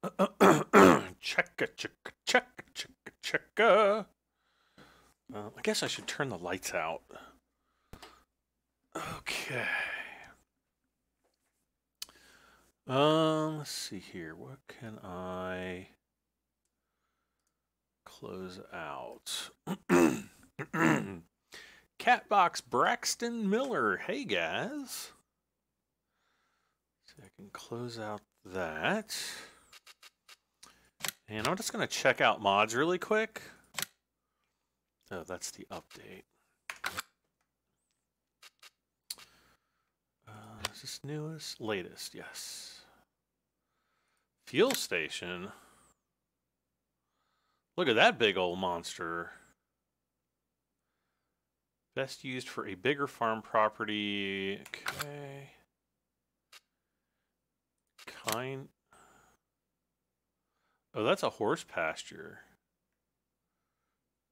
Checka, checka, checka, checka, checka. I guess I should turn the lights out. Okay. Let's see here. What can I close out? Catbox Braxton Miller. Hey guys. See, I can close out that. And I'm just going to check out mods really quick. Oh, that's the update. Is this newest? Latest, yes. Fuel station. Look at that big old monster. Best used for a bigger farm property. Okay. Oh, that's a horse pasture.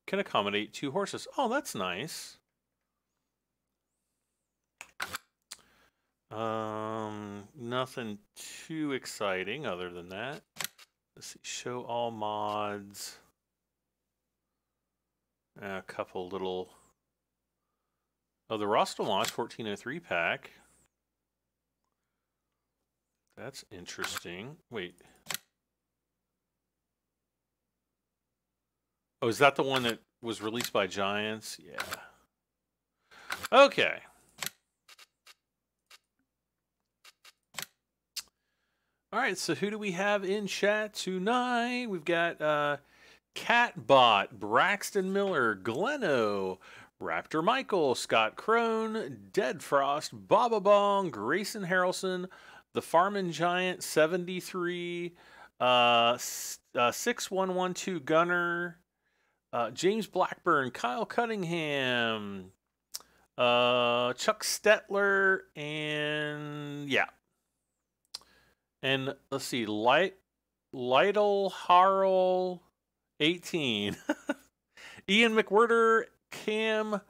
Can accommodate 2 horses. Oh, that's nice. Nothing too exciting other than that. Let's see, show all mods. A couple little... Oh, the Rostel Launch 1403 pack. That's interesting. Wait. Oh, is that the one that was released by Giants? Yeah. Okay. All right, so who do we have in chat tonight? We've got Catbot, Braxton Miller, Gleno, Raptor Michael, Scott Crone, Dead Frost, Baba Bong, Grayson Harrelson, The Farmin' Giant 73, 6112 Gunner, James Blackburn, Kyle Cunningham, Chuck Stetler, and yeah. And let's see, Lytle Harrell 18, Ian McWhirter, Cam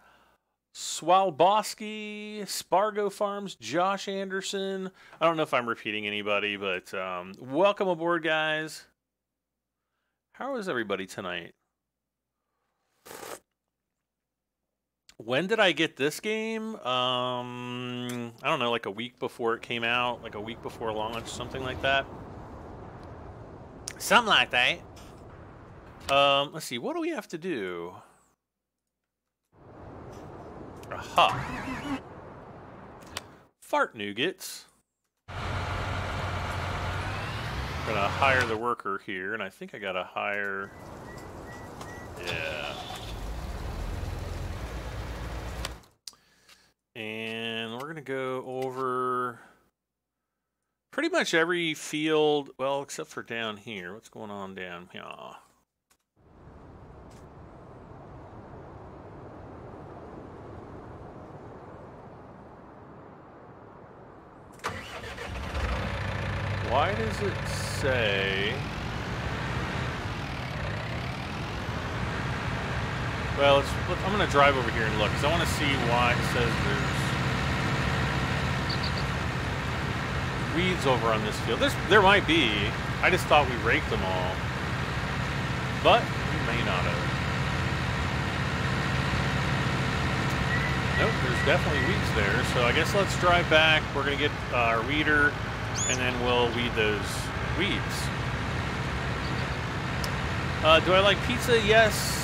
Swalbowski, Spargo Farms, Josh Anderson. I don't know if I'm repeating anybody, but welcome aboard, guys. How is everybody tonight? When did I get this game? I don't know, like a week before it came out, like a week before launch, something like that. Something like that. Let's see, what do we have to do? Aha. Fart nougats. I'm gonna hire the worker here, and I think I gotta hire... Yeah. And we're going to go over pretty much every field, well, except for down here. What's going on down here? Why does it say... Well, I'm going to drive over here and look, because I want to see why it says there's weeds over on this field. There might be. I just thought we raked them all. But we may not have. Nope, there's definitely weeds there. So I guess let's drive back. We're going to get our weeder, and then we'll weed those weeds. Do I like pizza? Yes.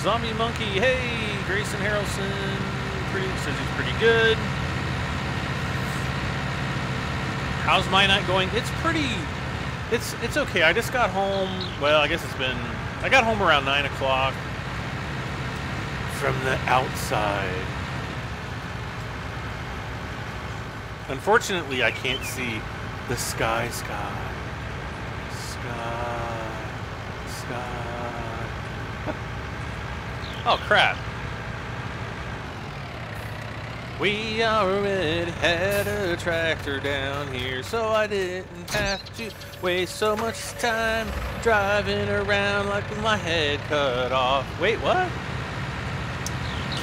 Zombie Monkey, hey, Grayson Harrelson, says he's pretty good. How's my night going? It's pretty, it's okay. I just got home, well, I guess I got home around 9 o'clock from the outside. Unfortunately, I can't see the sky. Oh, crap. We already had a tractor down here, so I didn't have to waste so much time driving around like with my head cut off. Wait, what?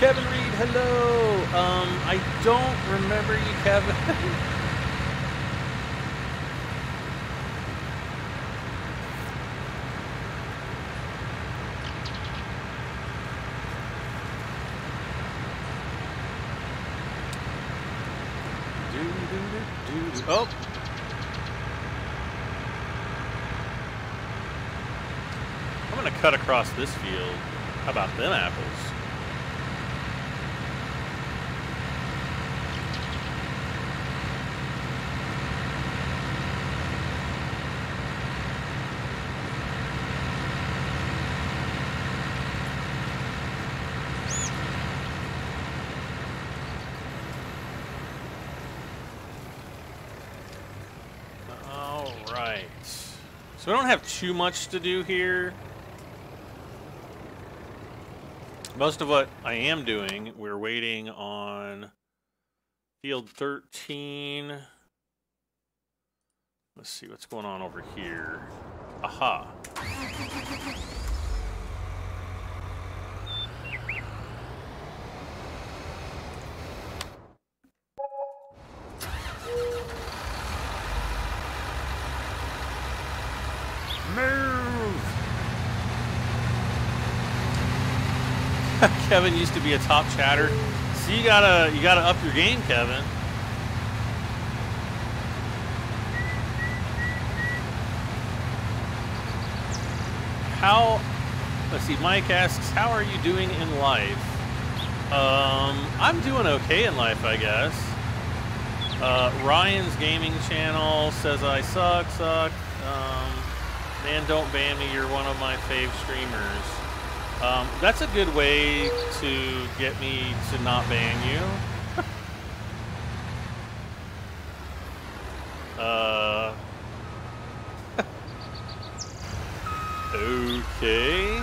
Kevin Reed, hello. I don't remember you, Kevin. Oh. I'm going to cut across this field. How about them apples? All right. So we don't have too much to do here. Most of what I am doing, we're waiting on field 13. Let's see what's going on over here. Aha. Move! Kevin used to be a top chatter. So you gotta up your game, Kevin. Let's see, Mike asks, how are you doing in life? I'm doing okay in life, I guess. Ryan's gaming channel says I suck. Man, don't ban me, you're one of my fave streamers. That's a good way to get me to not ban you. Okay.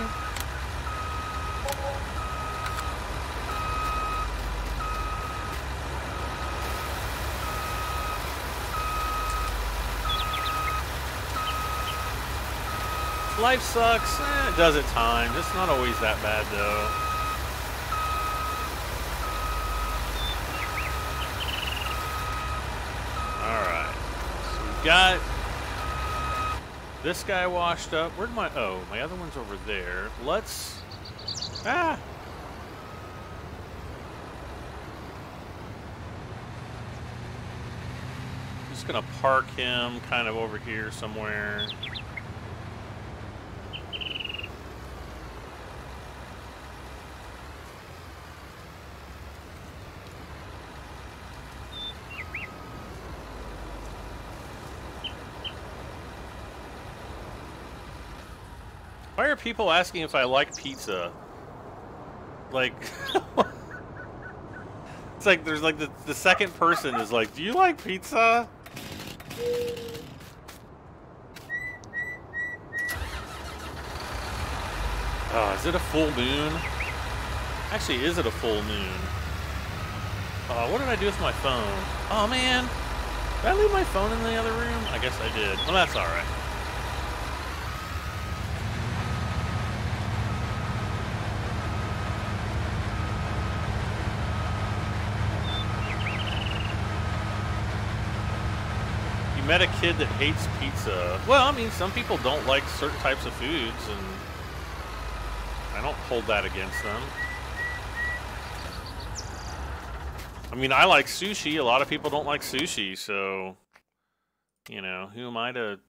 Life sucks. It does at times. It's not always that bad, though. Alright. So we've got this guy washed up. Where'd my... Oh, my other one's over there. Let's... Ah! Just gonna park him kind of over here somewhere. Why are people asking if I like pizza? Like, it's like there's like the second person is like, do you like pizza? Oh, is it a full moon? Actually, is it a full moon? What did I do with my phone? Oh man, did I leave my phone in the other room? I guess I did. Well, that's all right. Met a kid that hates pizza. Well, I mean, some people don't like certain types of foods, and I don't hold that against them. I mean, I like sushi. A lot of people don't like sushi, so, you know, who am I to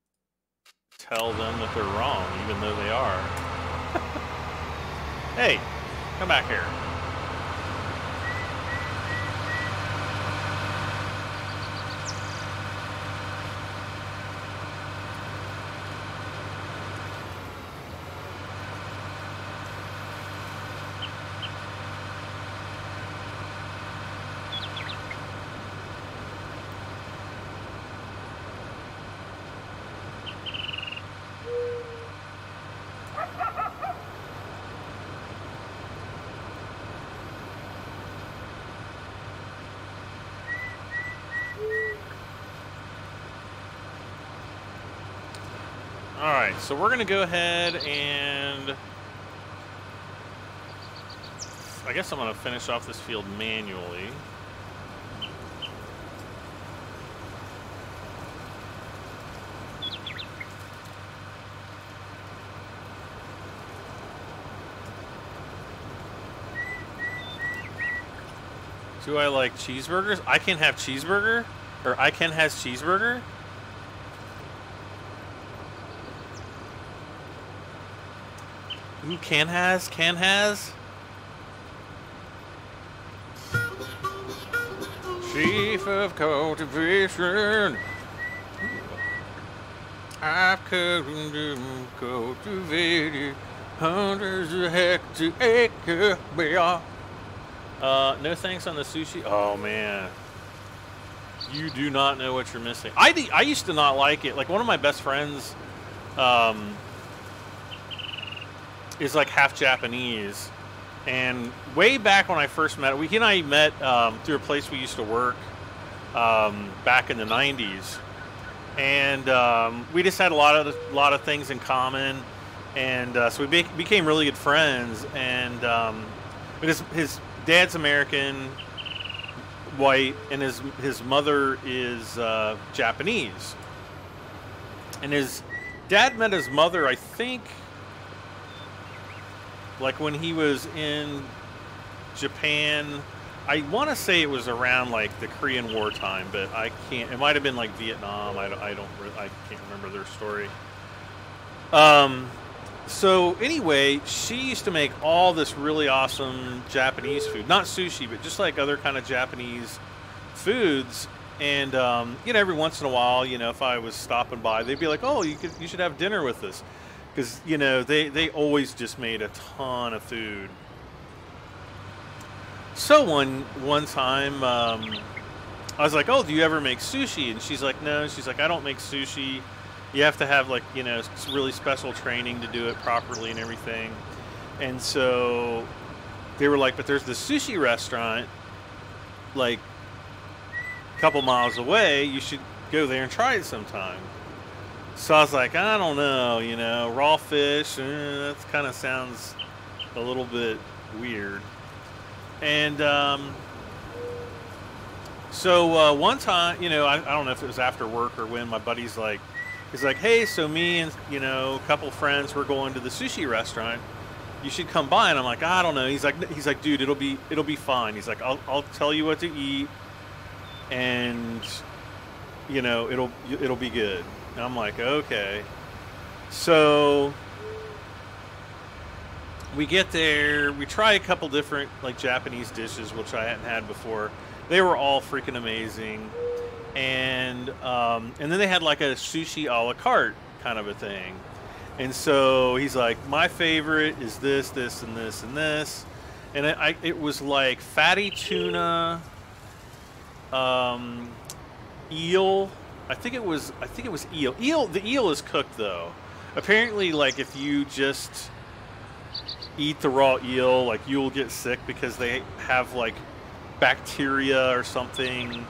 tell them that they're wrong, even though they are? Hey, come back here. Alright, so we're going to go ahead and... I guess I'm going to finish off this field manually. Do I like cheeseburgers? I can have cheeseburger? Or I Can Has cheeseburger? Ooh, Can Has? Can Has? Chief of cultivation. I've cultivated hundreds of hectares. No thanks on the sushi. Oh man, you do not know what you're missing. I used to not like it. Like one of my best friends is like half Japanese, and way back when I first met, he and I met through a place we used to work back in the '90s, and we just had a lot of things in common, and so we became really good friends. And his dad's American, white, and his mother is Japanese, and his dad met his mother, I think, like when he was in Japan. I want to say it was around like the Korean War time, but I can't. It might have been like Vietnam. I can't remember their story. So anyway, she used to make all this really awesome Japanese food, not sushi, but just like other kind of Japanese foods. And you know, every once in a while, you know, if I was stopping by, they'd be like, "Oh, you should have dinner with us," because you know they always just made a ton of food. So one time, I was like, "Oh, do you ever make sushi?" And she's like, "No." She's like, "I don't make sushi. You have to have like, you know, really special training to do it properly and everything." And so they were like, "But there's this sushi restaurant like a couple miles away. You should go there and try it sometime." So I was like, "I don't know, you know, raw fish, that kind of sounds a little bit weird." And so one time, you know, I don't know if it was after work or when, my buddy's like, he's like, "Hey, so me and, you know, a couple friends, we're going to the sushi restaurant. You should come by." And I'm like, "I don't know." He's like, "Dude, it'll be fine." He's like, I'll tell you what to eat, and you know, it'll be good." And I'm like, "Okay." So we get there, we try a couple different like Japanese dishes, which I hadn't had before. They were all freaking amazing. And then they had like a sushi a la carte kind of a thing. And so he's like, "My favorite is this, this, and this, and this." And it was like fatty tuna, eel. I think it was eel. The eel is cooked though. Apparently, like if you just eat the raw eel, like you'll get sick because they have like bacteria or something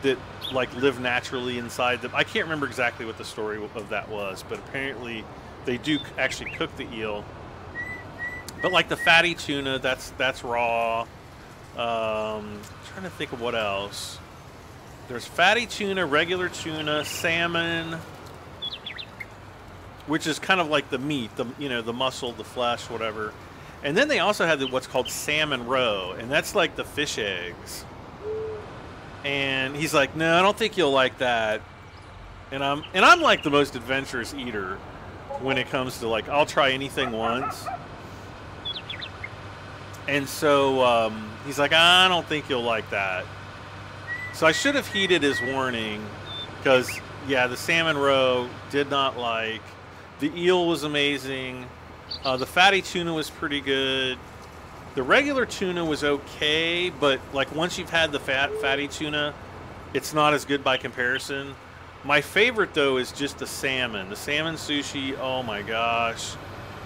that like live naturally inside them. I can't remember exactly what the story of that was, but apparently they do actually cook the eel. But like the fatty tuna, that's raw. Trying to think of what else. There's fatty tuna, regular tuna, salmon, which is kind of like the meat, the muscle, the flesh, whatever. And then they also have what's called salmon roe, and that's like the fish eggs. And he's like, "No, I don't think you'll like that." And I'm like the most adventurous eater when it comes to like, I'll try anything once. And so he's like, "I don't think you'll like that." So I should have heeded his warning, because yeah, the salmon roe did not like. The eel was amazing. The fatty tuna was pretty good. The regular tuna was okay, but like once you've had the fatty tuna, it's not as good by comparison. My favorite though is just the salmon. The salmon sushi, oh my gosh.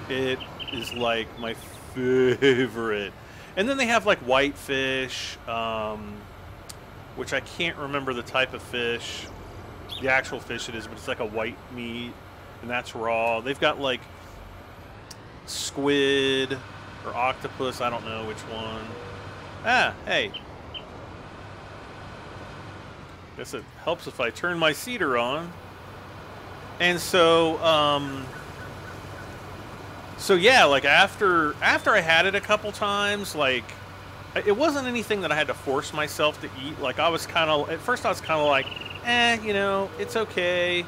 It is like my favorite. And then they have like whitefish, which I can't remember the type of fish, the actual fish it is, but it's like a white meat, and that's raw. They've got like squid or octopus, I don't know which one. Ah, hey. Guess it helps if I turn my cedar on. And so, so yeah, like after I had it a couple times, like it wasn't anything that I had to force myself to eat. Like, I was kind of, at first I was kind of like, you know, it's okay.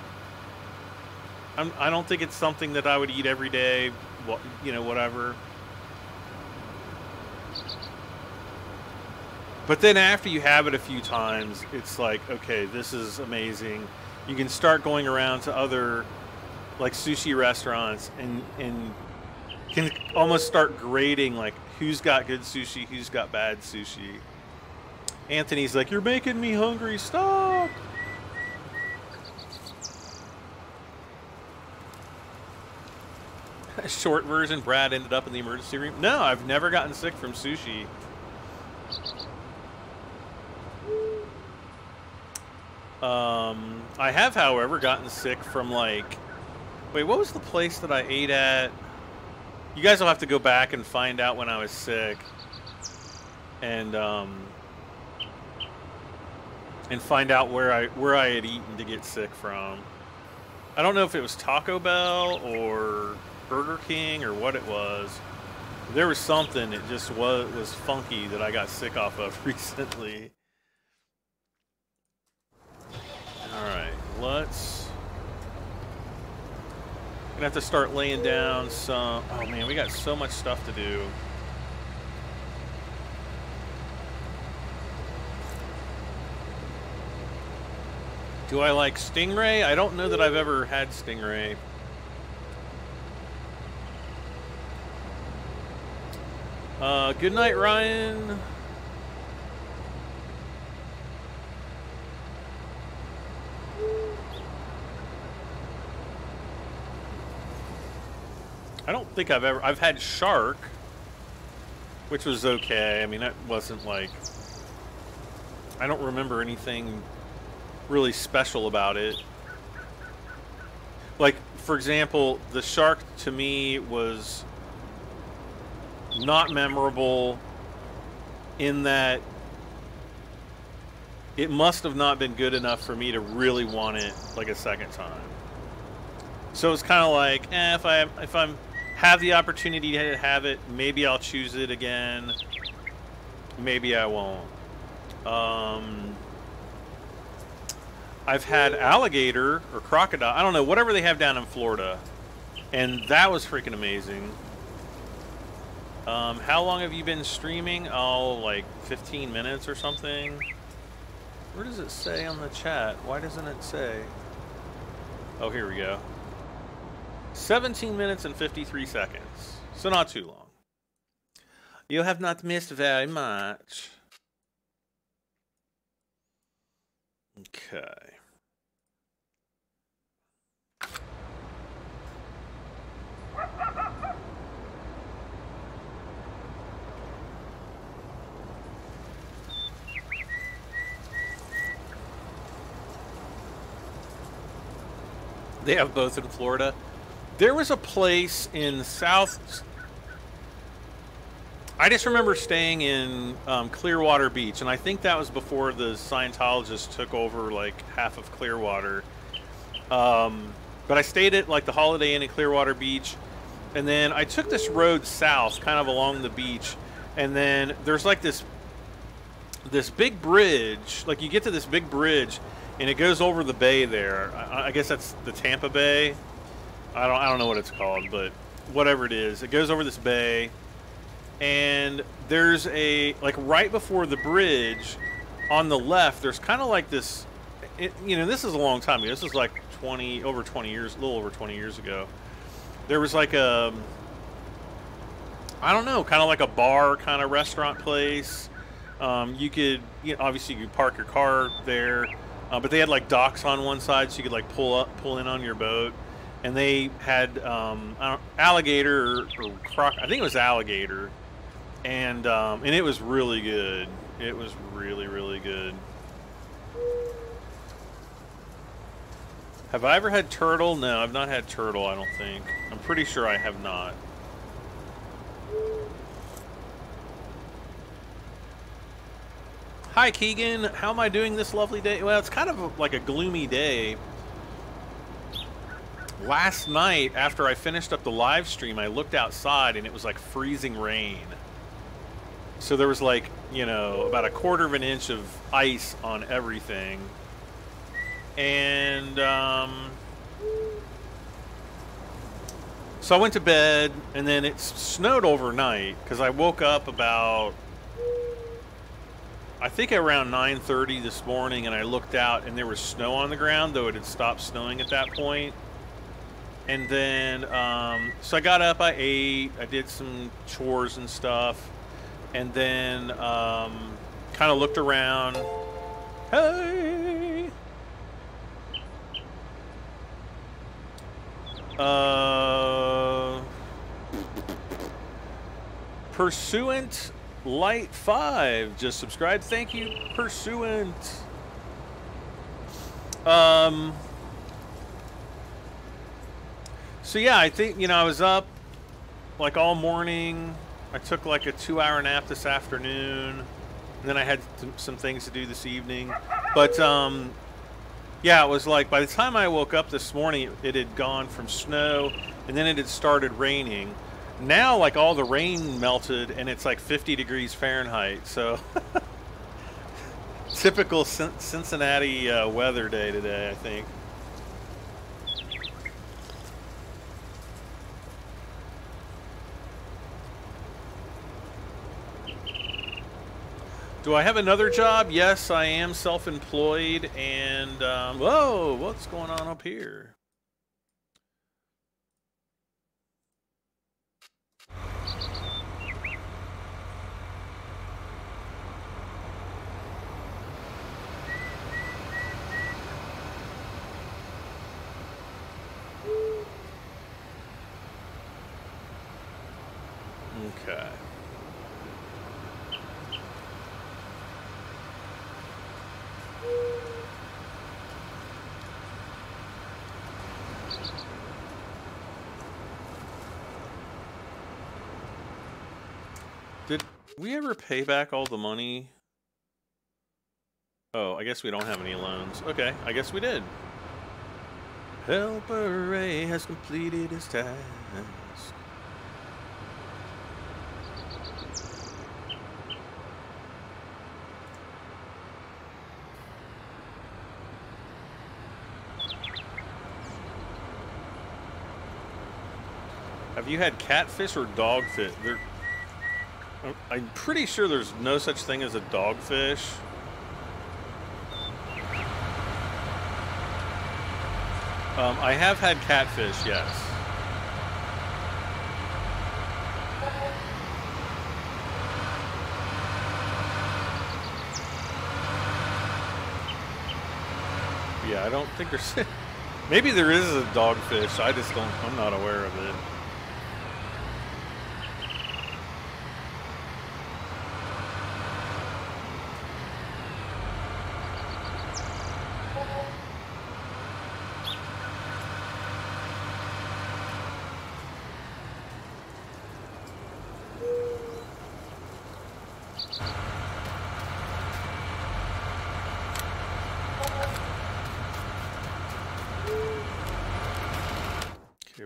I don't think it's something that I would eat every day, you know, whatever. But then after you have it a few times, it's like, okay, this is amazing. You can start going around to other, like, sushi restaurants and can almost start grading, like, who's got good sushi, who's got bad sushi. Anthony's like, you're making me hungry, stop! Short version, Brad ended up in the emergency room. No, I've never gotten sick from sushi. I have, however, gotten sick from, like... Wait, what was the place that I ate at? You guys will have to go back and find out when I was sick. And find out where I had eaten to get sick from. I don't know if it was Taco Bell or Burger King or what it was. There was something, it just was funky that I got sick off of recently. Alright, let's... Gonna have to start laying down some... Oh man, we got so much stuff to do. Do I like Stingray? I don't know that I've ever had Stingray. Good night, Ryan. I don't think I've had shark, which was okay. I mean, that wasn't like, I don't remember anything really special about it. Like, for example, the shark to me was not memorable in that it must have not been good enough for me to really want it like a second time. So it's kind of like, if I have the opportunity to have it, maybe I'll choose it again. Maybe I won't. I've had alligator or crocodile, I don't know, whatever they have down in Florida, and that was freaking amazing. How long have you been streaming? Oh, like 15 minutes or something. Where does it say on the chat? Why doesn't it say? Oh, here we go. 17 minutes and 53 seconds. So not too long. You have not missed very much. Okay. They have both in Florida. There was a place in South... I just remember staying in Clearwater Beach, and I think that was before the Scientologists took over, like, half of Clearwater. But I stayed at, like, the Holiday Inn in Clearwater Beach, and then I took this road south, kind of along the beach, and then there's, like, this big bridge. Like, you get to this big bridge, and it goes over the bay there. I guess that's the Tampa Bay. I don't know what it's called, but whatever it is, it goes over this bay, and there's a, like, right before the bridge on the left, there's kind of like this, you know, this is a long time ago. This is like over 20 years, a little over 20 years ago. There was like a, I don't know, kind of like a bar kind of restaurant place. You could, you know, obviously you could park your car there, but they had like docks on one side, so you could like pull in on your boat. And they had alligator or croc. I think it was alligator, and it was really good. It was really, really good. Have I ever had turtle? No, I've not had turtle. I don't think. I'm pretty sure I have not. Hi, Keegan. How am I doing this lovely day? Well, it's kind of like a gloomy day. Last night, after I finished up the live stream, I looked outside and it was like freezing rain. So there was like you know, about 1/4 of an inch of ice on everything. And so I went to bed, and then it snowed overnight because I woke up about, I think around 9:30 this morning, and I looked out and there was snow on the ground, though it had stopped snowing at that point. And then, so I got up, I ate, I did some chores and stuff, and then kind of looked around. Hey! Pursuant Light 5 just subscribed. Thank you, Pursuant. So yeah, I think, you know, I was up like all morning. I took like a 2-hour nap this afternoon, and then I had some things to do this evening. But yeah, it was like by the time I woke up this morning, it had gone from snow, and then it had started raining. Now, like, all the rain melted, and it's like 50 degrees Fahrenheit. So typical Cincinnati weather day today, I think. Do I have another job? Yes, I am self-employed, and whoa, what's going on up here? Okay. Did we ever pay back all the money? Oh, I guess we don't have any loans. Okay, I guess we did. Helper Ray has completed his task. Have you had catfish or dogfish? I'm pretty sure there's no such thing as a dogfish. I have had catfish, yes. Yeah, I don't think there's... Maybe there is a dogfish, I just don't... I'm not aware of it.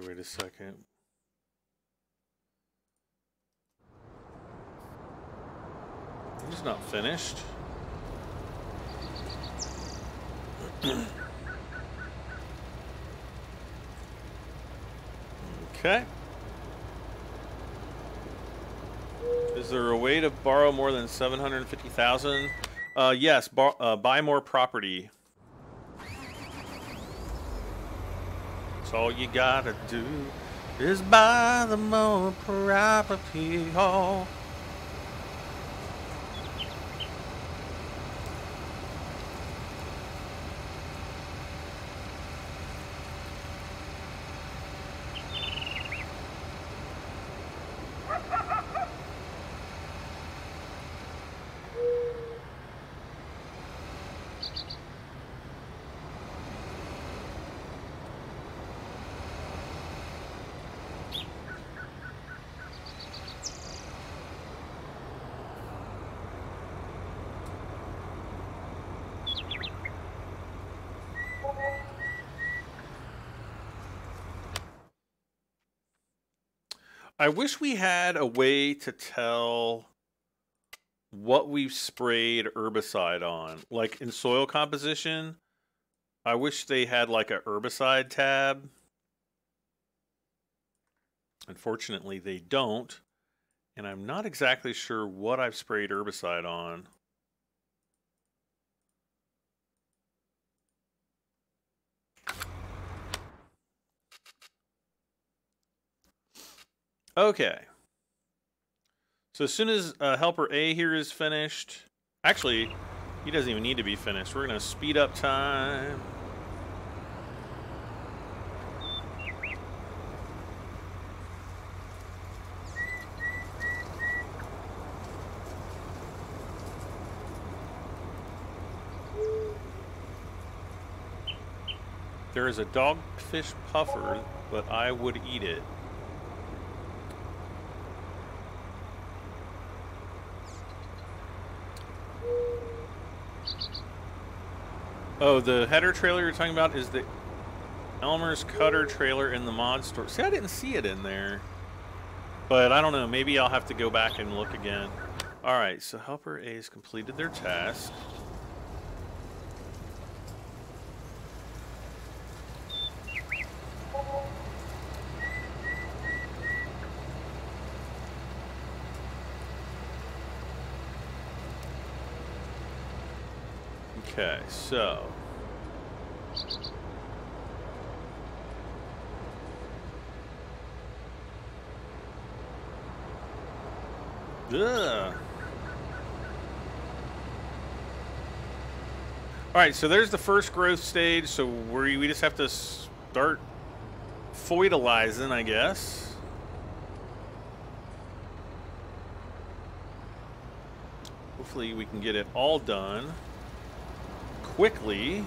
Wait a second. I'm just not finished. Okay. Is there a way to borrow more than 750,000? Yes, buy more property. That's all you gotta do is buy the more property. Oh. I wish we had a way to tell what we've sprayed herbicide on. Like in soil composition, I wish they had like a herbicide tab. Unfortunately, they don't. And I'm not exactly sure what I've sprayed herbicide on. Okay. So as soon as helper A here is finished, actually, he doesn't even need to be finished. We're going to speed up time. There is a dogfish puffer, but I would eat it. Oh, the header trailer you're talking about is the Elmer's Cutter trailer in the mod store. See, I didn't see it in there. But I don't know. Maybe I'll have to go back and look again. Alright, so Helper A has completed their task. Okay, so ugh. Alright, so there's the first growth stage, so we just have to start foidalizing, I guess. Hopefully we can get it all done quickly.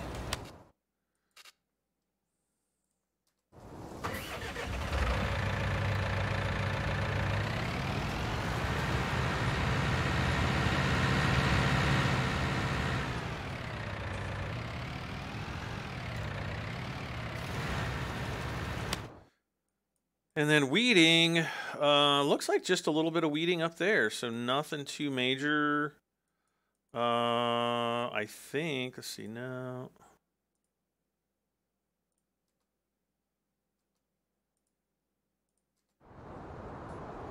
And then weeding, looks like just a little bit of weeding up there, so nothing too major. I think, let's see now.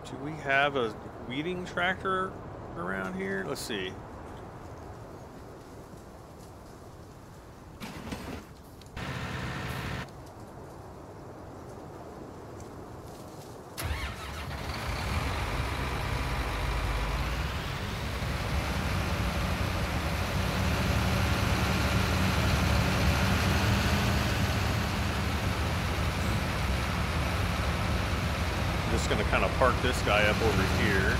Do we have a weeding tractor around here? Let's see. Going to kind of park this guy up over here.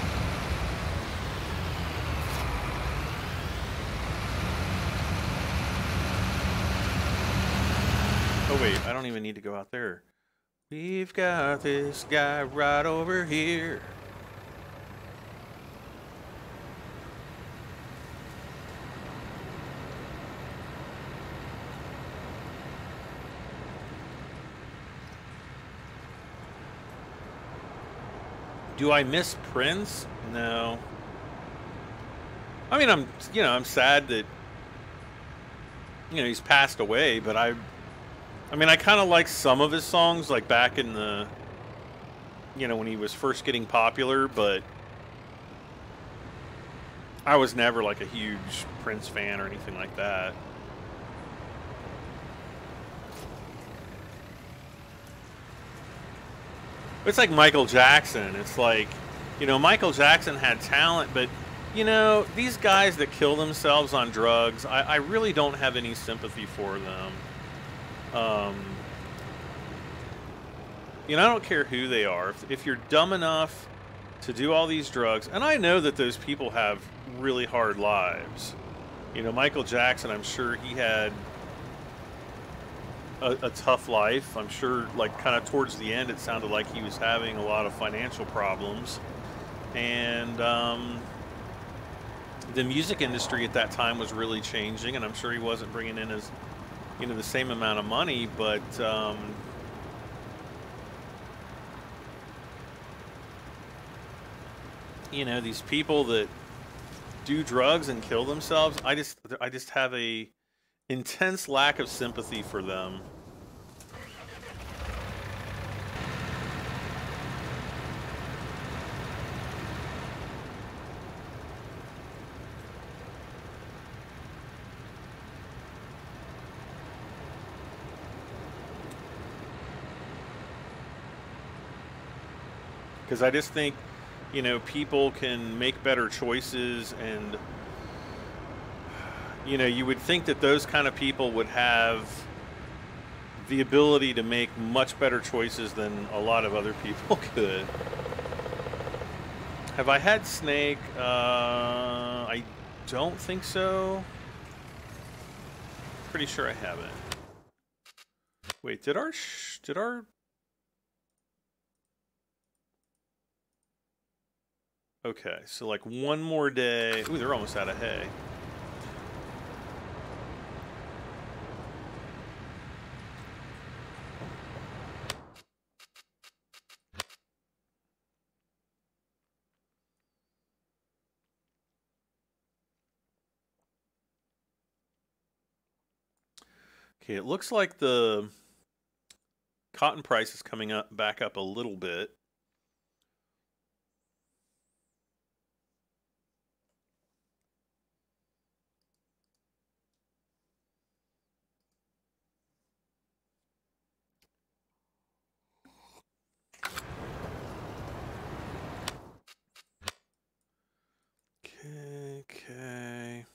Oh wait, I don't even need to go out there. We've got this guy right over here. Do I miss Prince? No. I mean, I'm sad that, he's passed away, but I mean, I kind of like some of his songs, like back in the, when he was first getting popular, but I was never like a huge Prince fan or anything like that. It's like Michael Jackson. It's like, Michael Jackson had talent, but, these guys that kill themselves on drugs, I really don't have any sympathy for them. I don't care who they are. If you're dumb enough to do all these drugs, and I know that those people have really hard lives. Michael Jackson, I'm sure he had a tough life. I'm sure, like, kind of towards the end, it sounded like he was having a lot of financial problems. And the music industry at that time was really changing, and I'm sure he wasn't bringing in as, the same amount of money, but these people that do drugs and kill themselves, I just have a intense lack of sympathy for them. Because I just think, you know, people can make better choices, and, you know, you would think that those kind of people would have the ability to make much better choices than a lot of other people could. Have I had Snake? I don't think so. Pretty sure I haven't. Wait, did our... Okay, so like one more day. Ooh, they're almost out of hay. Okay, it looks like the cotton price is coming up back up a little bit. Okay.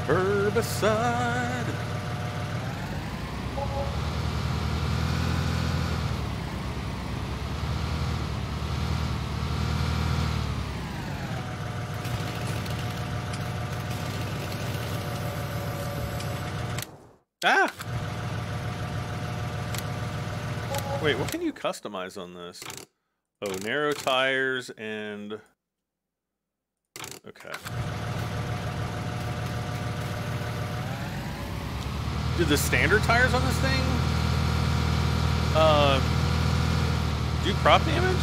Herbicide. Ah! Wait, what can you customize on this? Oh, narrow tires and... Okay. Do the standard tires on this thing do prop damage?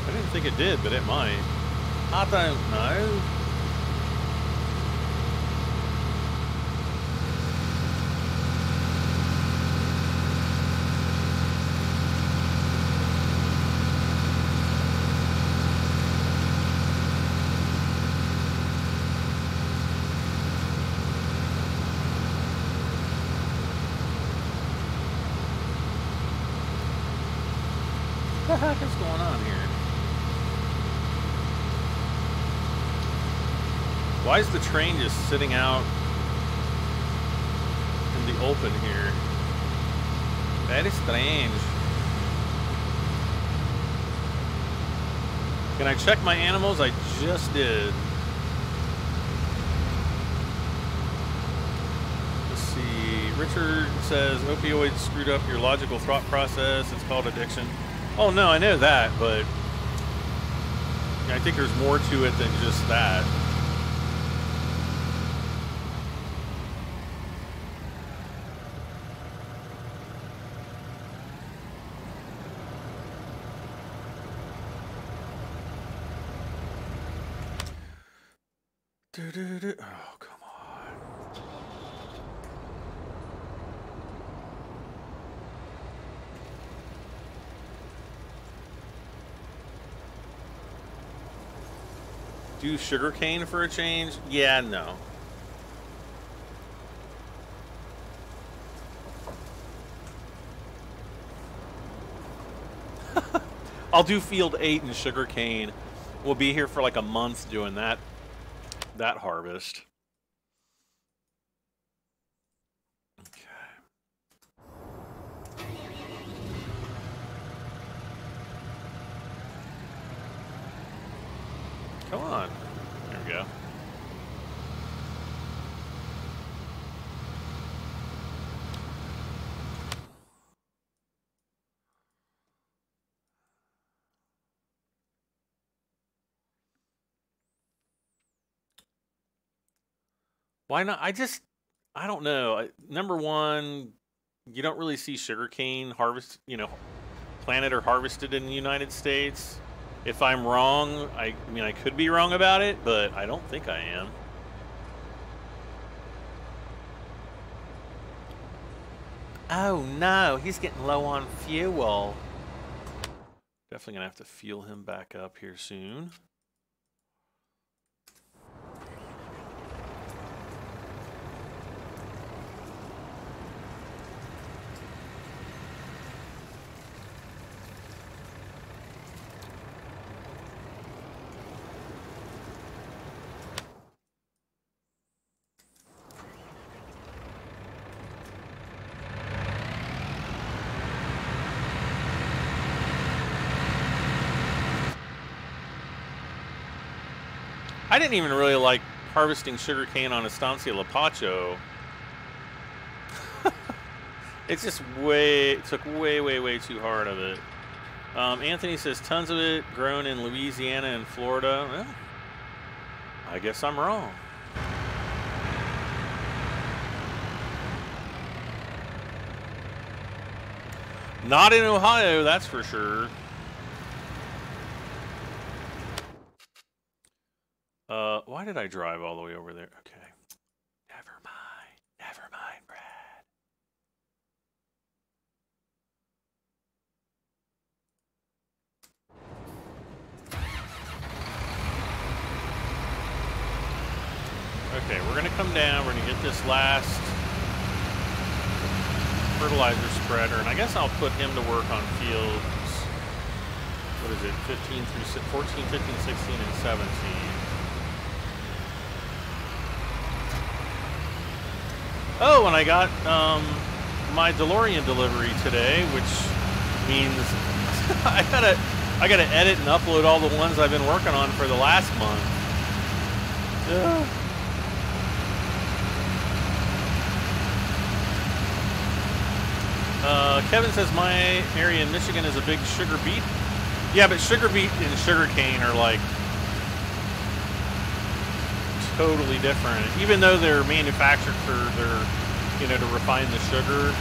I didn't think it did, but it might. I don't know. What the heck is going on here? Why is the train just sitting out in the open here? That is strange. Can I check my animals? I just did. Let's see. Richard says opioids screwed up your logical thought process. It's called addiction. Oh no, I know that, but I think there's more to it than just that. Oh, come on. Do sugarcane for a change? Yeah, no. I'll do field 8 and sugarcane. We'll be here for like a month doing that harvest. Okay. Come on. There we go. Why not? I don't know. Number one, you don't really see sugarcane planted or harvested in the United States. If I'm wrong, I mean, I could be wrong about it, but I don't think I am. Oh no, he's getting low on fuel. Definitely gonna have to fuel him back up here soon. I didn't even really like harvesting sugarcane on Estancia Lapacho. It's just took way too hard of it. Anthony says tons of it grown in Louisiana and Florida. Well, I guess I'm wrong. Not in Ohio, that's for sure. Why did I drive all the way over there? Okay. Never mind, Brad. Okay, we're gonna come down, we're gonna get this last fertilizer spreader, and I guess I'll put him to work on fields, what is it, 14, 15, 16, and 17. Oh, and I got my DeLorean delivery today, which means I gotta edit and upload all the ones I've been working on for the last month. Kevin says my area in Michigan is a big sugar beet. Yeah, but sugar beet and sugar cane are like totally different. Even though they're manufactured for their, to refine the sugar,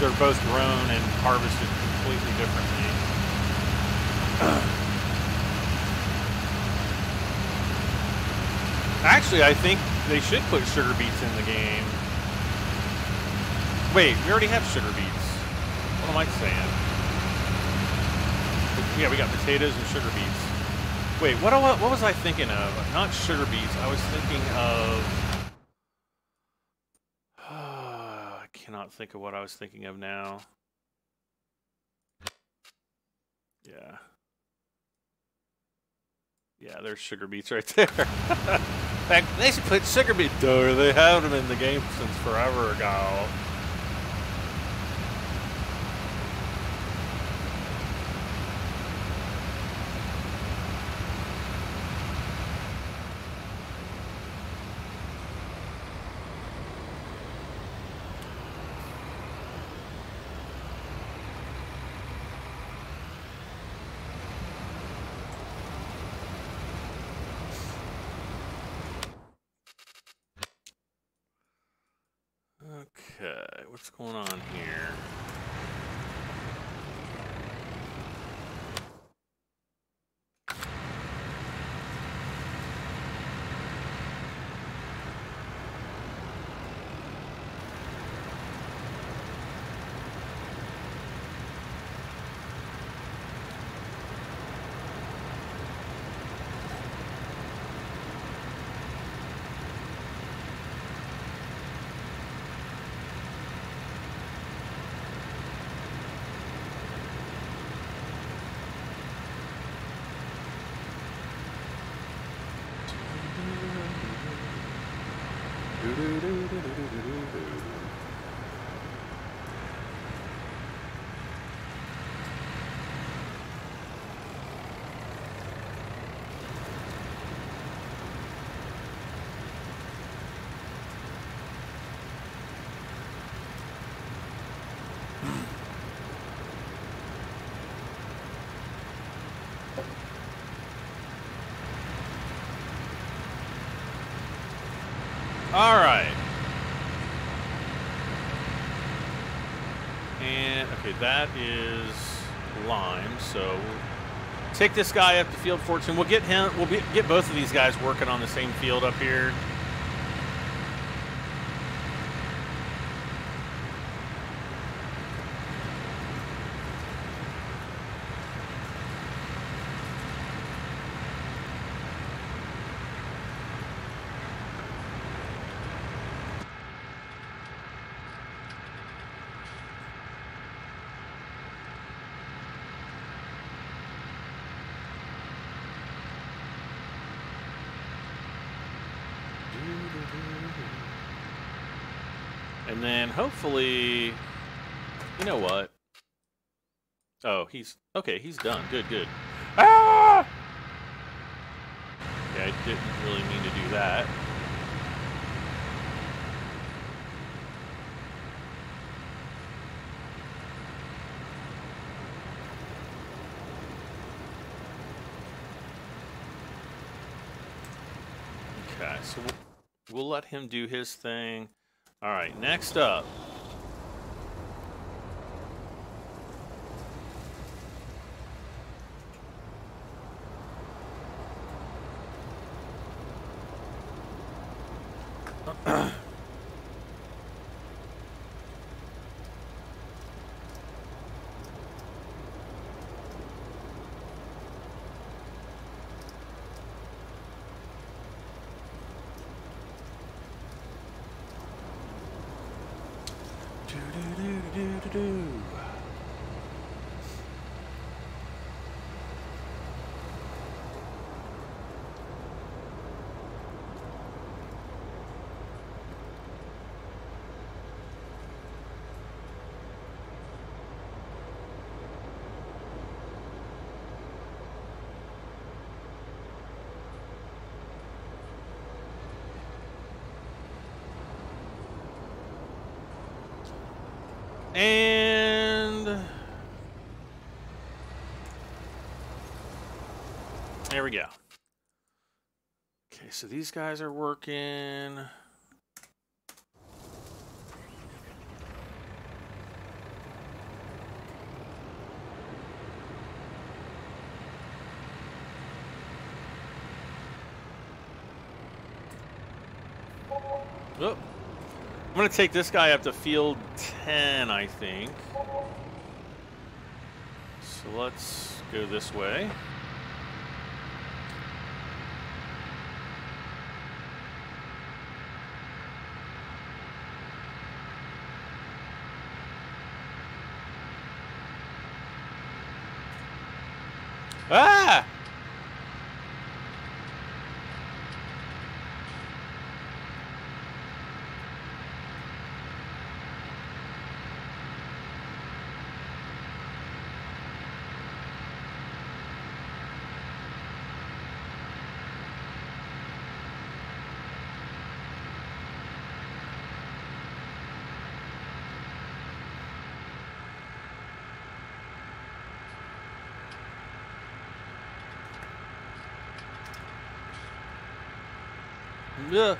they're both grown and harvested completely differently. Actually, I think they should put sugar beets in the game. Wait, we already have sugar beets. What am I saying? Yeah, we got potatoes and sugar beets. Wait, what was I thinking of? Not sugar beets. I was thinking of... I cannot think of what I was thinking of now. Yeah. Yeah, there's sugar beets right there. In fact, they should put sugar beets. They had them in the game since forever ago. Okay, what's going on here? right. And, okay, that is Lime, so take this guy up to Field 14. We'll get him, get both of these guys working on the same field up here. And then hopefully, you know what? Oh, he's okay. He's done. Good, good. Ah! Yeah, I didn't really mean to do that. Okay, so we'll let him do his thing. All right, next up. And there we go. Okay, so these guys are working. Oh. I'm going to take this guy up to field 10, I think. So let's go this way. Ah! Yeah.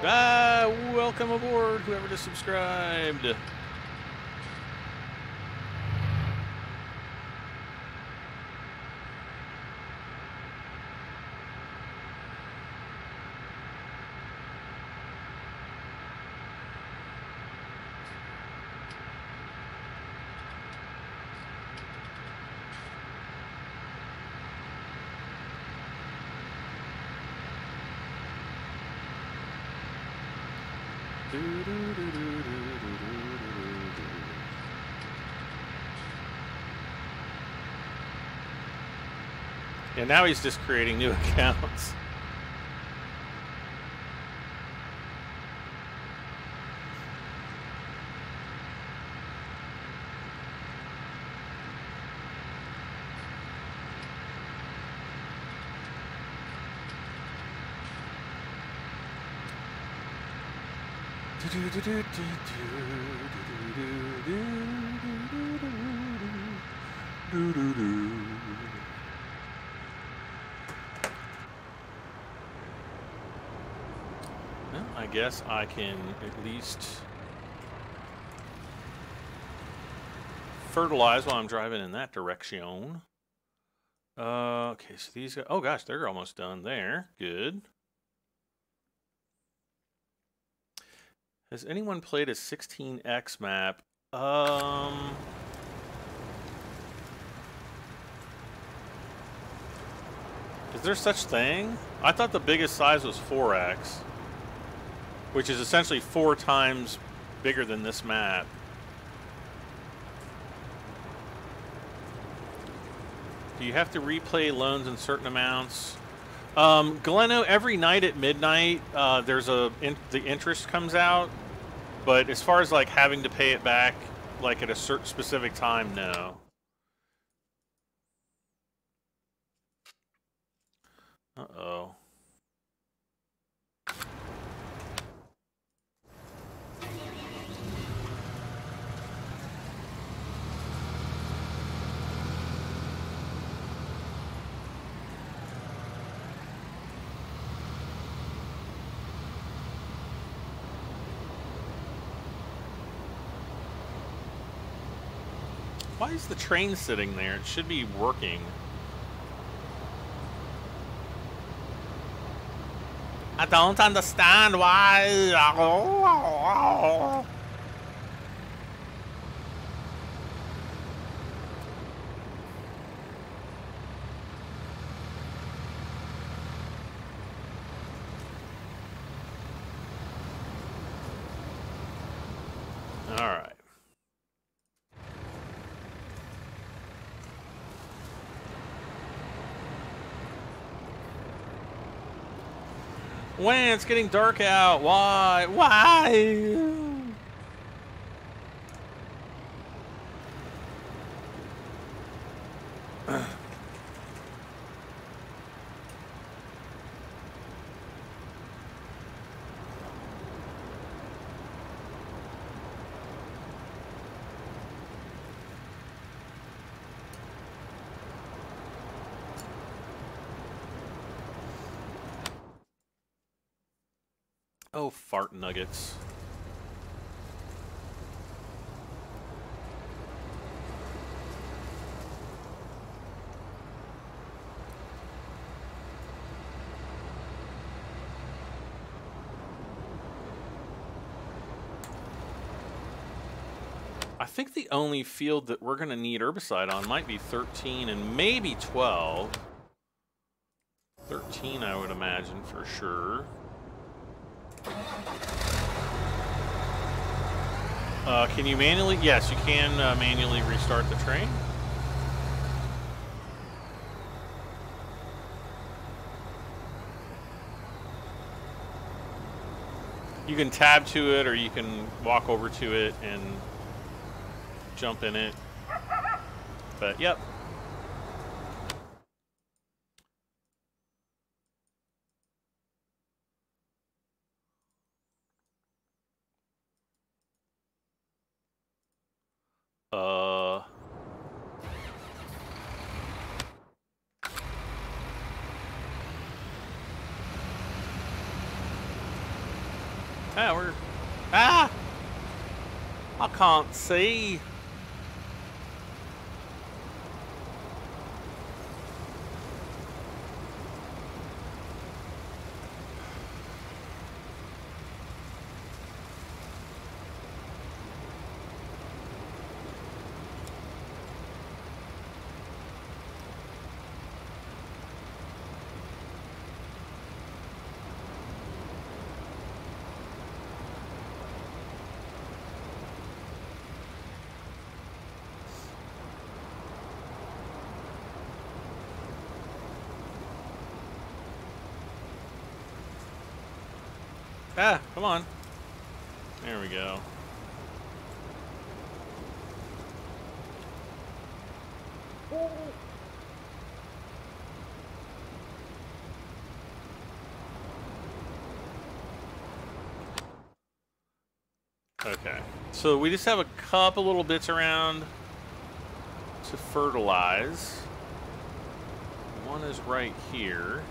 Ah, welcome aboard, whoever just subscribed. Yeah, now he's just creating new accounts. Well, I guess I can at least fertilize while I'm driving in that direction. Okay, so these guys, oh gosh, they're almost done there. Good. Has anyone played a 16x map? Is there such thing? I thought the biggest size was 4x, which is essentially 4 times bigger than this map. Do you have to replay loans in certain amounts? Gleno, every night at midnight, the interest comes out. But as far as like having to pay it back, like at a certain specific time, no. Uh-oh. Why is the train sitting there? It should be working. I don't understand why. All right. When it's getting dark out, why? Why? Oh, fart nuggets. I think the only field that we're going to need herbicide on might be 13 and maybe 12. 13, I would imagine, for sure. Can you manually? Yes, you can manually restart the train. You can tab to it, or you can walk over to it and jump in it. But, yep. We're... Ah! I can't see. Ah, come on. There we go. Okay. So we just have a couple little bits around to fertilize. One is right here.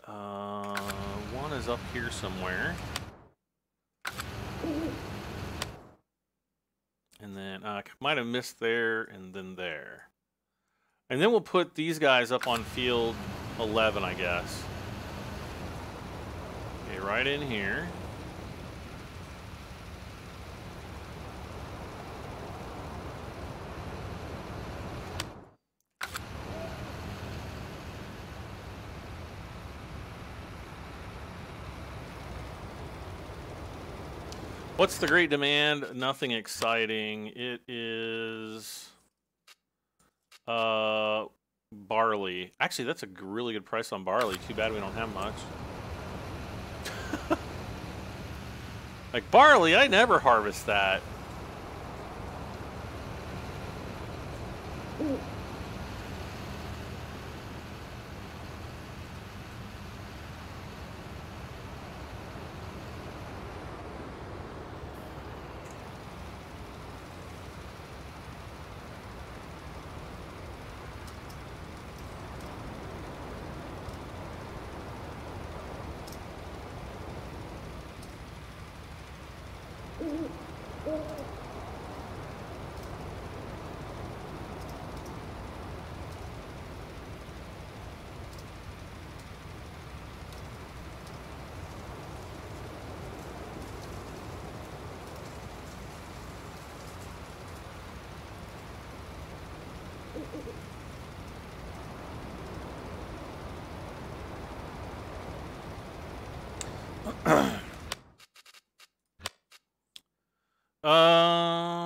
One is up here somewhere. And then I might have missed there and then there. And then we'll put these guys up on field 11, I guess. Okay, right in here. What's the great demand? Nothing exciting. It is barley. Actually, that's a really good price on barley. Too bad we don't have much. Like barley, I never harvest that.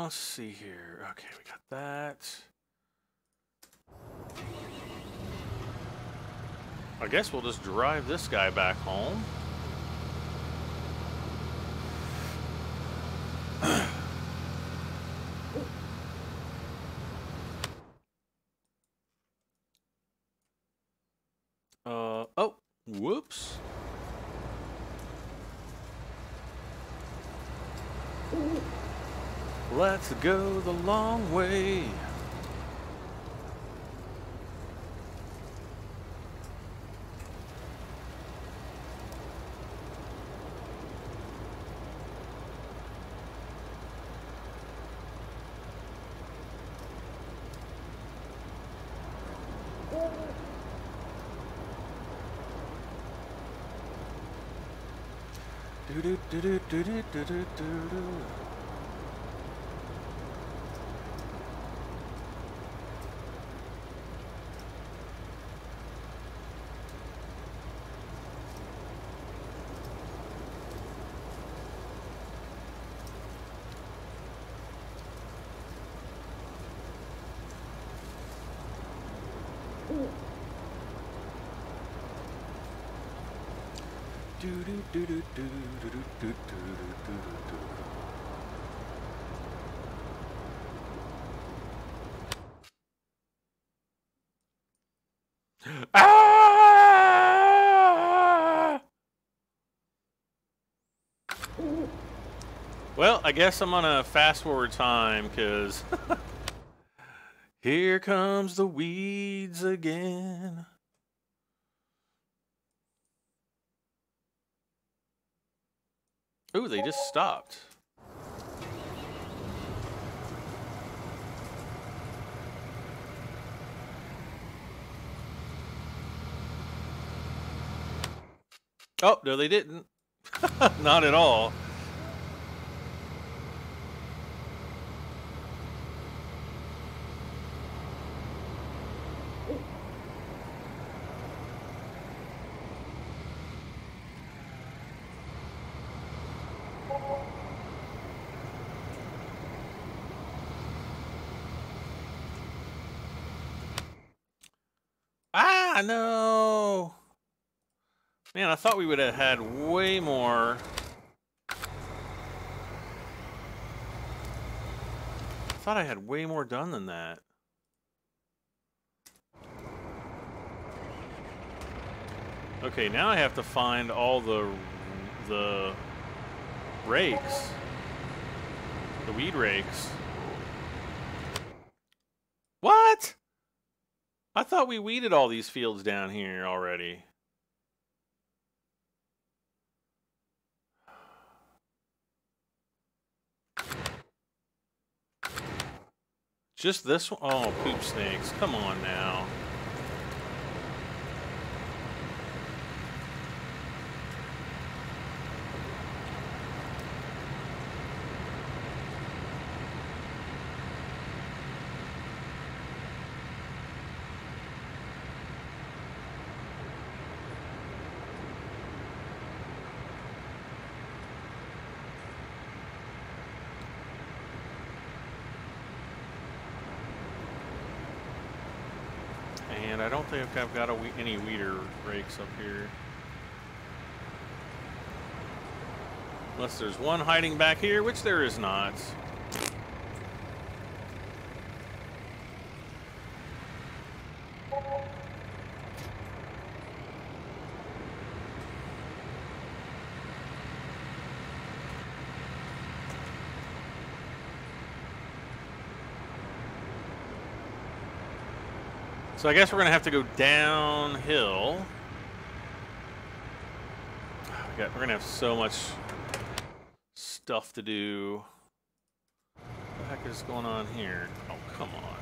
Let's see here. Okay, we got that. I guess we'll just drive this guy back home. Oh, whoops. Let's go the long way. Do do do do do do do do do. Ah! Well, I guess I'm gonna fast forward time because here comes the weeds again. Ooh, they just stopped. Oh, no, they didn't. Not at all. Ah, no. Man, I thought we would have had way more. I thought I had way more done than that. Okay, now I have to find all the rakes. The weed rakes. What? I thought we weeded all these fields down here already. Just this one? Oh, poop snakes. Come on now. And I don't think I've got any weeder rakes up here. Unless there's one hiding back here, which there is not. So I guess we're going to have to go downhill. We're going to have so much stuff to do. What the heck is going on here? Oh, come on.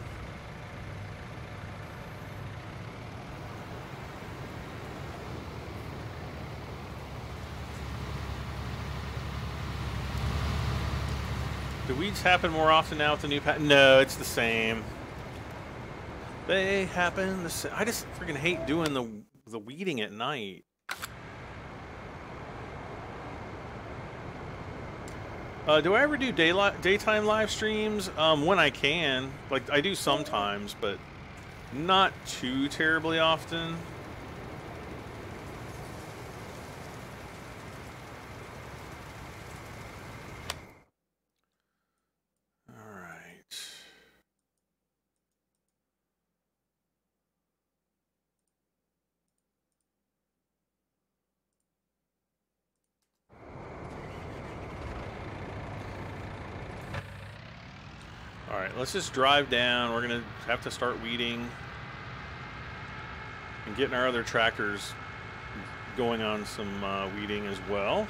Do weeds happen more often now with the new patent? No, it's the same. They happen the same. I just freaking hate doing the weeding at night. Do I ever do daytime live streams? When I can. Like, I do sometimes, but not too terribly often. Alright, let's just drive down. We're going to have to start weeding and getting our other tractors going on some weeding as well.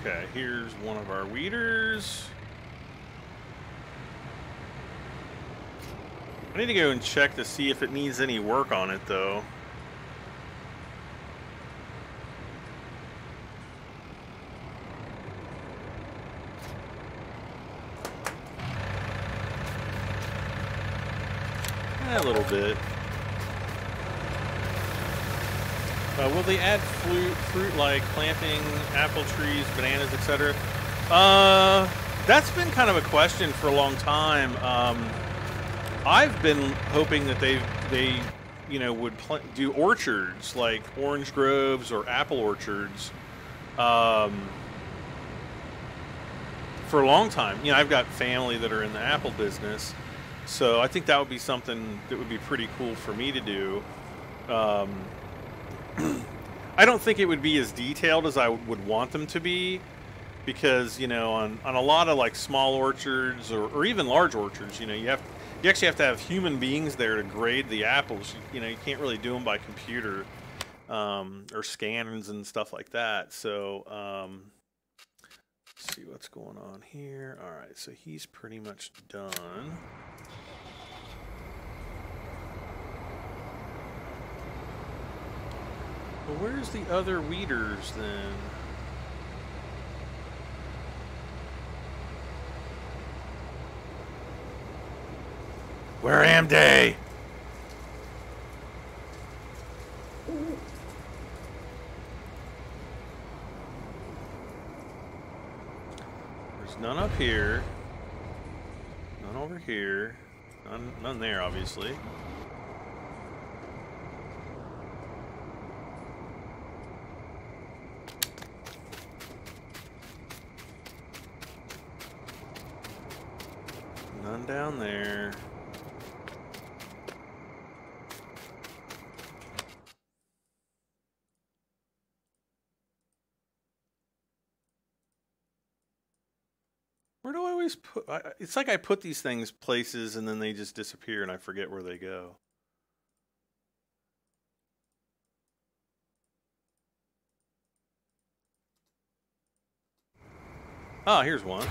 Okay, here's one of our weeders. I need to go and check to see if it needs any work on it, though. A little bit. Will they add fruit like planting apple trees, bananas, etc.? That's been kind of a question for a long time. I've been hoping that they would do orchards like orange groves or apple orchards for a long time. You know, I've got family that are in the apple business, so I think that would be something that would be pretty cool for me to do. I don't think it would be as detailed as I would want them to be, because, you know, on a lot of like small orchards or even large orchards, you know, you actually have to have human beings there to grade the apples. You know, you can't really do them by computer or scanners and stuff like that. So let's see what's going on here. All right, so he's pretty much done. Well, where's the other weeders then? Where am they? There's none up here. None over here. None there, obviously. None down there. Where do I always put... it's like I put these things places and then they just disappear and I forget where they go. Oh, here's one.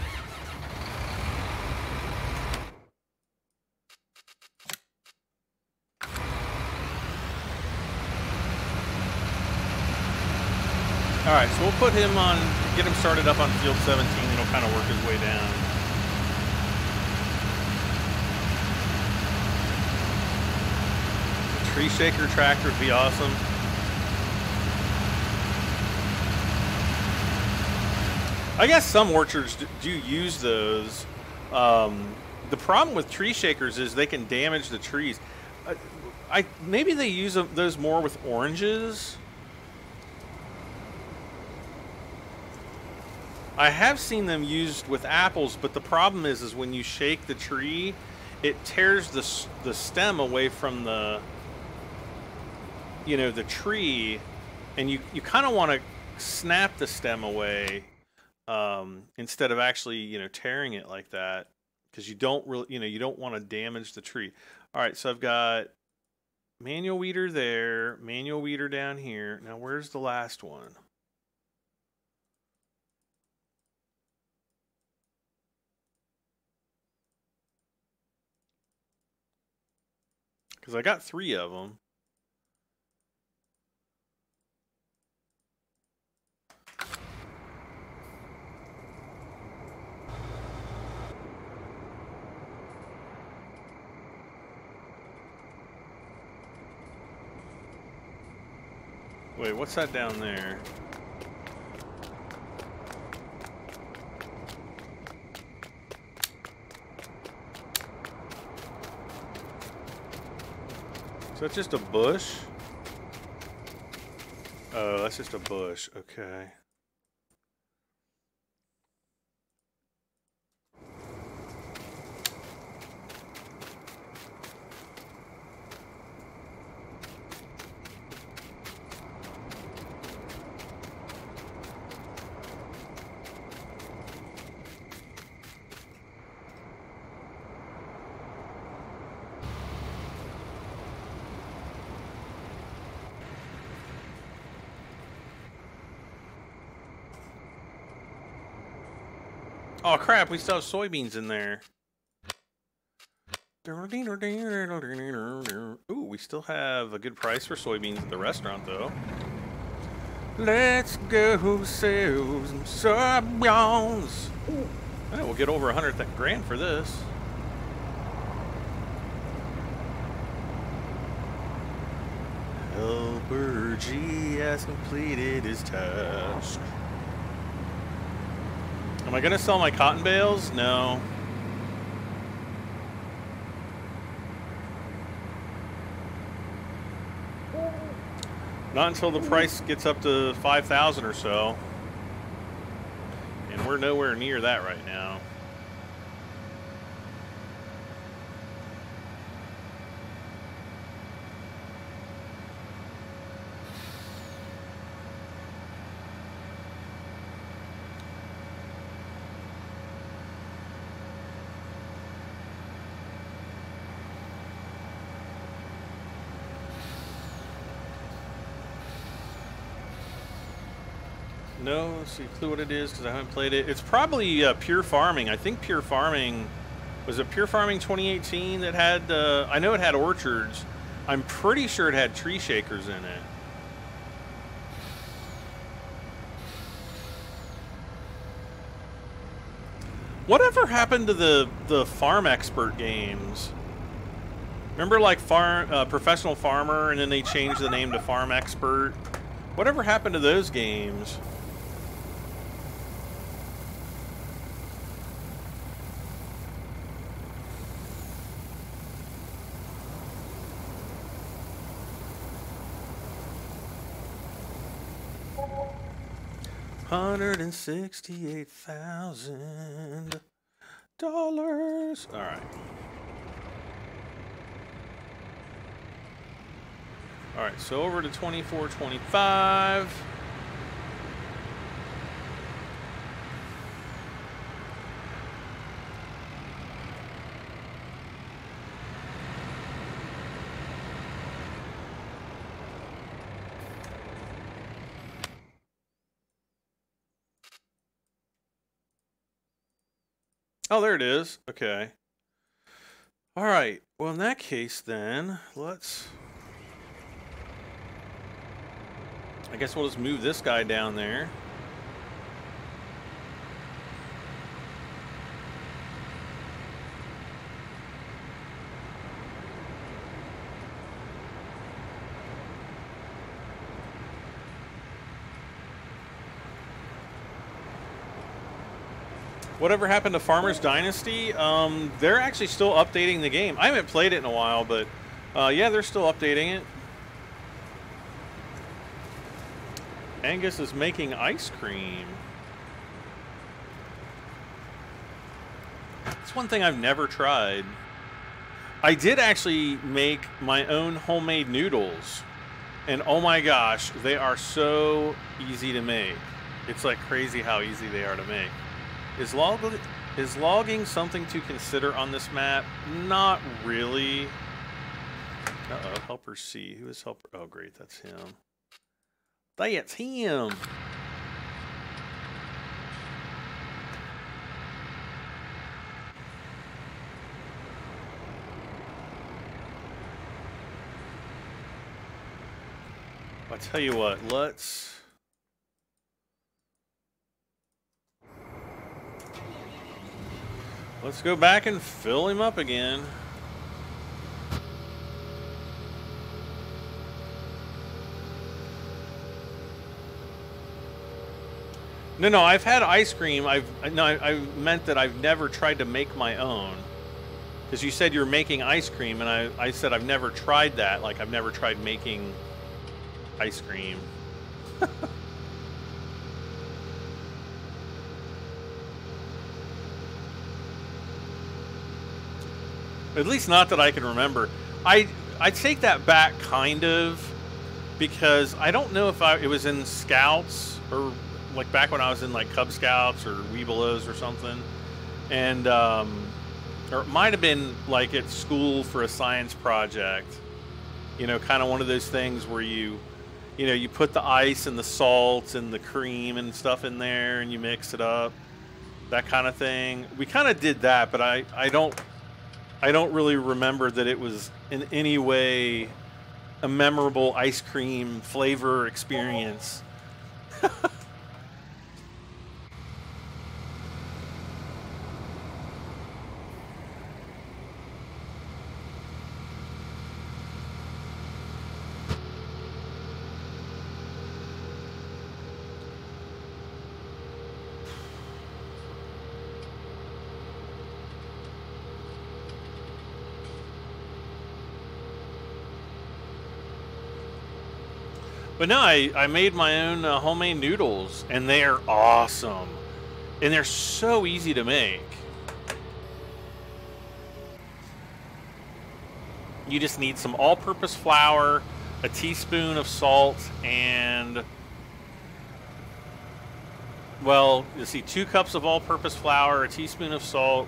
Alright, so we'll put him on, get him started up on field 17, and he'll kind of work his way down. The tree shaker tractor would be awesome. I guess some orchards do use those. The problem with tree shakers is they can damage the trees. Maybe they use those more with oranges. I have seen them used with apples, but the problem is when you shake the tree, it tears the stem away from the, the tree, and you kind of want to snap the stem away instead of actually, tearing it like that, because you don't really, you don't want to damage the tree. All right, so I've got manual weeder there, manual weeder down here. Now, where's the last one? Because I got 3 of them. Wait, what's that down there? Is that just a bush? Oh, that's just a bush. Okay. Oh crap, we still have soybeans in there. Ooh, we still have a good price for soybeans at the restaurant though. Let's go sell some soybeans. Hey, we'll get over 100 grand for this. Helper G has completed his task. Am I gonna sell my cotton bales? No. Not until the price gets up to 5,000 or so. And we're nowhere near that right now. No, let's see, clue what it is because I haven't played it. It's probably Pure Farming. I think Pure Farming, was it Pure Farming 2018 that had, I know it had orchards. I'm pretty sure it had tree shakers in it. Whatever happened to the Farm Expert games? Remember, like Professional Farmer, and then they changed the name to Farm Expert? Whatever happened to those games? $168,000. All right. All right, so over to 2425. Oh, there it is. Okay. All right. Well, in that case, then, I guess we'll just move this guy down there. Whatever happened to Farmer's Dynasty? They're actually still updating the game. I haven't played it in a while, but yeah, they're still updating it. Angus is making ice cream. It's one thing I've never tried. I did actually make my own homemade noodles. And oh my gosh, they are so easy to make. It's like crazy how easy they are to make. Is logging something to consider on this map? Not really. Uh-oh, helper C. Who is helper? Oh, great, that's him. That's him. I'll tell you what, let's go back and fill him up again. No, I've had ice cream. I meant that I've never tried to make my own. Because you said you're making ice cream, and I said I've never tried that. Like, I've never tried making ice cream. At least not that I can remember. I take that back kind of, because I don't know if it was in Scouts or like back when I was in like Cub Scouts or Weebelows or something, and or it might have been like at school for a science project. You know, kind of one of those things where you put the ice and the salt and the cream and stuff in there and you mix it up, that kind of thing. We kind of did that, but I don't really remember that it was in any way a memorable ice cream flavor experience. But no, I made my own homemade noodles, and they are awesome. And they're so easy to make. You just need some all-purpose flour, a teaspoon of salt, and, well, you see, 2 cups of all-purpose flour, a teaspoon of salt,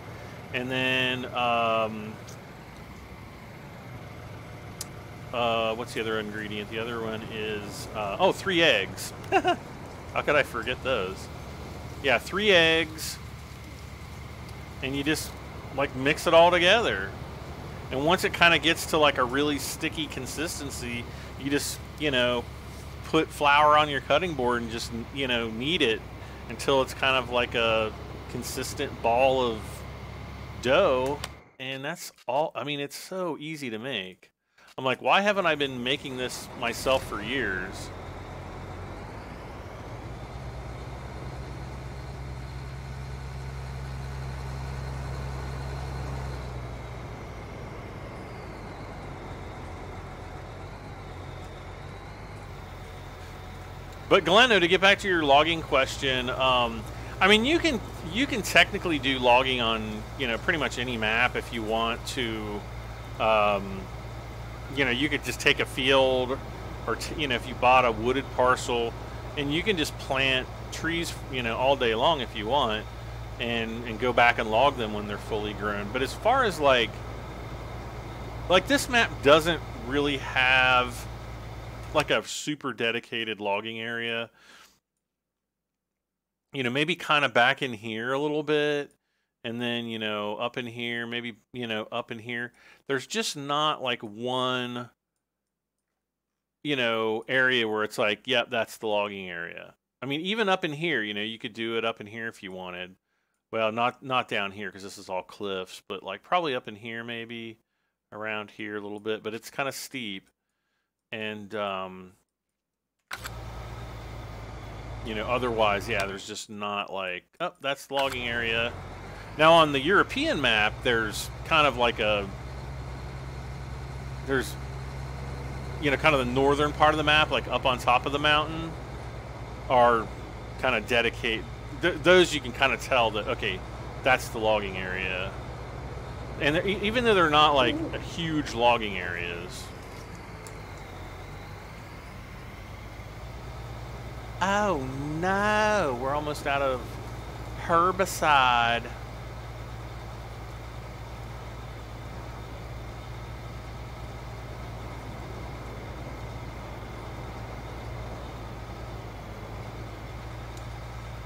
and then what's the other ingredient? The other one is 3 eggs. How could I forget those? Yeah, 3 eggs, and you just like mix it all together. And once it kind of gets to like a really sticky consistency, you just, put flour on your cutting board and just, knead it until it's kind of like a consistent ball of dough, and that's all. I mean, it's so easy to make. I'm like, why haven't I been making this myself for years? But Gleno, to get back to your logging question, I mean, you can technically do logging on, you know, pretty much any map if you want to. You know, you could just take a field, or you know, if you bought a wooded parcel, and you can just plant trees, you know, all day long if you want, and go back and log them when they're fully grown. But as far as like this map doesn't really have like a super dedicated logging area. You know, maybe kind of back in here a little bit, and then, you know, up in here, maybe, you know, up in here. There's just not like one, you know, area where it's like, yep, that's the logging area. I mean, even up in here, you know, you could do it up in here if you wanted. Well, not down here because this is all cliffs, but like probably up in here, maybe around here a little bit, but it's kind of steep. And, you know, otherwise, yeah, there's just not like, oh, that's the logging area. Now, on the European map, there's kind of like there's, you know, kind of the northern part of the map, like up on top of the mountain, are kind of dedicated. Those you can kind of tell that, okay, that's the logging area. And even though they're not like huge logging areas. Oh no, we're almost out of herbicide.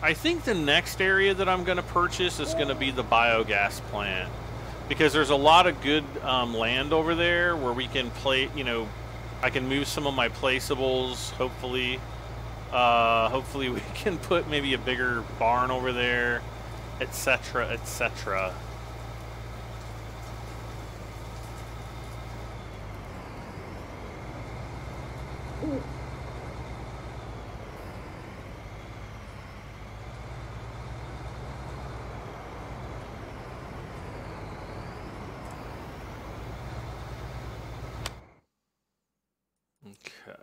I think the next area that I'm going to purchase is going to be the biogas plant, because there's a lot of good land over there where we can play, you know, I can move some of my placeables, hopefully. Hopefully we can put maybe a bigger barn over there, etc., etc. Okay.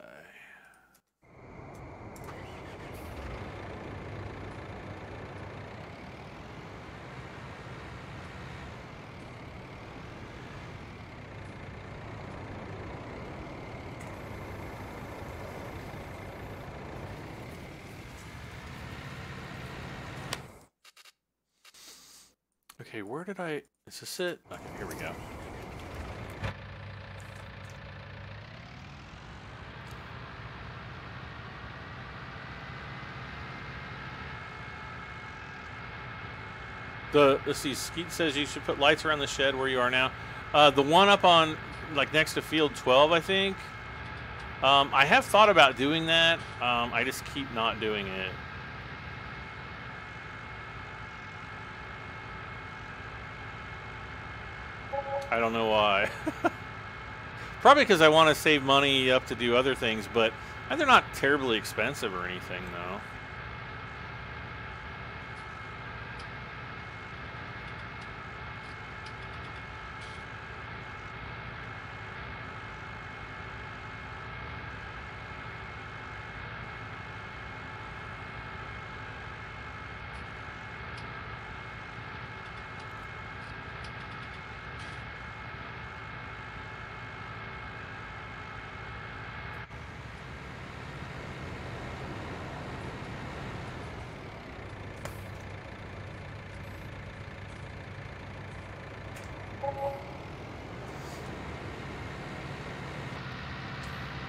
Okay, where did I... Is this it? Okay, here we go. Let's see, Skeet says you should put lights around the shed where you are now. The one up on, like, next to field 12, I think. I have thought about doing that. I just keep not doing it. I don't know why. Probably because I want to save money up to do other things, but they're not terribly expensive or anything, though.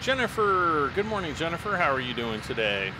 Jennifer, good morning, Jennifer. How are you doing today?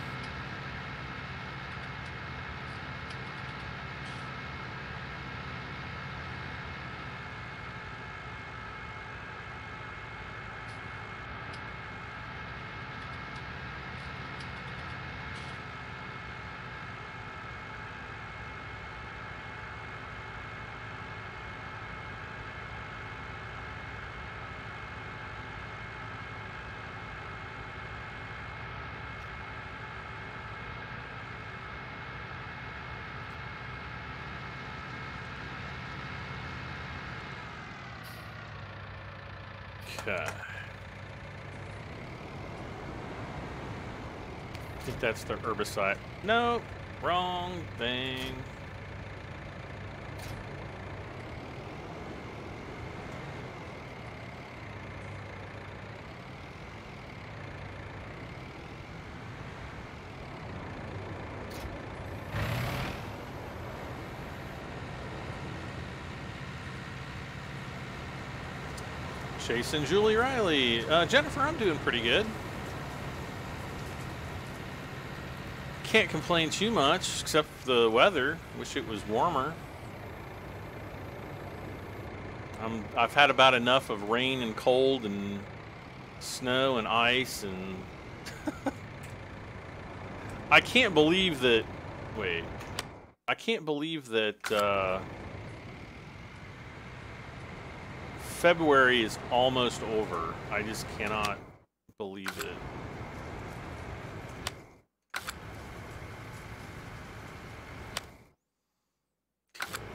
Okay. I think that's the herbicide. No, wrong thing. Chase and Julie Riley. Jennifer, I'm doing pretty good. Can't complain too much, except for the weather. Wish it was warmer. I've had about enough of rain and cold and snow and ice and... I can't believe that... Wait. I can't believe that... February is almost over. I just cannot believe it.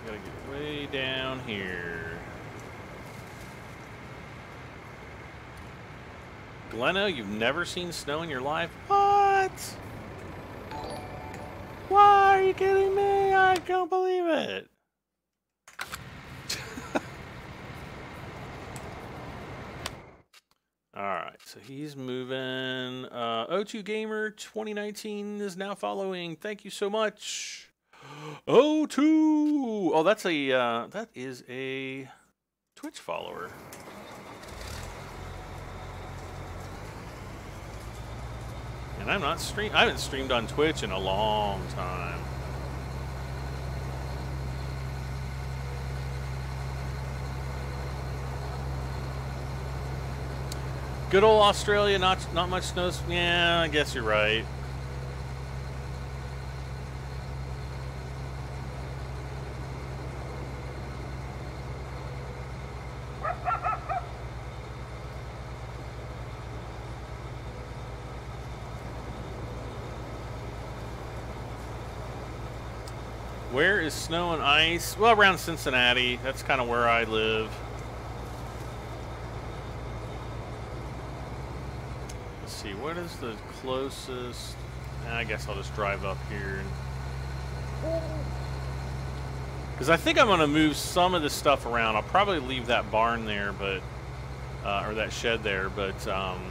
Gotta get way down here. Gleno, you've never seen snow in your life? What? Why are you kidding me? I can't believe it. Alright, so he's moving. O2 Gamer 2019 is now following. Thank you so much. O2! Oh, that's a, that is a Twitch follower. And I'm not I haven't streamed on Twitch in a long time. Good old Australia, not much snow. Yeah, I guess you're right. Where is snow and ice? Well, around Cincinnati. That's kind of where I live. See, what is the closest? I guess I'll just drive up here. Because I think I'm going to move some of this stuff around. I'll probably leave that barn there, but or that shed there, but I'm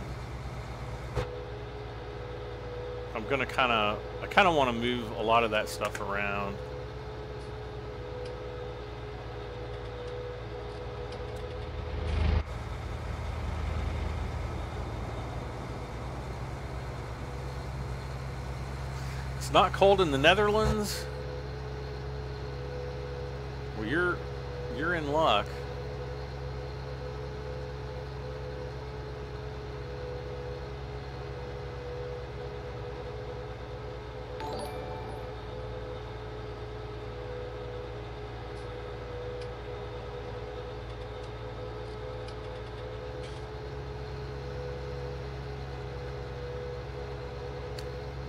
going to I kind of want to move a lot of that stuff around. It's not cold in the Netherlands. Well, you're in luck.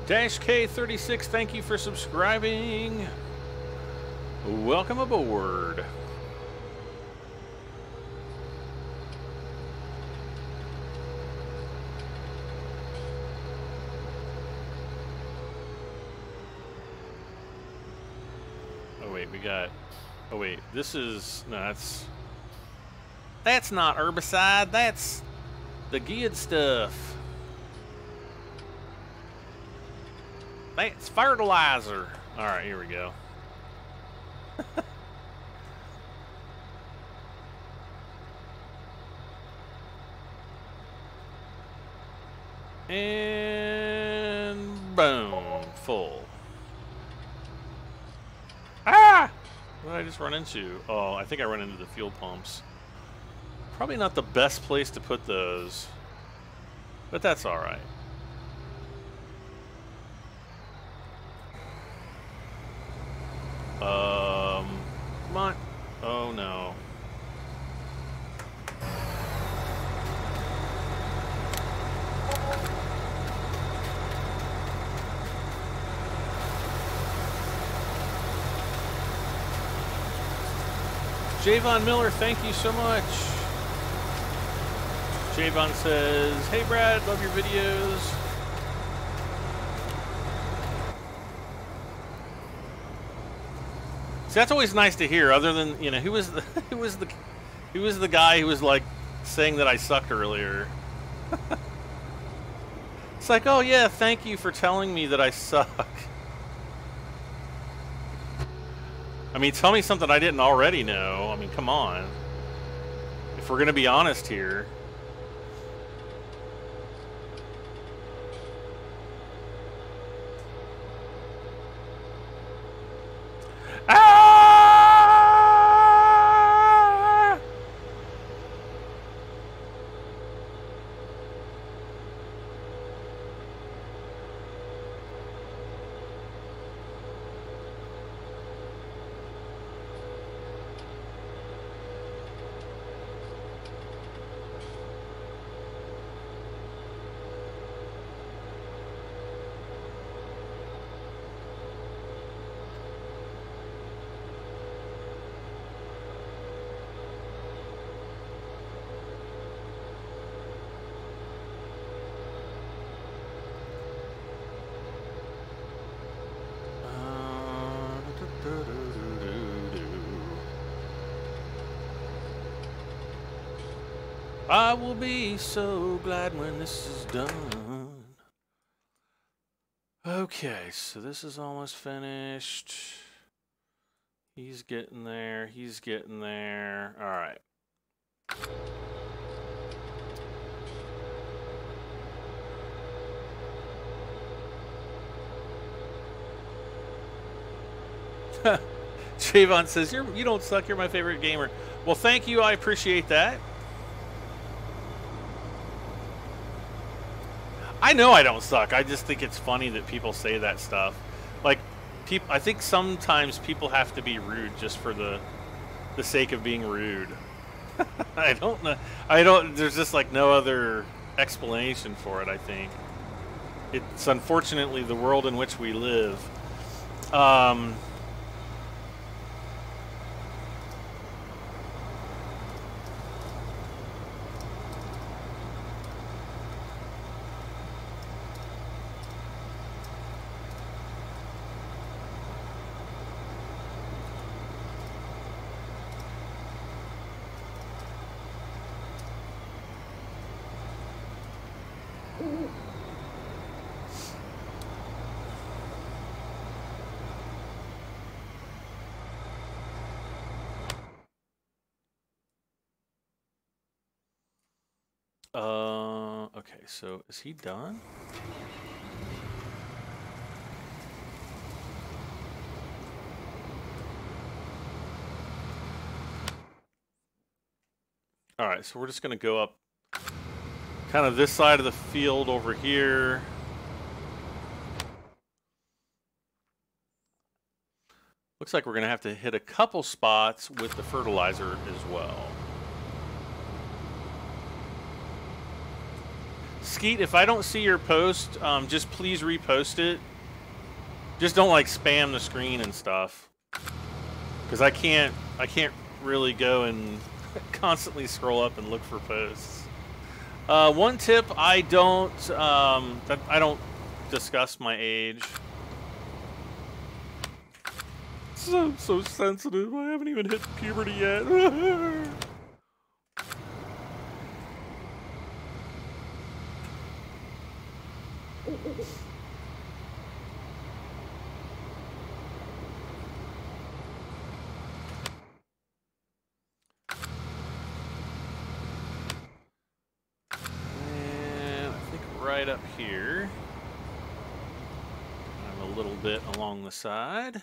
Dash K36, thank you for subscribing. Welcome aboard. Oh wait, we got. Oh wait, this is no, that's not herbicide. That's the good stuff. That's fertilizer. All right, here we go. And boom, full. Ah! What did I just run into? Oh, I think I ran into the fuel pumps. Probably not the best place to put those, but that's all right. Come on. Oh no. Javon Miller, thank you so much. Javon says, hey Brad, love your videos. See, that's always nice to hear. Other than, you know, who was the guy who was like saying that I sucked earlier? It's like, oh yeah, thank you for telling me that I suck. I mean, tell me something I didn't already know. I mean, come on. If we're gonna be honest here. Ah! I will be so glad when this is done. Okay, so this is almost finished. He's getting there. He's getting there. All right. Javon says, you don't suck. You're my favorite gamer. Well, thank you. I appreciate that. I know I don't suck. I just think it's funny that people say that stuff. Like, I think sometimes people have to be rude just for the sake of being rude. I don't know. There's just like no other explanation for it, I think. It's unfortunately the world in which we live. Okay, so is he done? All right, so we're just going to go up kind of this side of the field over here. Looks like we're going to have to hit a couple spots with the fertilizer as well. Skeet, if I don't see your post, just please repost it. Just don't like spam the screen and stuff, because I can't really go and constantly scroll up and look for posts. One tip: I don't discuss my age. I'm so sensitive. I haven't even hit puberty yet. And I think right up here, I'm a little bit along the side.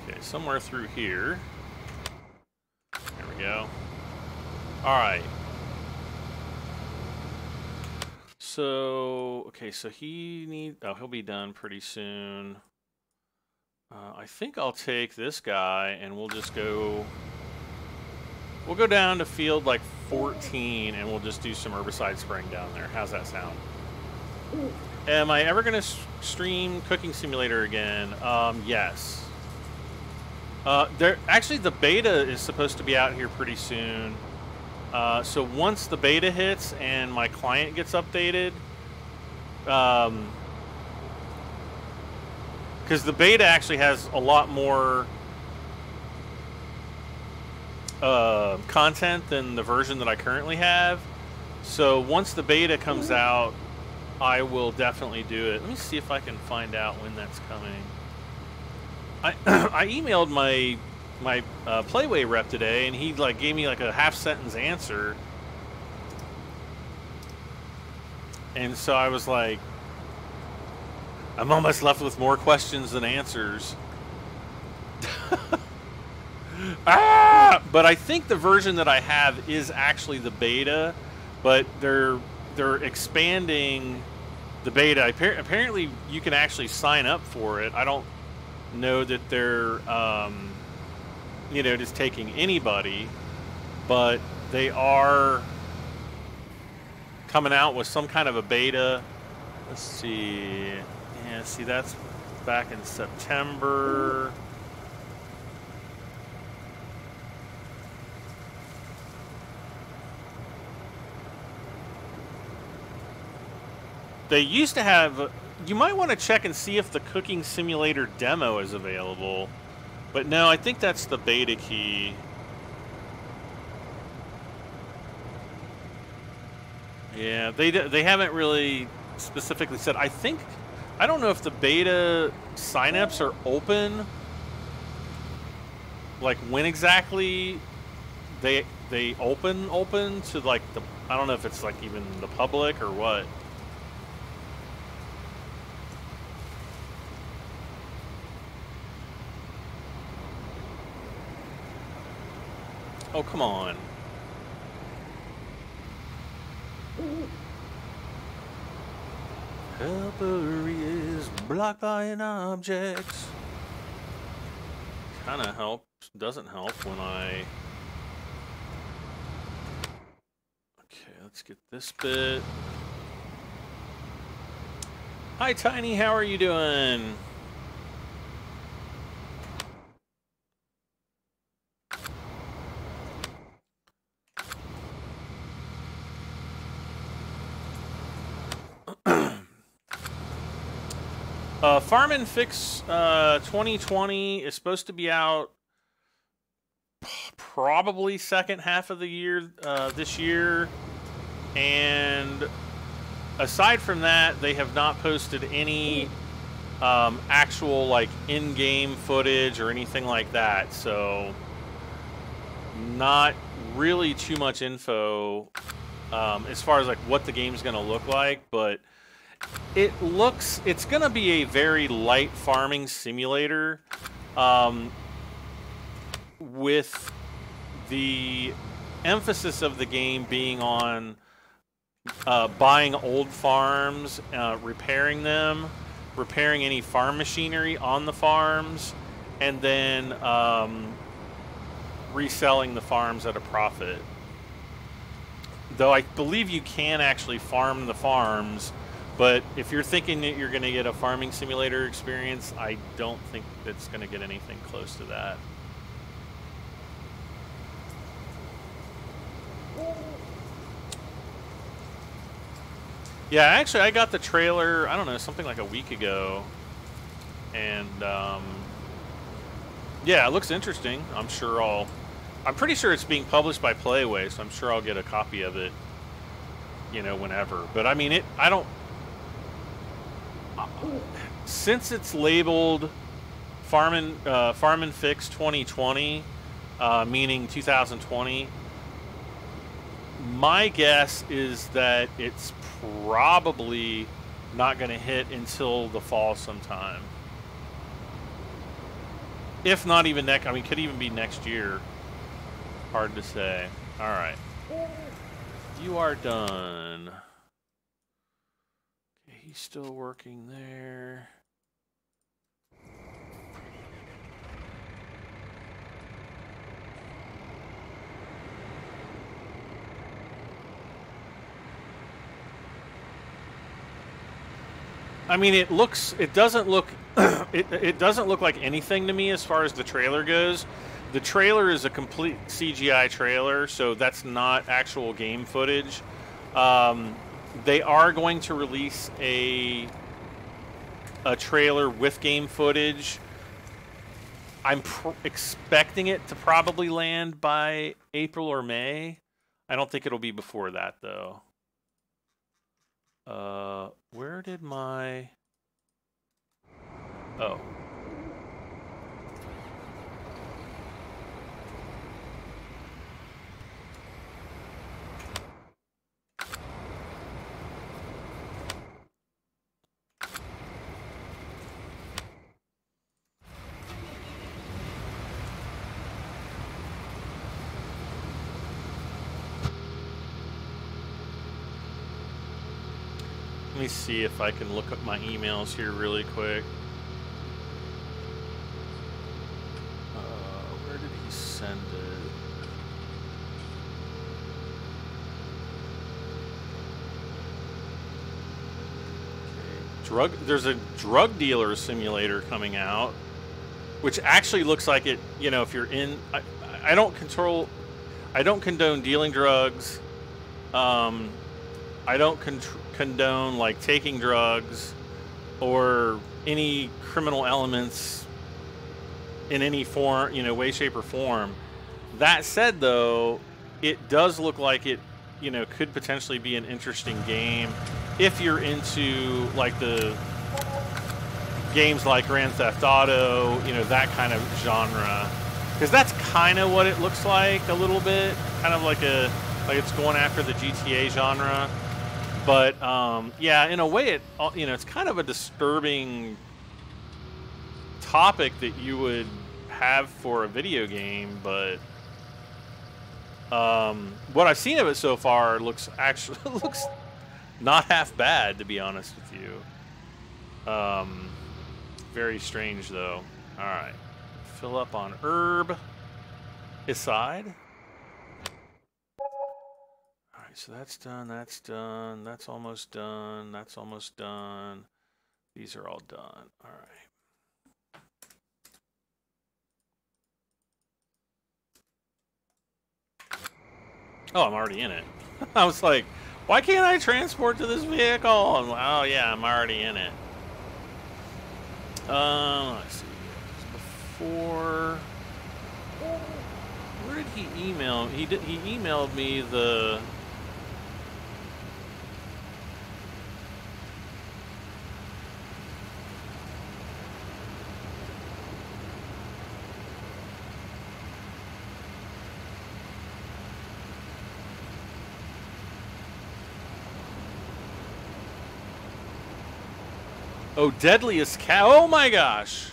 Okay, somewhere through here. There we go. All right. So, okay, so he needs... Oh, he'll be done pretty soon. I think I'll take this guy, and we'll just go... We'll go down to field like 14, and we'll just do some herbicide spraying down there. How's that sound? Am I ever going to stream Cooking Simulator again? Yes. Actually, the beta is supposed to be out here pretty soon. So once the beta hits and my client gets updated, because the beta actually has a lot more content than the version that I currently have. So once the beta comes out, I will definitely do it. Let me see if I can find out when that's coming. I emailed my Playway rep today, and he like gave me like a half-sentence answer. And so I was like, I'm almost left with more questions than answers. But I think the version that I have is actually the beta, but they're expanding the beta. Apparently, you can actually sign up for it. I don't know that they're you know, just taking anybody, but they are coming out with some kind of a beta. Let's see. Yeah, see, that's back in September. They used to have... You might want to check and see if the Cooking Simulator demo is available. But no, I think that's the beta key. Yeah, they haven't really specifically said. I don't know if the beta signups are open. Like when exactly they open to like the... I don't know if it's like even the public or what. Oh, come on. Helper is blocked by an object. Kind of helps, doesn't help when I... Okay, let's get this bit. Hi, Tiny, how are you doing? Farm and Fix 2020 is supposed to be out probably second half of the year, this year. And aside from that, they have not posted any actual like in-game footage or anything like that. So not really too much info as far as like what the game's going to look like, but it's going to be a very light farming simulator, with the emphasis of the game being on buying old farms, repairing them, repairing any farm machinery on the farms, and then reselling the farms at a profit. Though I believe you can actually farm the farms, but if you're thinking that you're going to get a farming simulator experience, I don't think it's going to get anything close to that. Yeah, actually, I got the trailer, I don't know, something like a week ago. And, yeah, it looks interesting. I'm pretty sure it's being published by Playway, so I'm sure I'll get a copy of it, you know, whenever. But, I mean, since it's labeled Farm and Fix 2020, meaning 2020, my guess is that it's probably not going to hit until the fall sometime. If not even next, I mean, could even be next year. Hard to say. All right. You are done. Okay, he's still working there. I mean, it doesn't look, it doesn't look like anything to me as far as the trailer goes. The trailer is a complete CGI trailer, so that's not actual game footage. They are going to release a trailer with game footage. I'm expecting it to probably land by April or May. I don't think it'll be before that, though. Where did my... Oh. Let me see if I can look up my emails here really quick. Where did he send it? Okay. There's a drug dealer simulator coming out, which actually looks like it, you know, if you're in... I don't condone dealing drugs. I don't condone like taking drugs or any criminal elements in any form, you know, way, shape, or form. That said, though, it does look like it, you know, could potentially be an interesting game if you're into like the games like Grand Theft Auto, you know, that kind of genre, because that's kind of what it looks like a little bit, kind of like it's going after the GTA genre. But yeah, in a way, you know, it's kind of a disturbing topic that you would have for a video game. But what I've seen of it so far looks not half bad, to be honest with you. Very strange, though. All right, fill up on herb aside. So that's done, that's done, that's almost done, that's almost done. These are all done. All right. Oh, I'm already in it. I was like, why can't I transport to this vehicle? And, oh, yeah, I'm already in it. Let's see. Before... Where did he email? He emailed me the... Oh, Deadliest Cat. Oh my gosh.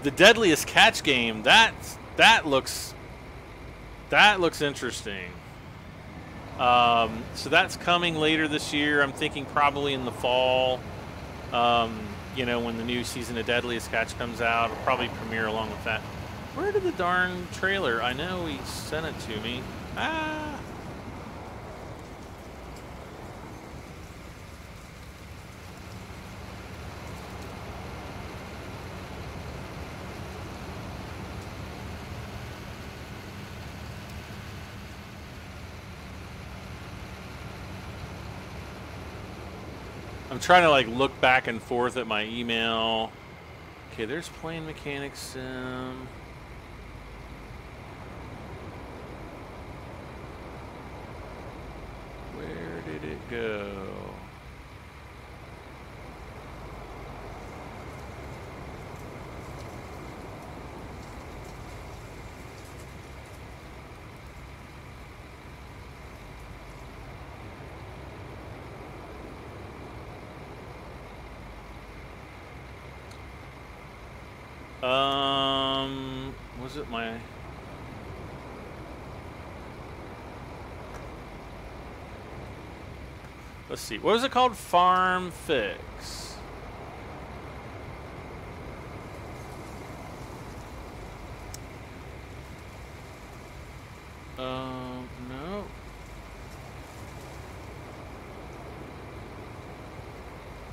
The Deadliest Catch game. That looks interesting. So that's coming later this year. I'm thinking probably in the fall. You know, when the new season of Deadliest Catch comes out, it'll probably premiere along with that. Where did the darn trailer? I know he sent it to me. Ah. I'm trying to like look back and forth at my email. Okay, there's Plane Mechanics Sim. Where did it go? Was it my... Let's see. What was it called? Farm Fix. No.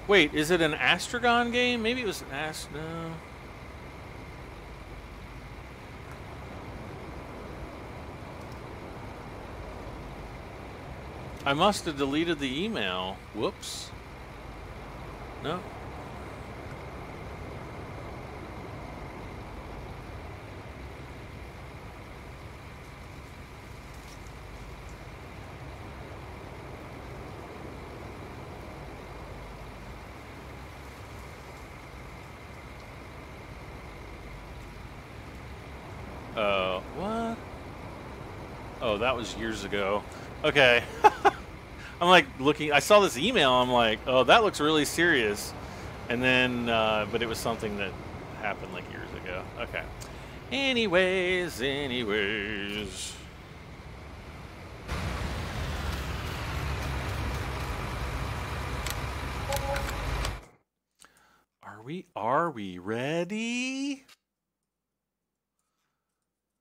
Wait, is it an Astragon game? Maybe it was an no. I must have deleted the email. Whoops. No. What? Oh, that was years ago. Okay. I'm like looking, I saw this email, I'm like, oh, that looks really serious. And then, but it was something that happened like years ago. Okay. Anyways. Are we ready?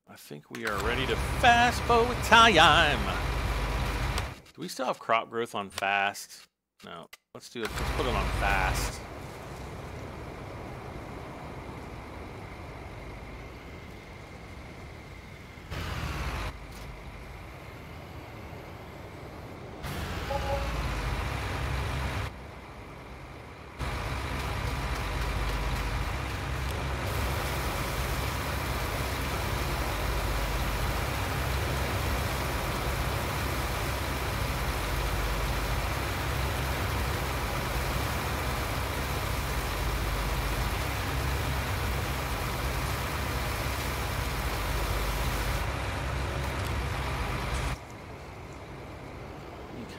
I think we are ready to fast forward time. Do we still have crop growth on fast? No. Let's do it. Let's put it on fast.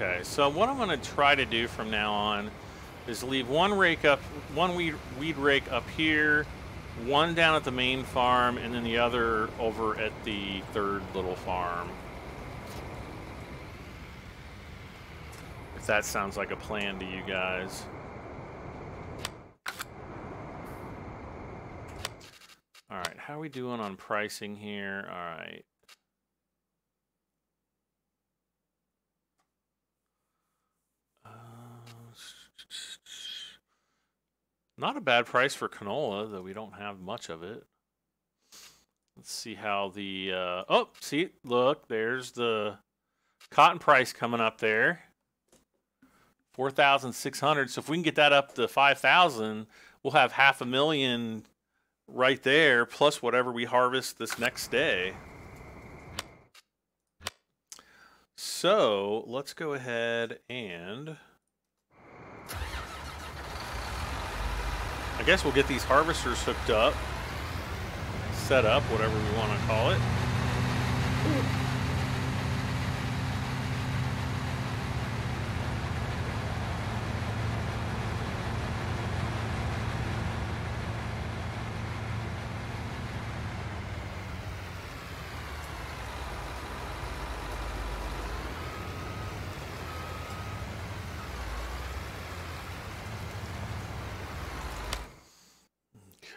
Okay, so what I'm going to try to do from now on is leave one weed rake up here, one down at the main farm, and then the other over at the third little farm. If that sounds like a plan to you guys. All right, how are we doing on pricing here? All right. Not a bad price for canola, though we don't have much of it. Let's see how the... oh, see, look, there's the cotton price coming up there. 4,600. So if we can get that up to 5,000, we'll have $500,000 right there, plus whatever we harvest this next day. So let's go ahead and... I guess we'll get these harvesters hooked up, set up, whatever we want to call it.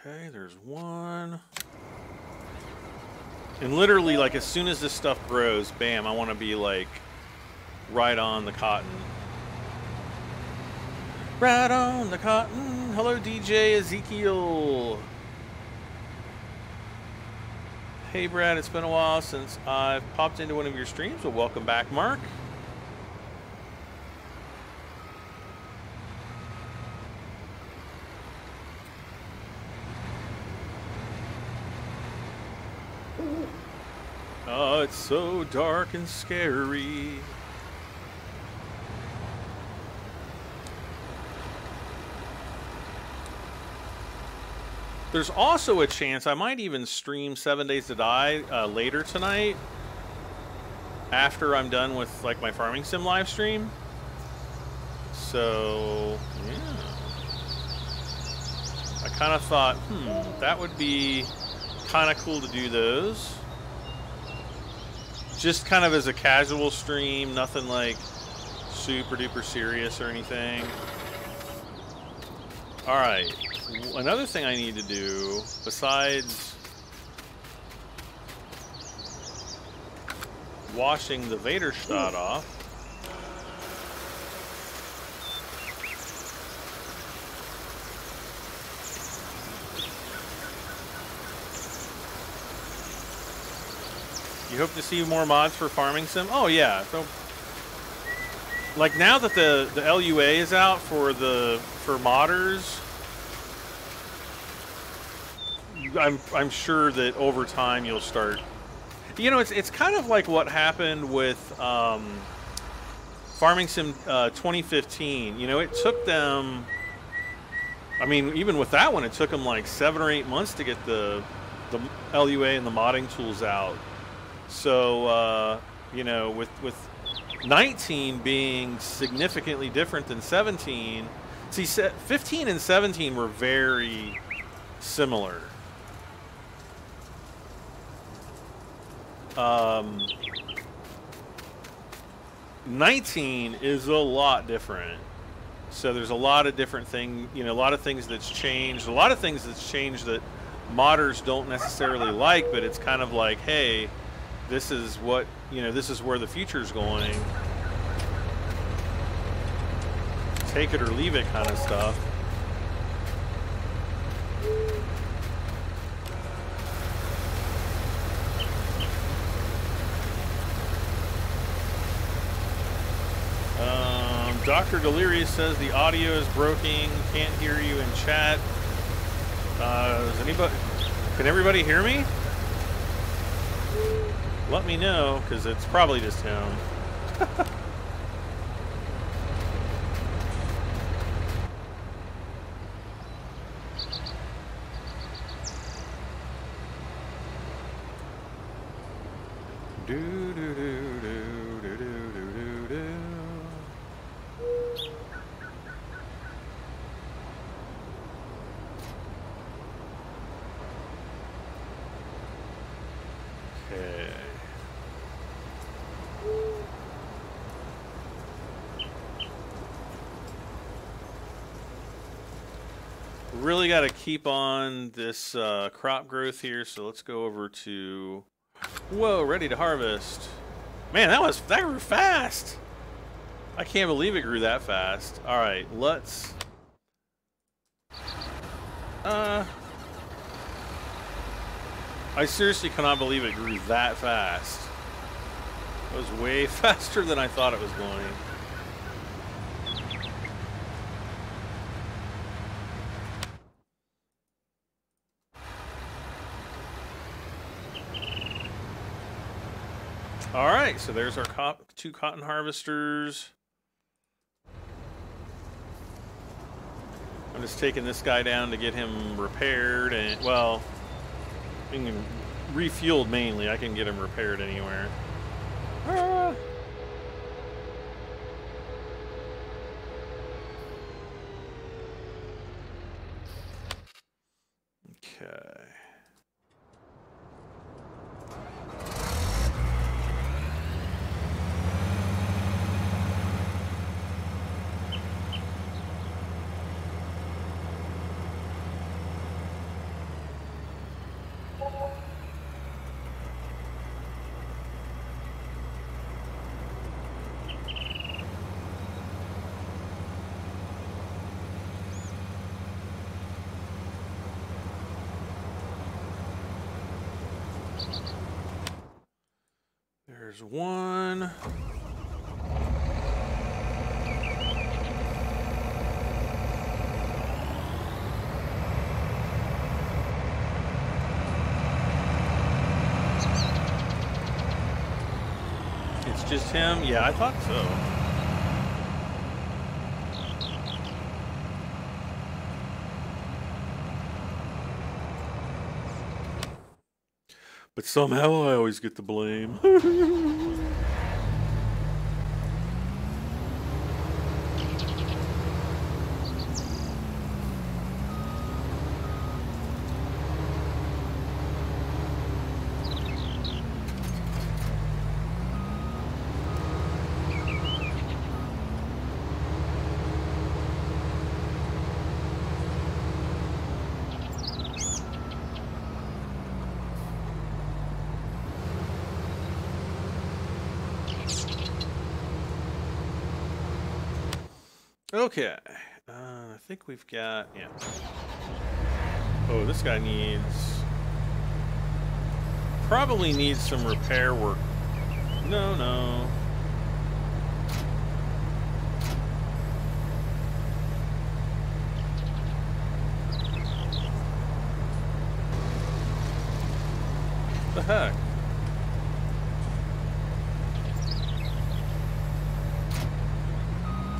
Okay, there's one. And literally, like, as soon as this stuff grows, bam, I want to be, like, right on the cotton. Right on the cotton. Hello, DJ Ezekiel. Hey, Brad, it's been a while since I've popped into one of your streams. Well, welcome back, Mark. Oh, it's so dark and scary. There's also a chance I might even stream 7 Days to Die later tonight, after I'm done with like my farming sim live stream. So yeah, I kind of thought, that would be kind of cool to do those. Just kind of as a casual stream, nothing like super duper serious or anything. All right, another thing I need to do besides washing the Vaderstadt ooh, off. You hope to see more mods for Farming Sim? Oh yeah. So, like now that the LUA is out for modders, I'm sure that over time you'll start. You know, it's kind of like what happened with Farming Sim 2015. You know, it took them. I mean, even with that one, it took them like 7 or 8 months to get the LUA and the modding tools out. So you know, with 19 being significantly different than 17, see, 15 and 17 were very similar. 19 is a lot different. So there's a lot of different things, you know, a lot of things that's changed. A lot of things that's changed that modders don't necessarily like, but it's kind of like, hey, this is what, you know, this is where the future's going. Take it or leave it kind of stuff. Dr. Delirious says the audio is broken. Can't hear you in chat. Can everybody hear me? Let me know, because it's probably just him. Really got to keep on this crop growth here, so let's go over to, whoa, ready to harvest. Man, that grew fast. I can't believe it grew that fast. All right, let's I seriously cannot believe it grew that fast. It was way faster than I thought it was going. All right, so there's our 2 cotton harvesters. I'm just taking this guy down to get him repaired, and, well, being refueled mainly. I can get him repaired anywhere. Ah. Okay. There's one. It's just him? Yeah, I thought so. But somehow I always get the blame. Okay, I think we've got, yeah. Oh, this guy needs probably needs some repair work. No, no. What the heck?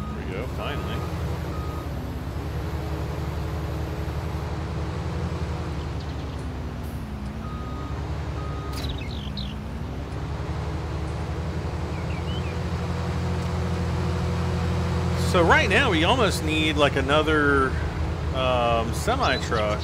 There we go, finally. So right now we almost need like another semi-truck.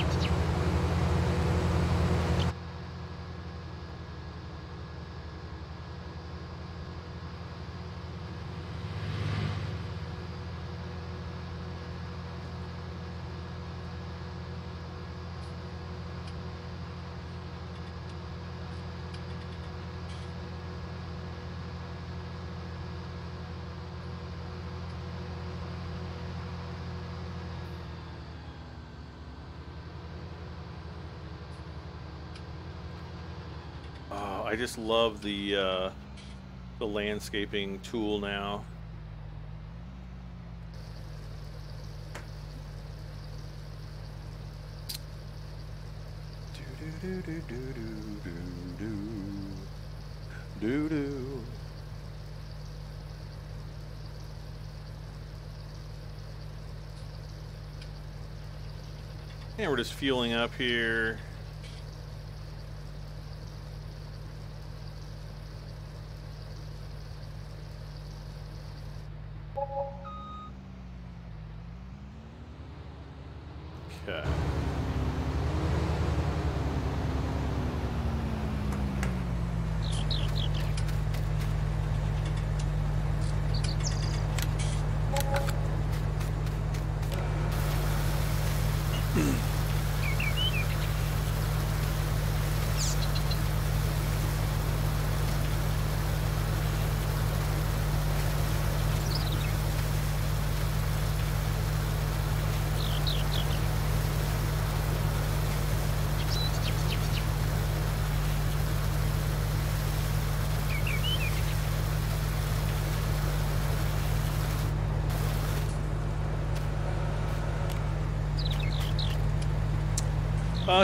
I just love the landscaping tool now. Do do do do do do do do. And we're just fueling up here. Okay.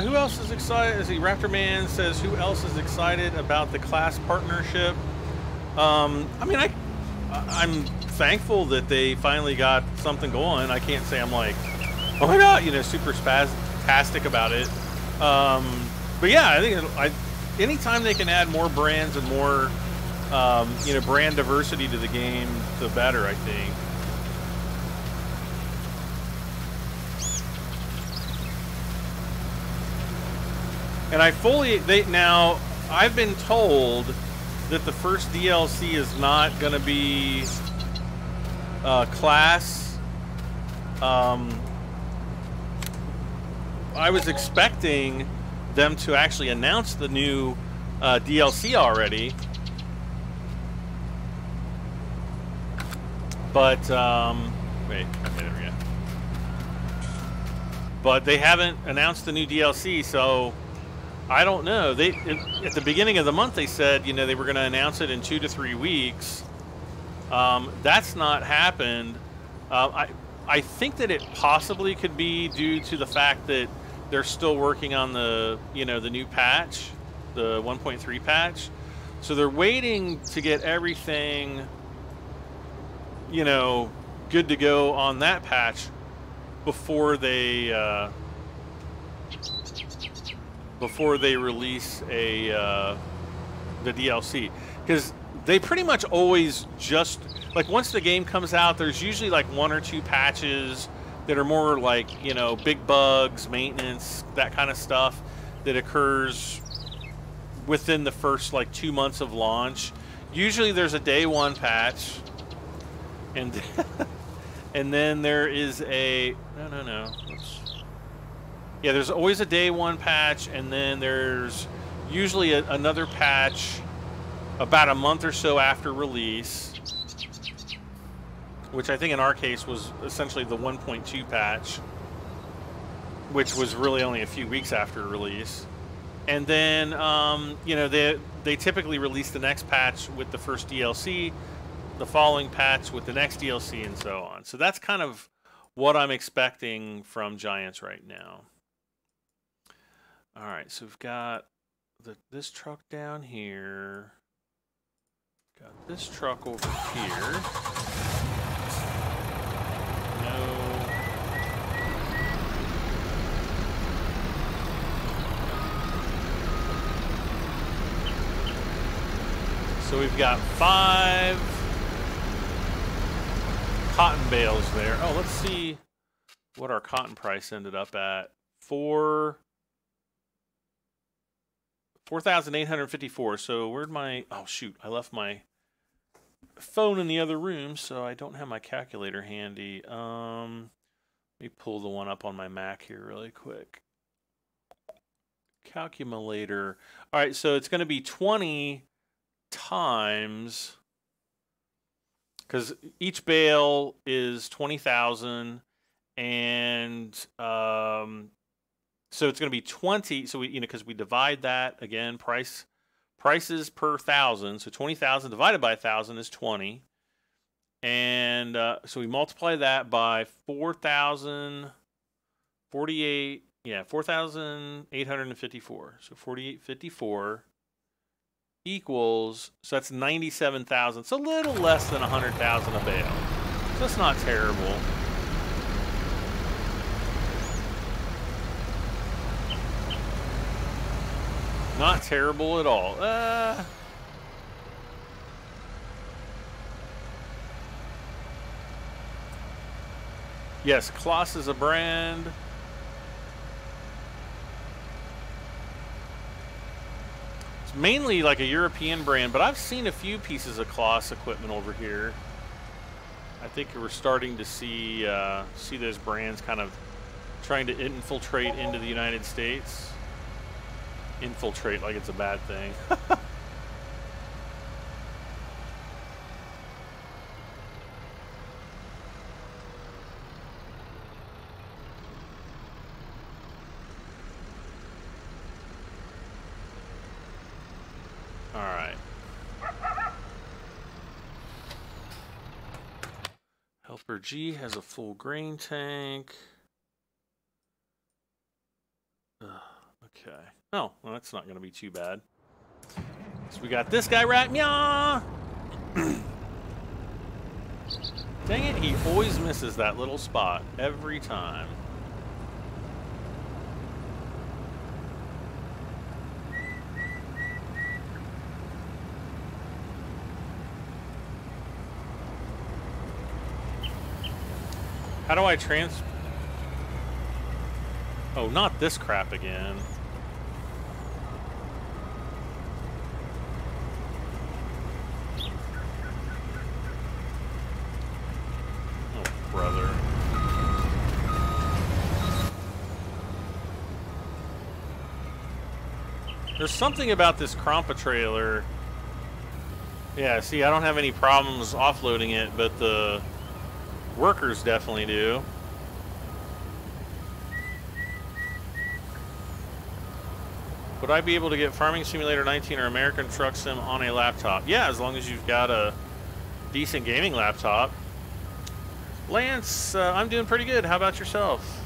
Who else is excited? As Raptor Man says, who else is excited about the class partnership? I mean, I'm thankful that they finally got something going. I can't say I'm like, oh my god, you know, super spastic about it. But yeah, I think anytime they can add more brands and more, you know, brand diversity to the game, the better, I think. And now I've been told that the first DLC is not going to be class. I was expecting them to actually announce the new DLC already, but wait, okay, there we go. But they haven't announced the new DLC, so I don't know. At the beginning of the month they said, you know, they were going to announce it in 2 to 3 weeks. That's not happened. I think that it possibly could be due to the fact that they're still working on the, you know, the new patch, the 1.3 patch. So they're waiting to get everything, you know, good to go on that patch before they release the DLC, because they pretty much always just like, once the game comes out, there's usually like 1 or 2 patches that are more like, you know, big bugs, maintenance, that kind of stuff that occurs within the first like 2 months of launch. Usually there's a day 1 patch, and and then there is a no. Yeah, there's always a day 1 patch, and then there's usually another patch about a month or so after release, which I think in our case was essentially the 1.2 patch, which was really only a few weeks after release. And then, you know, they typically release the next patch with the first DLC, the following patch with the next DLC, and so on. So that's kind of what I'm expecting from Giants right now. All right, so we've got this truck down here. Got this truck over here. No. So we've got 5 cotton bales there. Oh, let's see what our cotton price ended up at. 4,854. So where'd my... Oh, shoot. I left my phone in the other room, so I don't have my calculator handy. Let me pull the one up on my Mac here really quick. Calculator. All right, so it's going to be 20 times... Because each bale is 20,000, and so it's going to be 20. So we, you know, because we divide that again, prices per 1,000. So 20,000 divided by 1,000 is 20, and so we multiply that by 4,048. Yeah, 4,854. So 4,854. Equals, so that's 97,000. It's a little less than 100,000 a bale. So that's not terrible. Not terrible at all. Yes, Kloss is a brand. Mainly like a European brand, but I've seen a few pieces of Kloss equipment over here. I think we're starting to see those brands kind of trying to infiltrate into the United States. Infiltrate like it's a bad thing. Helper G has a full grain tank. Okay. Oh, well, that's not going to be too bad. So we got this guy right. Meow. Dang it, he always misses that little spot every time. How do I Oh, not this crap again. Oh, brother. There's something about this Krompa trailer. Yeah, see, I don't have any problems offloading it, but the workers definitely do. Would I be able to get Farming Simulator 19 or American Truck Sim on a laptop? Yeah, as long as you've got a decent gaming laptop. Lance, I'm doing pretty good. How about yourself?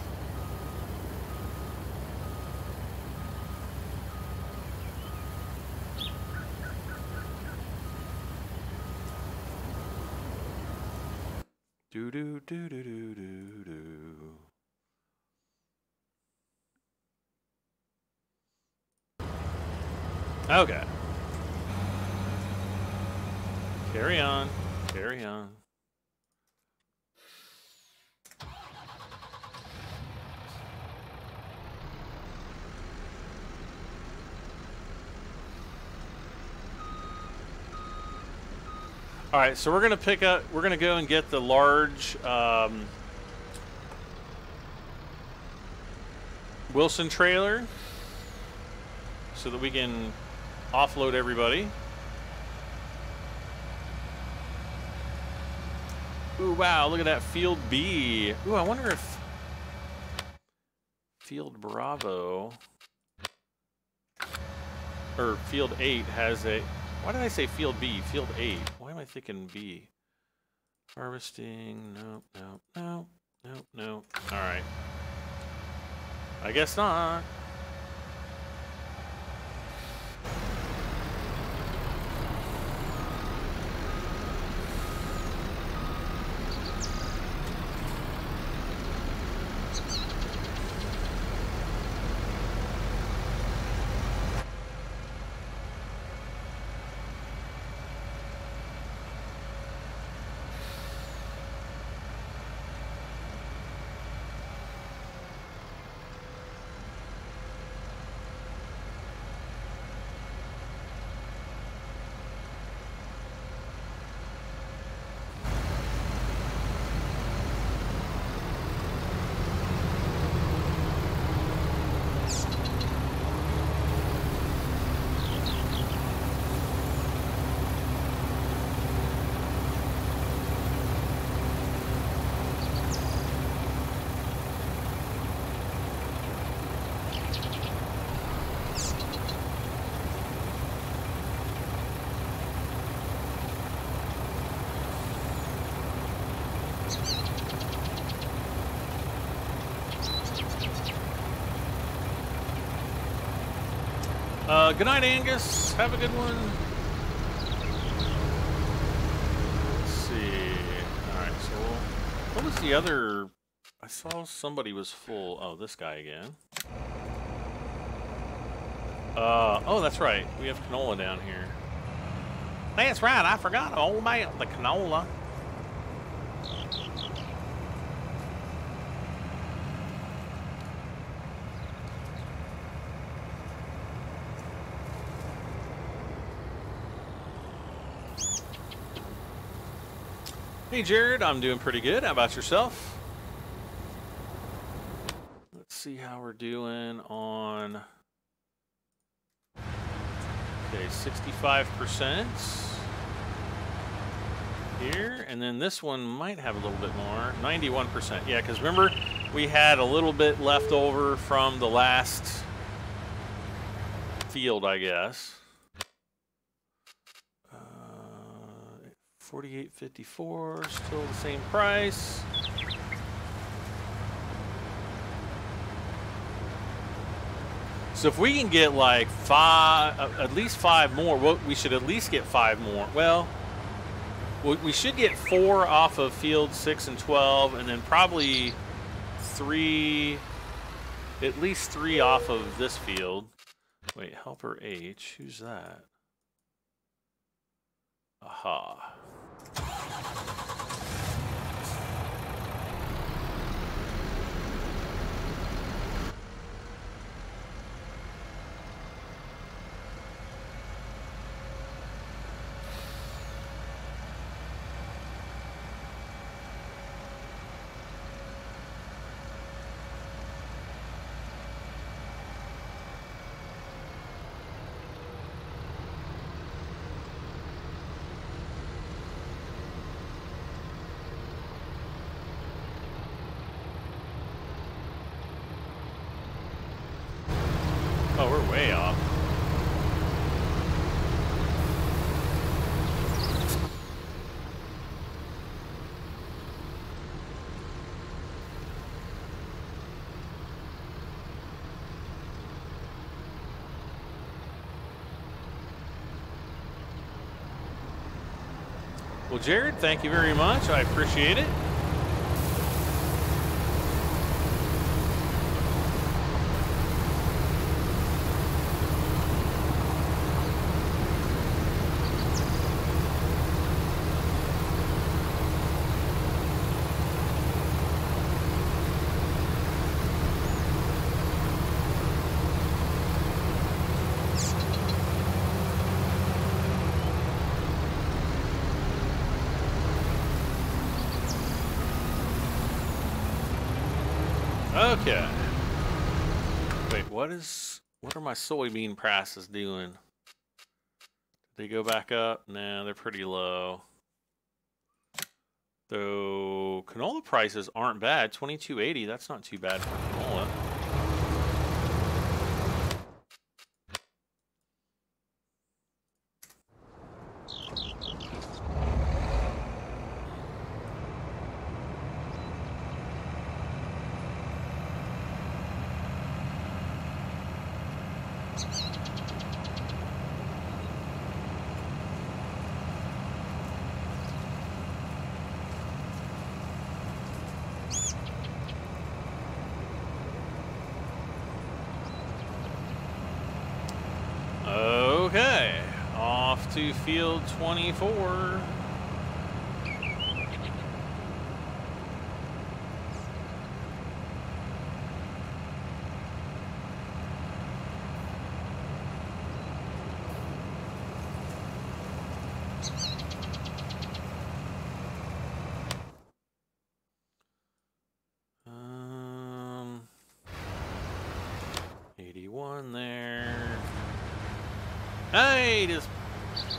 Do do do do do do do. Okay. Carry on. Carry on. All right, so we're gonna go and get the large Wilson trailer so that we can offload everybody. Ooh, wow, look at that Field B. Ooh, I wonder if Field Bravo. or field 8 has a, why did I say field B? Field 8. Why am I thinking B? Harvesting, no. All right. I guess not. Good night, Angus. Have a good one. Let's see. All right, so what was the other? I saw somebody was full. Oh, this guy again. Oh, that's right. We have canola down here. That's right. I forgot all about the canola. Hey Jared, I'm doing pretty good. How about yourself? Let's see how we're doing on... Okay, 65% here, and then this one might have a little bit more, 91%. Yeah, because remember, we had a little bit left over from the last field, I guess. 48.54, still the same price. So if we can get like at least five more, well, we should at least get 5 more. Well, we should get 4 off of field 6 and 12, and then probably 3, at least 3 off of this field. Wait, helper H, who's that? Aha. Oh, we're way off. Well, Jared, thank you very much. I appreciate it. Okay. Wait, what are my soybean prices doing? Did they go back up? Nah, they're pretty low. Though canola prices aren't bad. $22.80, that's not too bad for canola. Okay, off to field 24. There. Hey, just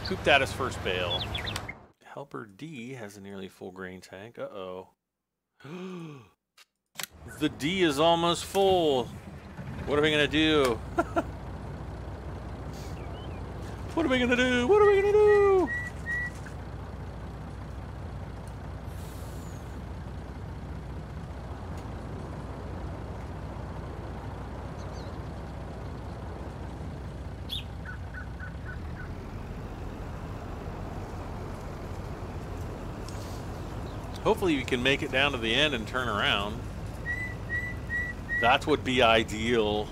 cooped out his first bale. Helper D has a nearly full grain tank. Uh-oh. The D is almost full. What are we gonna do? What are we gonna do? What are we gonna do? Hopefully we can make it down to the end and turn around. That would be ideal.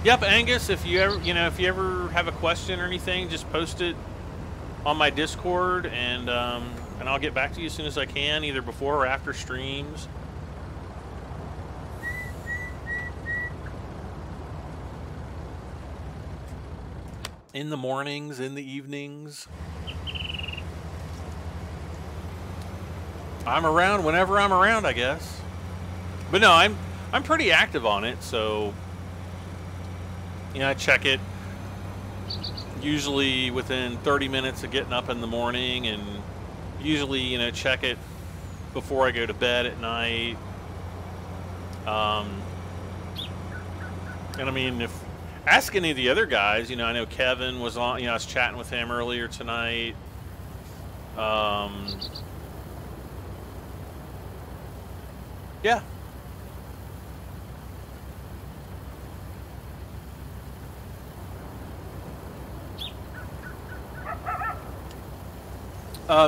Yep, Angus, if you ever have a question or anything, just post it on my Discord and I'll get back to you as soon as I can, either before or after streams. In the mornings, in the evenings. I'm around whenever I'm around, I guess. But no, I'm pretty active on it, so I check it usually within 30 minutes of getting up in the morning, and usually, check it before I go to bed at night. And I mean, if ask any of the other guys, I know Kevin was on, I was chatting with him earlier tonight. Yeah.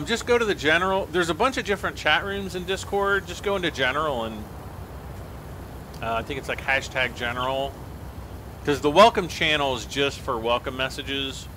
Just go to the general. There's a bunch of different chat rooms in Discord. Just go into general and I think it's like hashtag general. Because the welcome channel is just for welcome messages.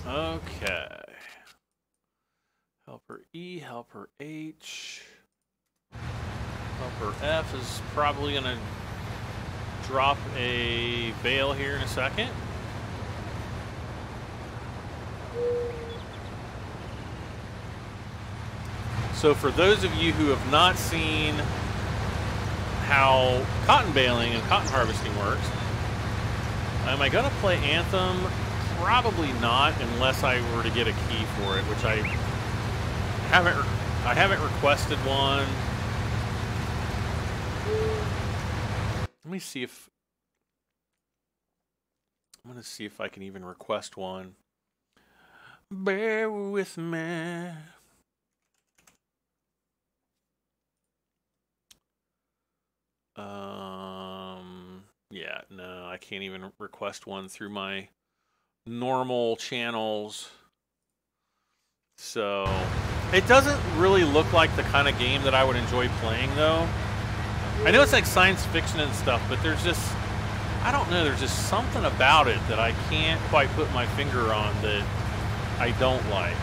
Okay. Helper E, helper H. Helper F is probably going to drop a bale here in a second. So for those of you who have not seen how cotton baling and cotton harvesting works, am I going to play Anthem? Probably not, unless I were to get a key for it, which I haven't requested one. Let me see if I'm gonna see if I can even request one. Bear with me. Yeah, no, I can't even request one through my normal channels. So it doesn't really look like the kind of game that I would enjoy playing, though. I know it's like science fiction and stuff, but there's just, I don't know, there's just something about it that I can't quite put my finger on that I don't like.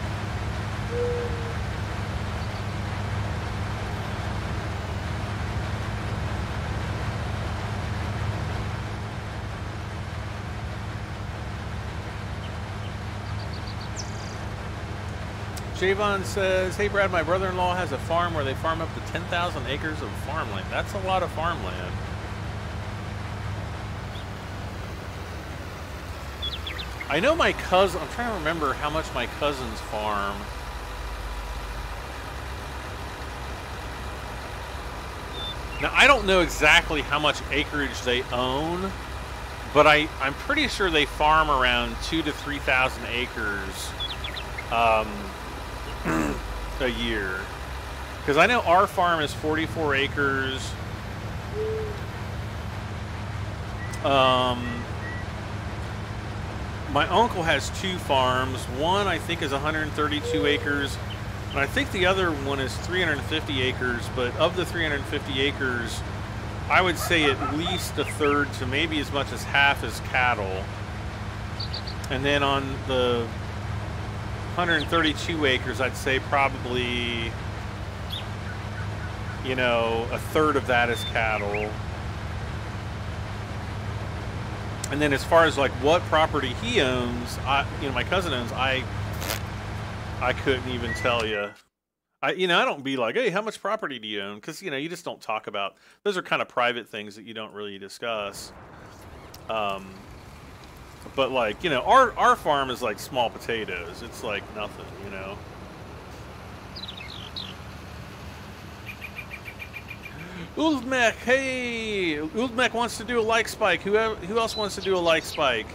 Javon says, hey Brad, my brother-in-law has a farm where they farm up to 10,000 acres of farmland. That's a lot of farmland. I know my cousin, I'm trying to remember how much my cousins farm. Now, I don't know exactly how much acreage they own, but I'm pretty sure they farm around 2,000 to 3,000 acres a year. Because I know our farm is 44 acres. My uncle has 2 farms. One, I think, is 132 acres. And I think the other one is 350 acres. But of the 350 acres, I would say at least a third to maybe as much as half is cattle. And then on the 132 acres, I'd say probably, you know, a third of that is cattle. And then as far as like what property he owns, my cousin owns, I couldn't even tell you. I don't be like, hey, how much property do you own? Because, you just don't talk about, those are kind of private things that you don't really discuss. But like, our farm is like small potatoes. It's like nothing, Uldmech, hey! Uldmech wants to do a like spike. Who else wants to do a like spike?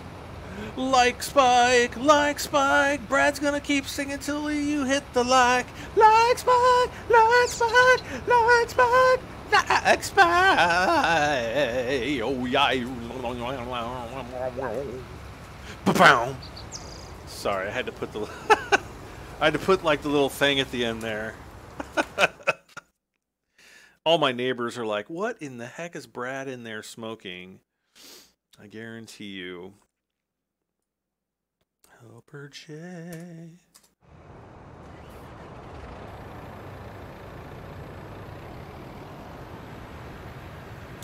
Like spike, like spike. Brad's gonna keep singing till you hit the like. Like spike, like spike, like spike, like spike. Oh yeah. Sorry, I had to put the like the little thing at the end there. All my neighbors are like, what in the heck is Brad in there smoking? I guarantee you. Helper J.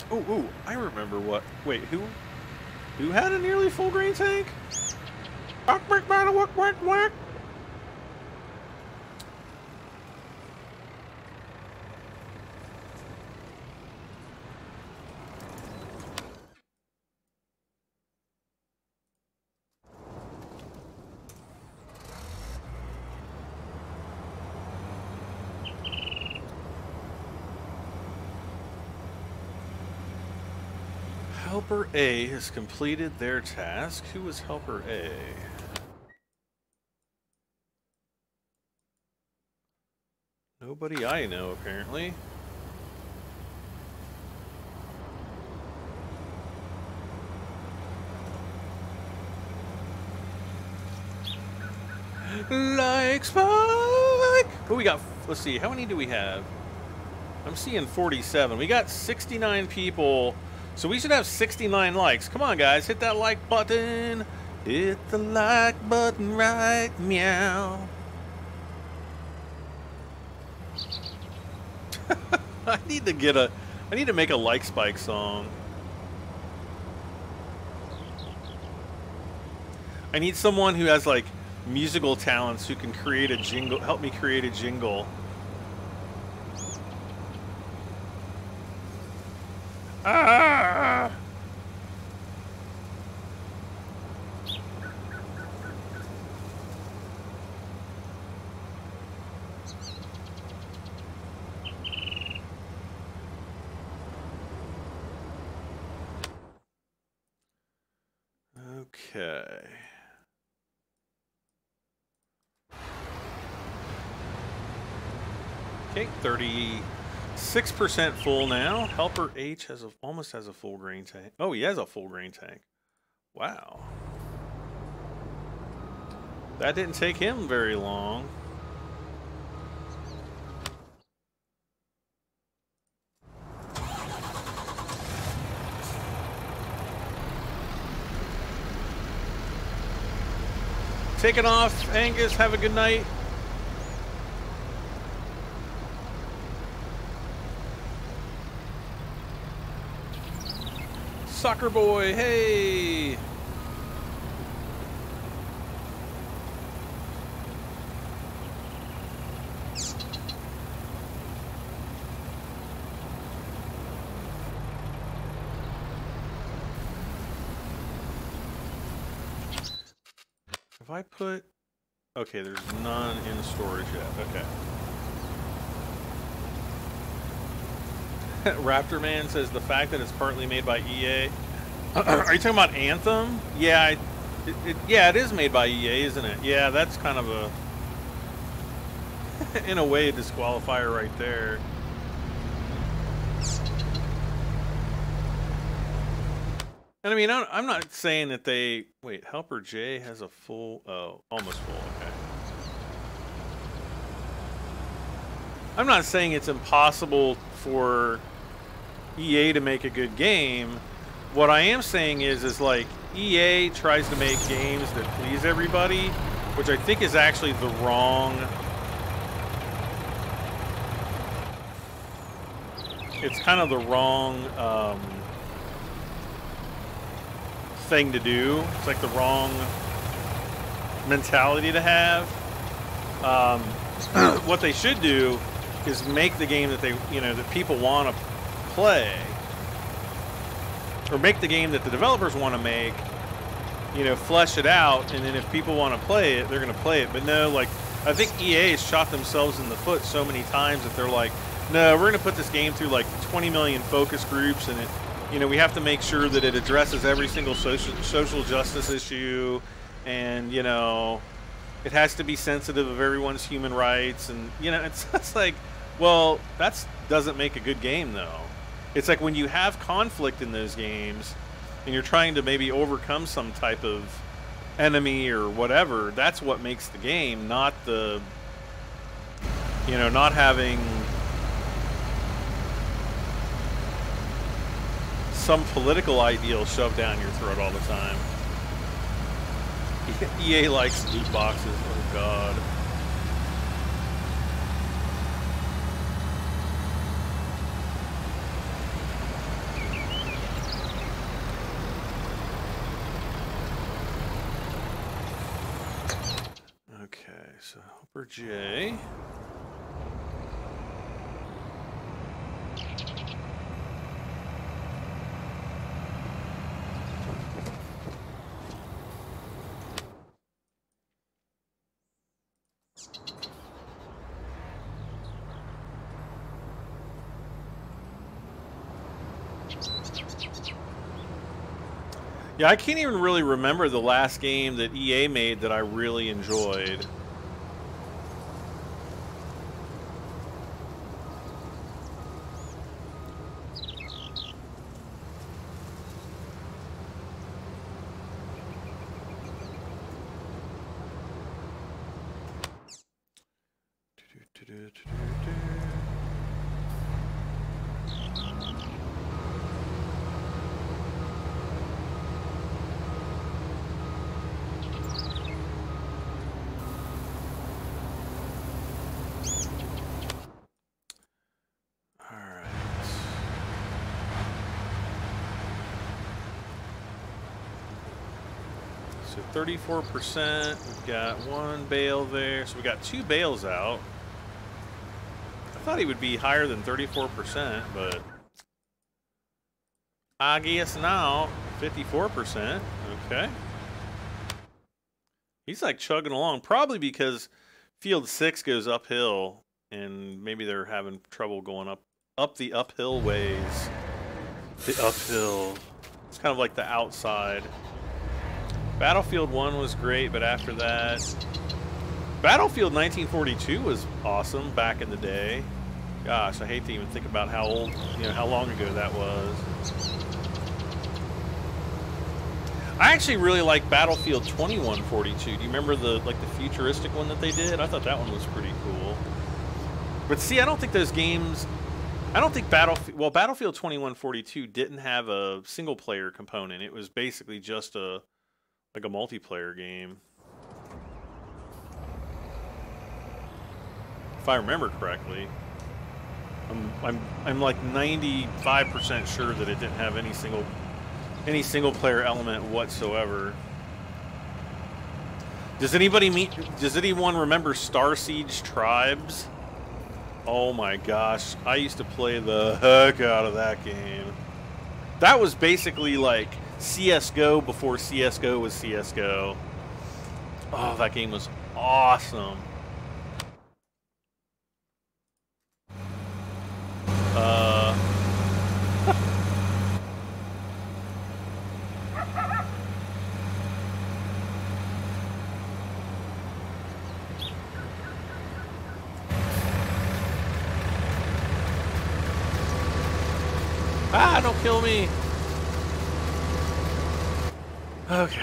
Oh, I remember what. Wait, who had a nearly full grain tank? Helper A has completed their task. Who was Helper A? Nobody I know, apparently. Like spike! What we got? Let's see, how many do we have? I'm seeing 47. We got 69 people. So we should have 69 likes. Come on, guys. Hit that like button. Hit the like button right meow. I need to make a like spike song. I need someone who has like musical talents who can create a jingle, help me create a jingle. Ah! Okay. Okay, 36% full now. Helper H almost has a full grain tank. Oh, he has a full grain tank. Wow. That didn't take him very long. Take it off, Angus. Have a good night. Soccer boy, hey! Have I put... Okay, there's none in storage yet. Okay. Raptor Man says the fact that it's partly made by EA. Are you talking about Anthem? Yeah, yeah, it is made by EA, isn't it? Yeah, that's kind of a... in a way, a disqualifier right there. And I mean, I'm not saying that they... Wait, Helper J has a full... Oh, almost full, okay. I'm not saying it's impossible for EA to make a good game. What I am saying is like, EA tries to make games that please everybody, which I think is actually the wrong... It's kind of the wrong... thing to do. It's like the wrong mentality to have. What they should do is make the game that they, that people want to play, or make the game that the developers want to make. Flesh it out, and then if people want to play it, they're going to play it. But no, like, I think EA has shot themselves in the foot so many times that they're like, no, we're going to put this game through like 20 million focus groups, and it. We have to make sure that it addresses every single social justice issue, and, it has to be sensitive of everyone's human rights, and, it's like, well, that doesn't make a good game, though. It's like when you have conflict in those games, and you're trying to maybe overcome some type of enemy or whatever, that's what makes the game, not the, not having... some political ideal shoved down your throat all the time. EA likes loot boxes. Oh God. Okay, so Helper J. Yeah, I can't even really remember the last game that EA made that I really enjoyed. So 34%, we've got one bale there, so we got two bales out. I thought he would be higher than 34%, but I guess now 54%. Okay. He's like chugging along, probably because field 6 goes uphill, and maybe they're having trouble going up the uphill ways. The uphill. It's kind of like the outside. Battlefield 1 was great, but after that... Battlefield 1942 was awesome back in the day. Gosh, I hate to even think about how old, how long ago that was. I actually really like Battlefield 2142. Do you remember the futuristic one that they did? I thought that one was pretty cool. But see, I don't think those games... I don't think Battlefield 2142 didn't have a single-player component. It was basically just a multiplayer game, if I remember correctly. I'm like 95% sure that it didn't have any single player element whatsoever. Does anyone remember Star Siege Tribes? Oh my gosh, I used to play the heck out of that game. That was basically like CSGO before CSGO was CSGO. Oh, that game was awesome. Ah, don't kill me. Okay.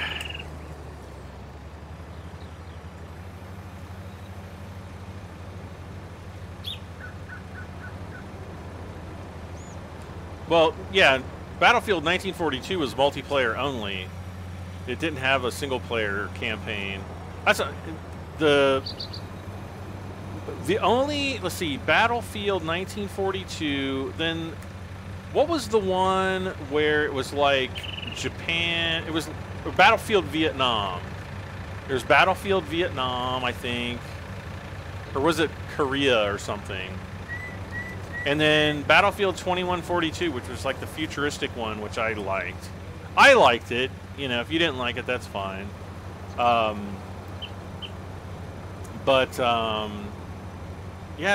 Well, yeah, Battlefield 1942 was multiplayer only. It didn't have a single-player campaign. That's the only, let's see, Battlefield 1942, then what was the one where it was like Japan, it was Battlefield Vietnam. There's Battlefield Vietnam, I think, or was it Korea or something? And then Battlefield 2142, which was like the futuristic one, which I liked. I liked it. You know, if you didn't like it, that's fine. Yeah,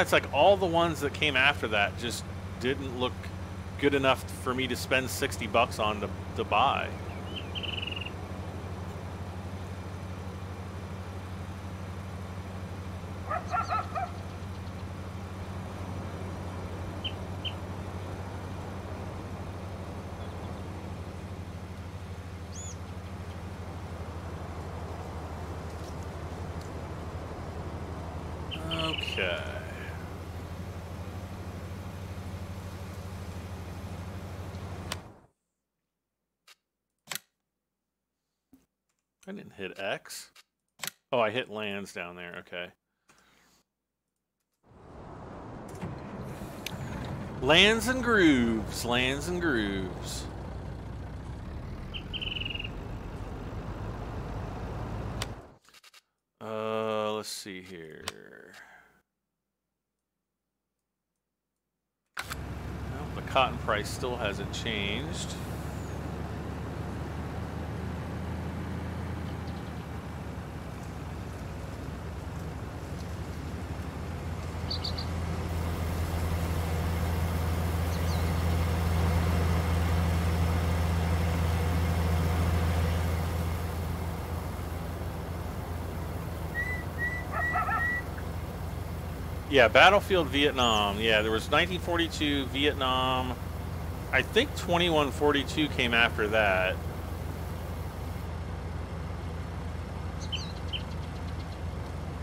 it's like all the ones that came after that just didn't look good enough for me to spend $60 on to buy. Okay. I didn't hit X. Oh, I hit lands down there. Okay. Lands and grooves. Lands and grooves. Let's see here. Well, the cotton price still hasn't changed. Yeah, Battlefield Vietnam. Yeah, there was 1942 Vietnam. I think 2142 came after that.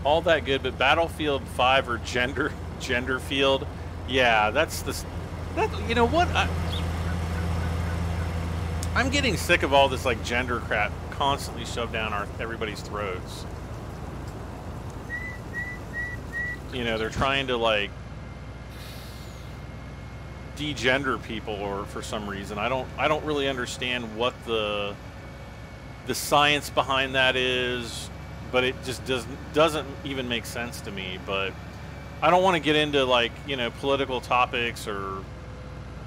All that good, but Battlefield 5 or Genderfield. Yeah, that's the. You know what? I'm getting sick of all this like gender crap constantly shoved down everybody's throats. You know, they're trying to like degender people, or for some reason I don't really understand what the science behind that is, but it just doesn't even make sense to me. But I don't want to get into like, you know, political topics or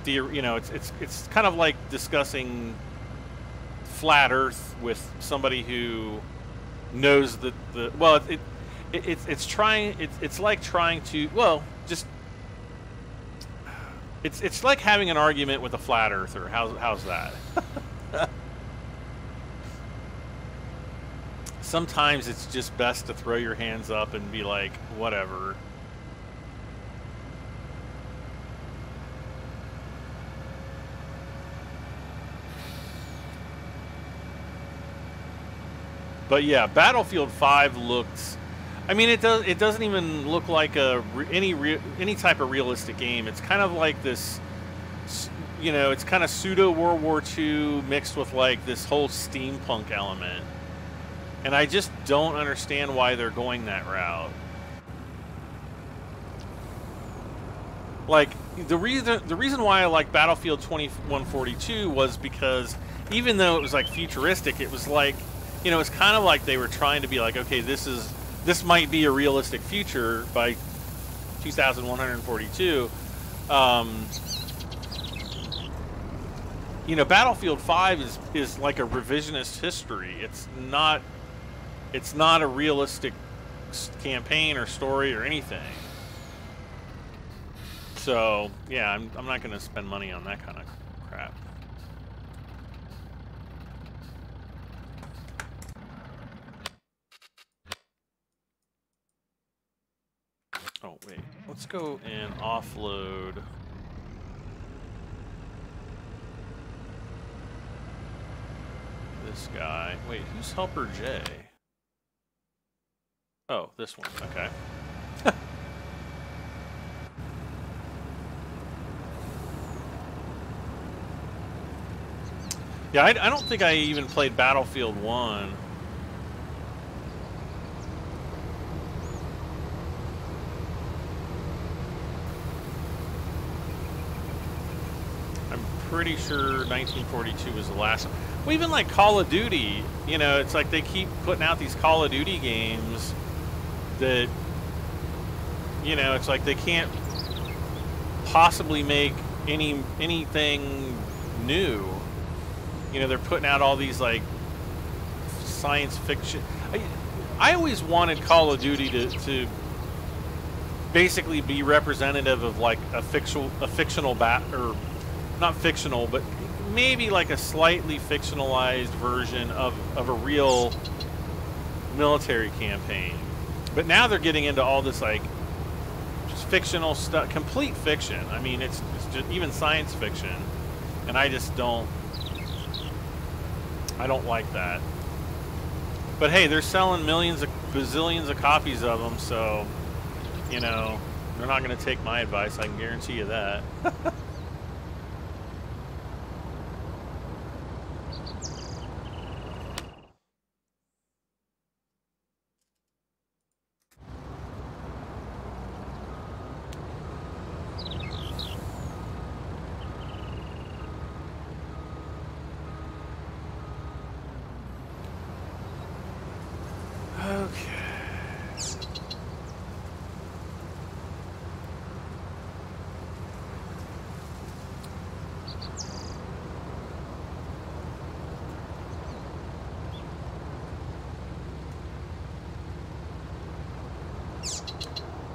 you know, it's kind of like discussing flat Earth with somebody who knows that well, it's like trying to, well, just it's like having an argument with a flat earther. How's that? Sometimes it's just best to throw your hands up and be like, whatever. But yeah, Battlefield 5 looks, I mean, it doesn't even look like any type of realistic game. It's kind of like this, you know, it's kind of pseudo World War II mixed with like this whole steampunk element. And I just don't understand why they're going that route. Like, the reason why I like Battlefield 2142 was because even though it was like futuristic, it was like, you know, it's kind of like they were trying to be like, okay, this might be a realistic future by 2142. You know, Battlefield 5 is like a revisionist history. It's it's not a realistic campaign or story or anything. So yeah, I'm not going to spend money on that kind of crap. Oh wait, let's go and offload. This guy. Wait, who's Helper J? Oh, this one. Okay. Yeah, I don't think I even played Battlefield 1. I'm pretty sure 1942 was the last one. Well, even like Call of Duty, you know, it's like they keep putting out these Call of Duty games that, you know, it's like they can't possibly make anything new. You know, they're putting out all these like science fiction. I always wanted Call of Duty to basically be representative of like a fictional or not fictional, but maybe like a slightly fictionalized version of a real military campaign. But now they're getting into all this like just fictional stuff, complete fiction. I mean, it's just even science fiction, and I just don't like that. But hey, they're selling bazillions of copies of them, so you know they're not going to take my advice. I can guarantee you that.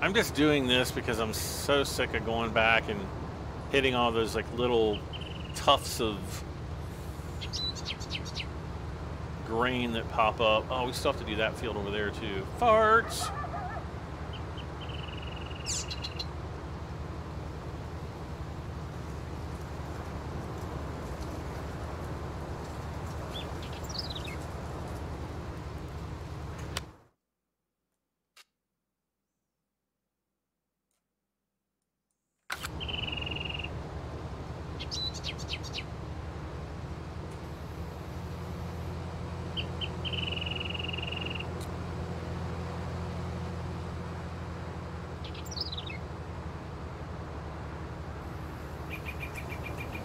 I'm just doing this because I'm so sick of going back and hitting all those like little tufts of grain that pop up. Oh, we still have to do that field over there too. Farts!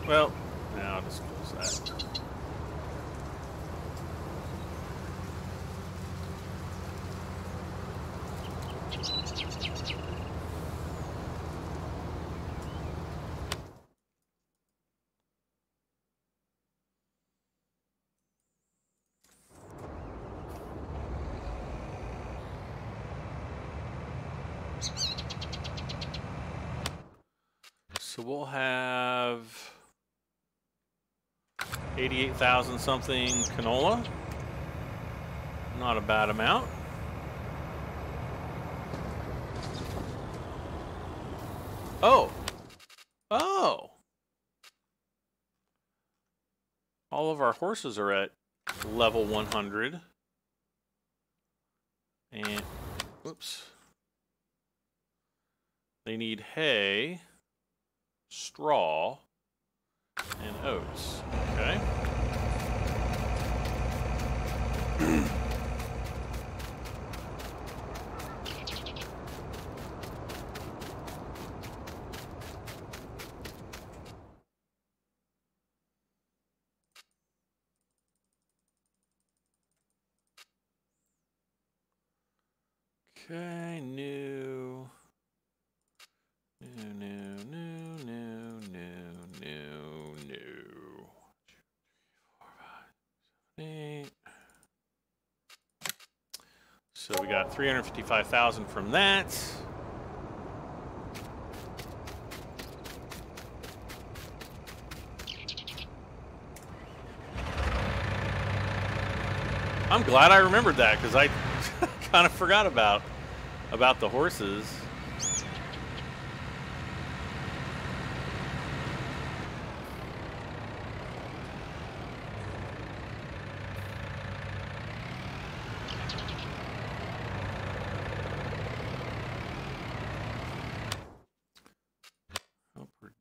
Well, now I'll just close that. So we'll have 88,000 something canola. Not a bad amount. Oh. Oh. All of our horses are at level 100. And, whoops. They need hay, straw, and oats. Okay. Okay, new. So we got 355,000 from that. I'm glad I remembered that because I kind of forgot about the horses.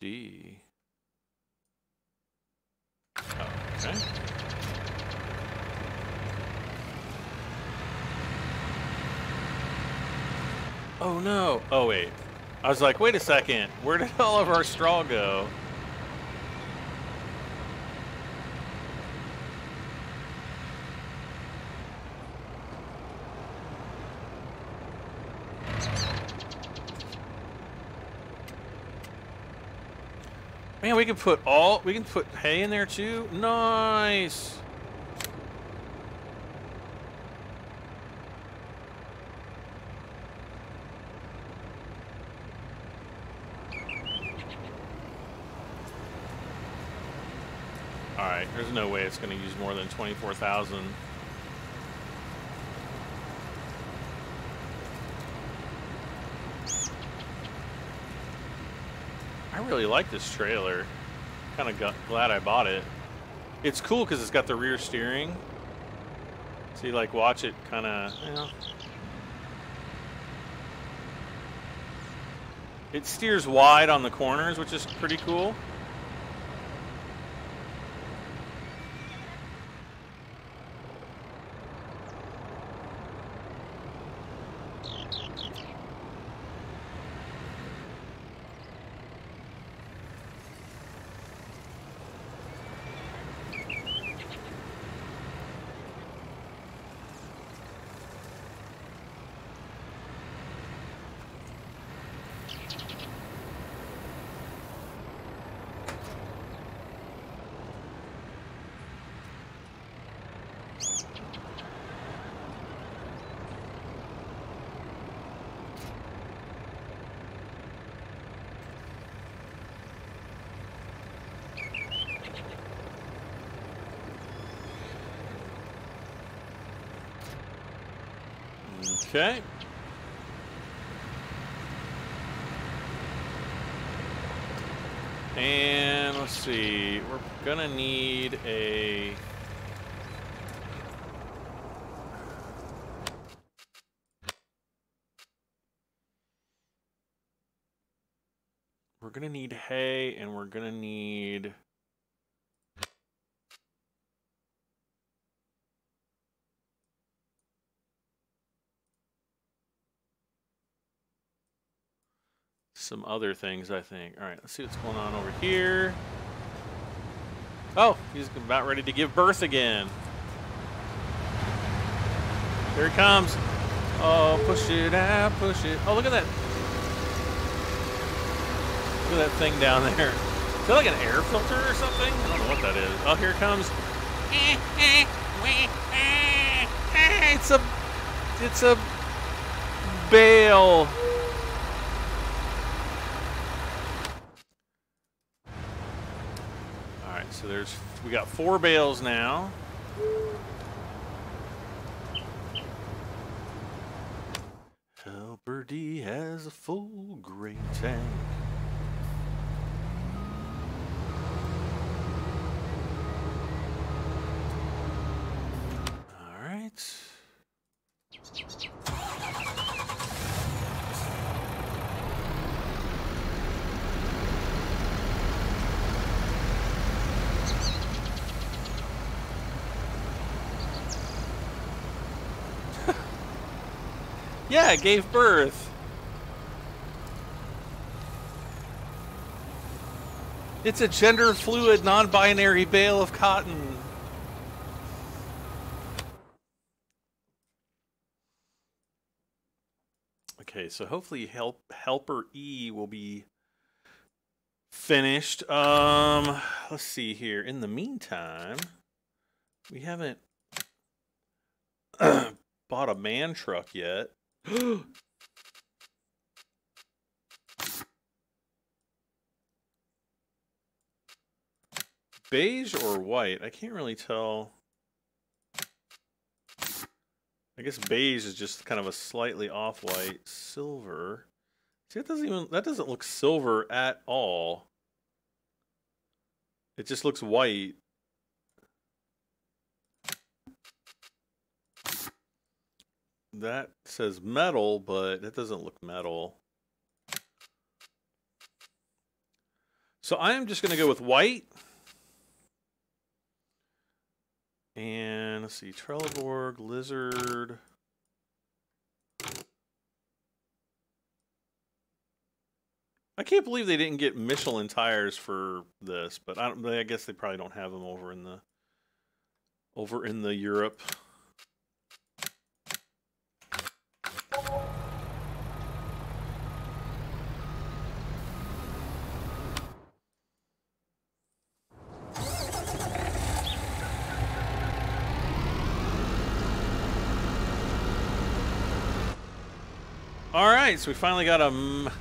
D. Oh, okay. Oh no. Oh wait. I was like, wait a second. Where did all of our straw go? Man, we can put hay in there too. Nice. All right, there's no way it's going to use more than 24,000. I really like this trailer. Kind of glad I bought it. It's cool because it's got the rear steering. So you like watch it kind of, you know. It steers wide on the corners, which is pretty cool. Okay. And let's see, we're gonna need a... We're gonna need hay, and we're gonna need... some other things, I think. All right, let's see what's going on over here. Oh, he's about ready to give birth again. Here he comes. Oh, push it out, push it. Oh, look at that. Look at that thing down there. Is that like an air filter or something? I don't know what that is. Oh, here it comes. It's a bale. So we got 4 bales now. Helper D has a full grain tank. All right. Yeah, it gave birth. It's a gender fluid, non-binary bale of cotton. Okay, so hopefully Helper E will be finished. Let's see here. In the meantime, we haven't bought a man truck yet. Beige or white? I can't really tell. I guess beige is just kind of a slightly off-white. Silver. See, that doesn't look silver at all. It just looks white. That says metal, but it doesn't look metal. So I am just going to go with white. And let's see, Trelleborg, Lizard. I can't believe they didn't get Michelin tires for this, but I guess they probably don't have them over in the Europe. All right, so we finally got a.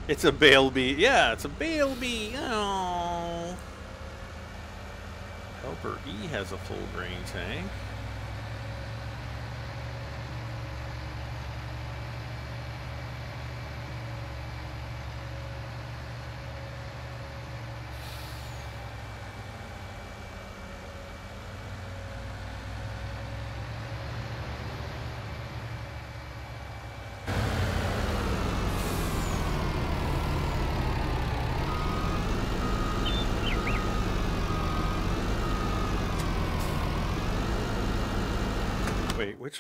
It's a Bailby. Yeah, it's a Bailby. Oh. Helper E has a full grain tank. Wait, which?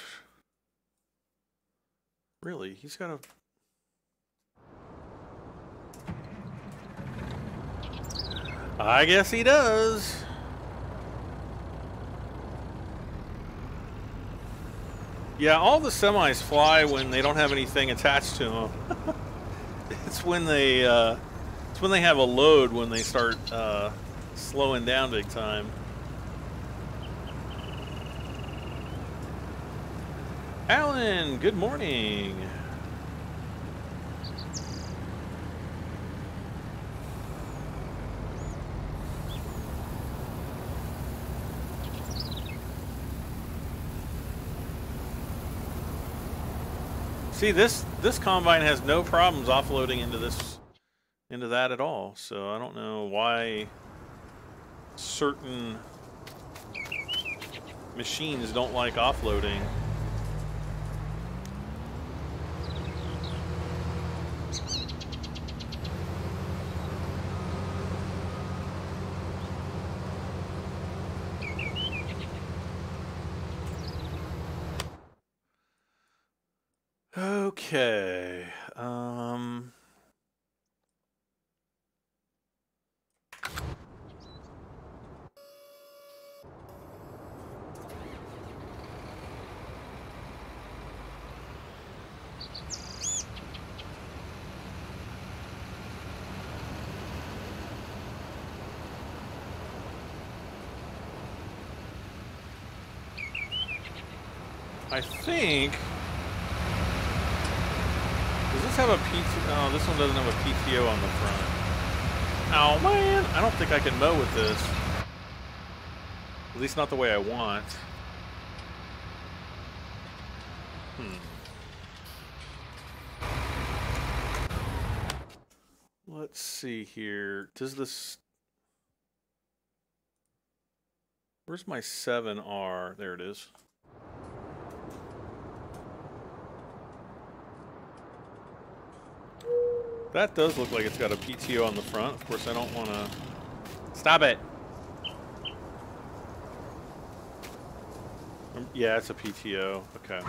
Really? He's got a. I guess he does. Yeah, all the semis fly when they don't have anything attached to them. It's when they have a load when they start slowing down big time. Alan, good morning. See, this combine has no problems offloading into that at all. So I don't know why certain machines don't like offloading. Okay. I think. Does this have a PTO? Oh, this one doesn't have a PTO on the front. Oh man, I don't think I can mow with this. At least not the way I want. Let's see here. Does this... Where's my 7R? There it is. That does look like it's got a PTO on the front. Of course, I don't want to... Stop it! Yeah, it's a PTO. Okay.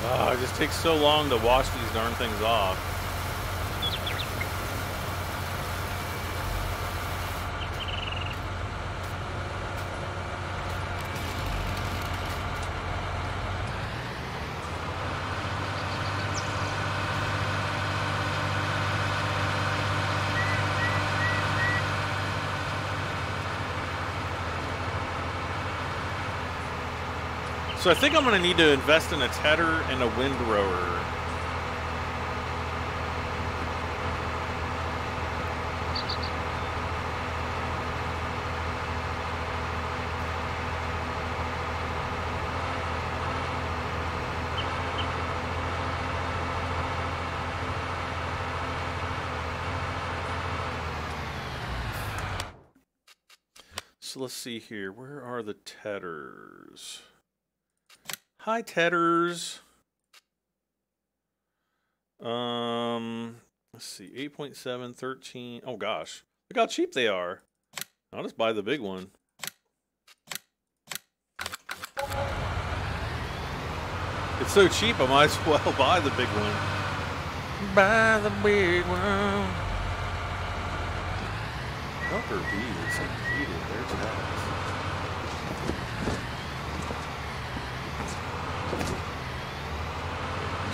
Oh, it just takes so long to wash these darn things off. So I think I'm going to need to invest in a tether and a windrower. So let's see here. Where are the tethers? Hi, tethers. Let's see. 8.7, 13. Oh, gosh. Look how cheap they are. I'll just buy the big one. It's so cheap, I might as well buy the big one. Buy the big one. Helper B is completed. There's that.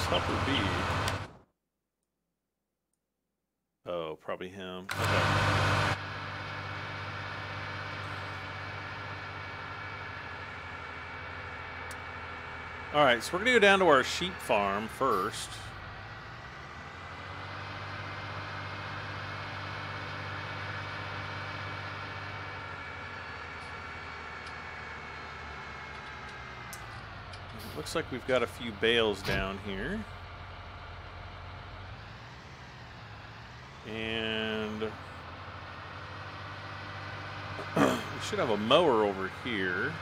Helper B. Oh, probably him. Okay. Alright, so we're going to go down to our sheep farm first. Looks like we've got a few bales down here. And we should have a mower over here.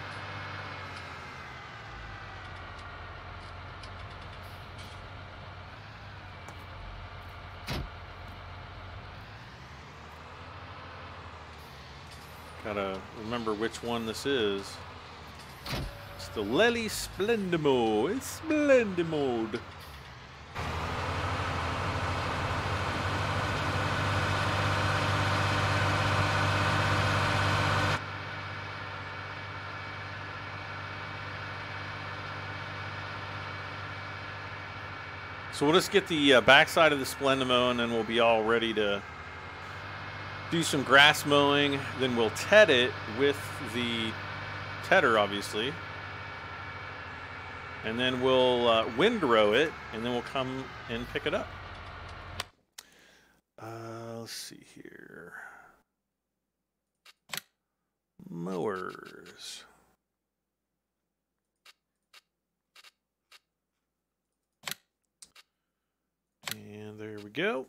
Gotta remember which one this is. It's the Lely Splendimo. It's Splendimode. So we'll just get the backside of the Splendimo, and then we'll be all ready to do some grass mowing. Then we'll ted it with the tedder, obviously. And then we'll windrow it, and then we'll come and pick it up. Let's see here. Mowers. And there we go.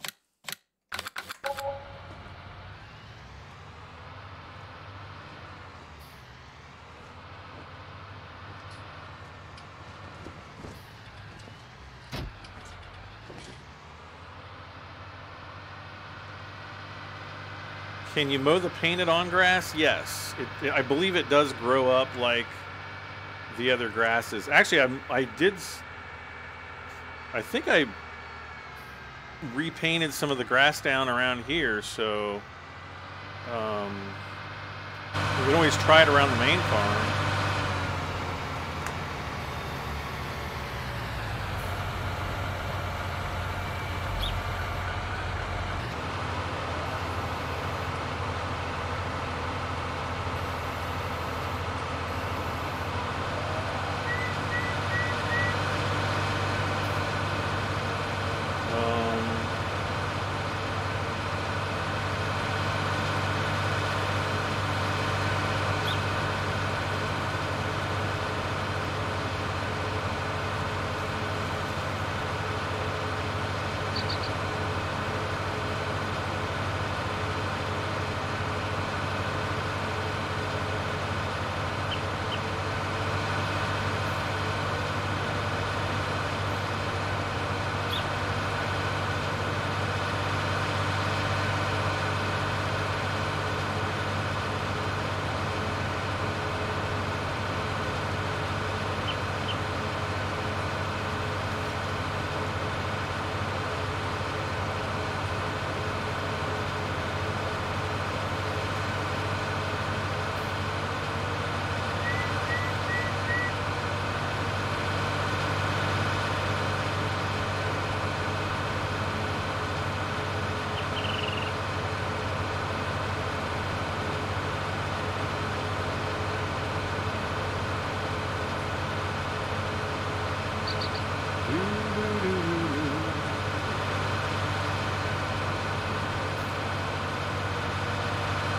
Can you mow the painted on grass? Yes. I believe it does grow up like the other grasses. Actually, I think I repainted some of the grass down around here, so we can always try it around the main farm.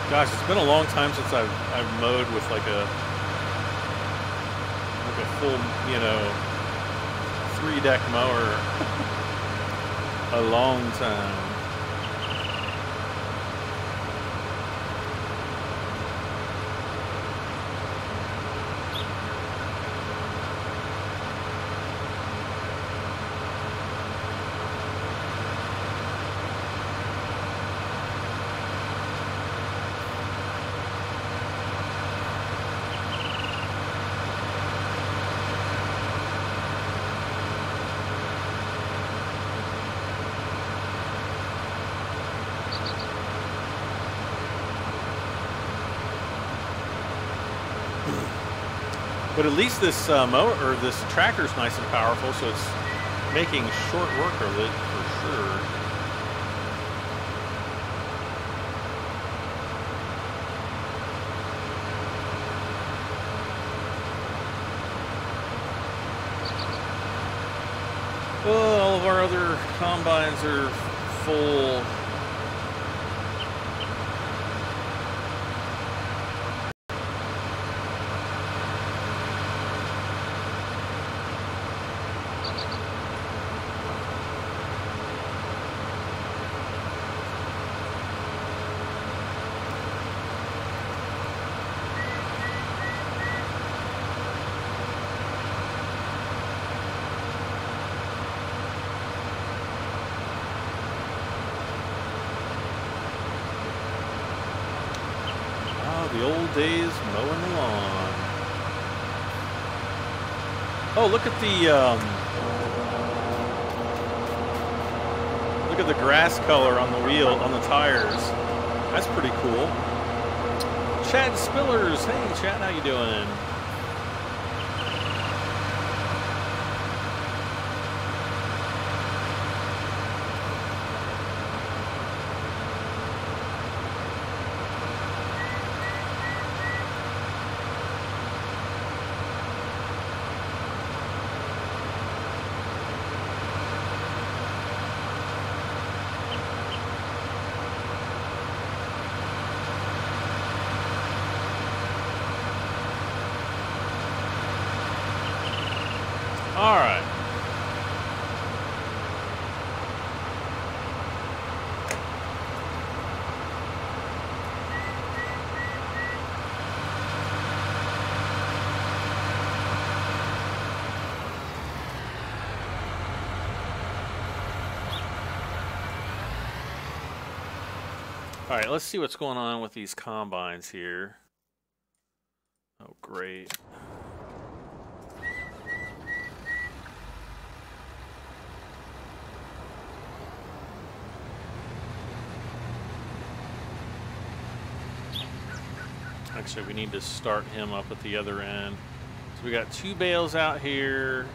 Gosh, it's been a long time since I've mowed with like a full, you know, 3-deck mower. A long time. But at least this mower or this tractor's nice and powerful, so it's making short work of it for sure. Well, all of our other combines are full. The old days mowing the lawn. Oh, look at the grass color on the wheel, on the tires. That's pretty cool. Chad Spillers, hey Chad, how you doing? All right. All right, let's see what's going on with these combines here. Oh, great. Actually, we need to start him up at the other end. So we got 2 bales out here.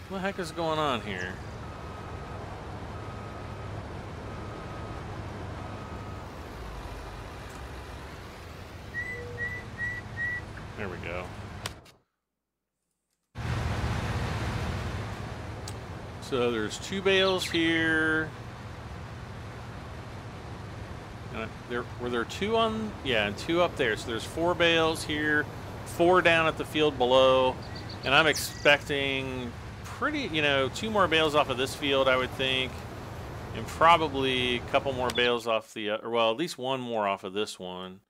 What the heck is going on here? There we go. So there's 2 bales here. Were there 2 on? Yeah, and 2 up there. So there's 4 bales here, 4 down at the field below, and I'm expecting pretty, 2 more bales off of this field, I would think, and probably a couple more bales off the, or well, at least 1 more off of this one.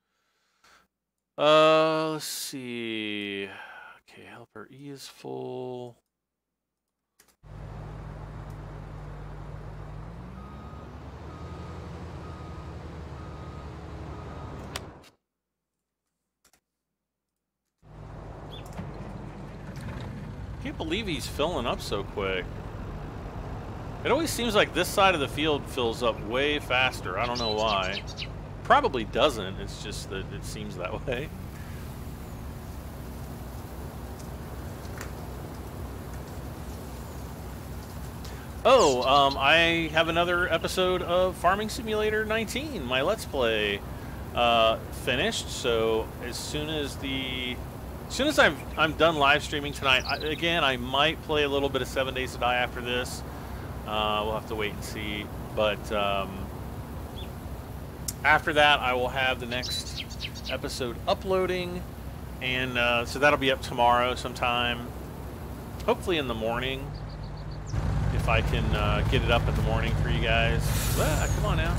Let's see. Okay, helper E is full. Can't believe he's filling up so quick. It always seems like this side of the field fills up way faster. I don't know why. Probably doesn't. It's just that it seems that way. Oh, I have another episode of Farming Simulator 19, my Let's Play, finished. So as soon as I'm done live streaming tonight, again, I might play a little bit of 7 Days to Die after this. We'll have to wait and see. But after that, I will have the next episode uploading, and so that'll be up tomorrow sometime, hopefully in the morning, if I can get it up in the morning for you guys. Come on now.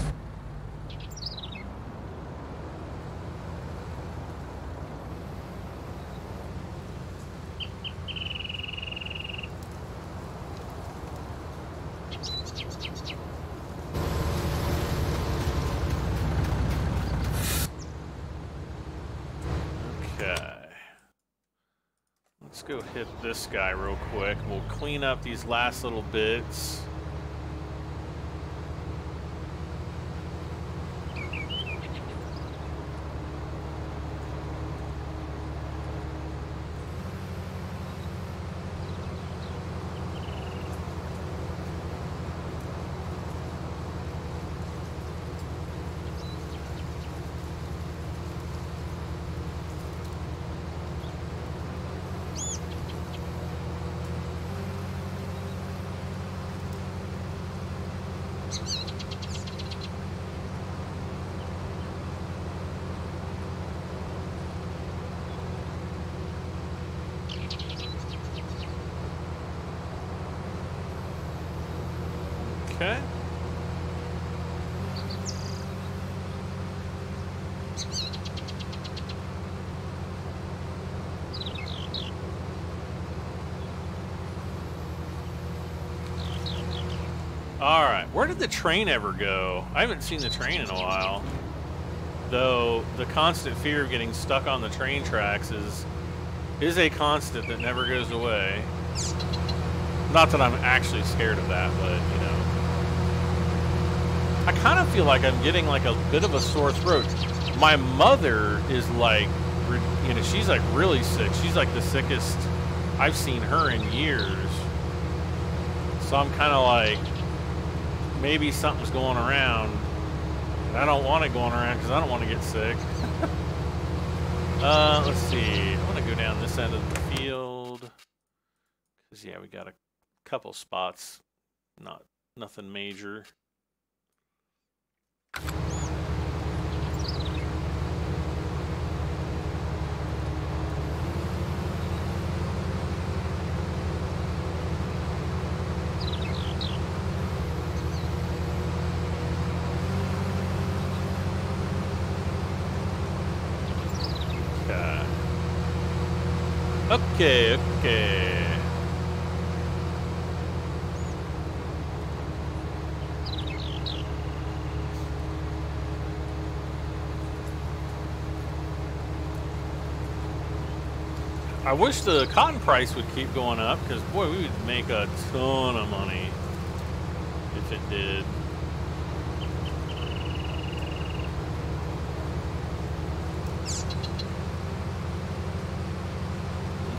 Let's go hit this guy real quick. We'll clean up these last little bits. Okay. All right, where did the train ever go? I haven't seen the train in a while. Though the constant fear of getting stuck on the train tracks is a constant that never goes away. Not that I'm actually scared of that, but, you know. I kind of feel like I'm getting like a bit of a sore throat. My mother is like, you know, she's like really sick. She's like the sickest I've seen her in years. So I'm kind of like, maybe something's going around. And I don't want it going around because I don't want to get sick. Let's see. I want to go down this end of the field. Because, yeah, we got a couple spots. Nothing major. Okay. I wish the cotton price would keep going up, because, boy, we would make a ton of money if it did.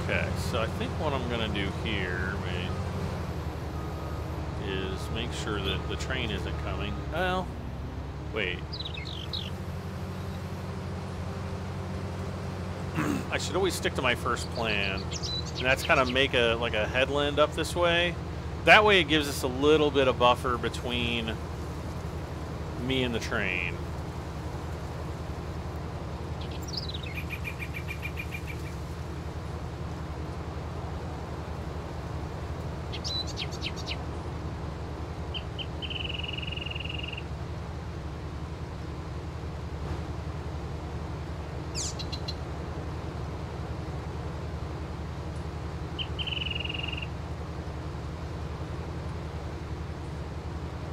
Okay, so I think what I'm going to do here is make sure that the train isn't coming. Well, wait. I should always stick to my first plan, and that's kind of make like a headland up this way. That way it gives us a little bit of buffer between me and the train.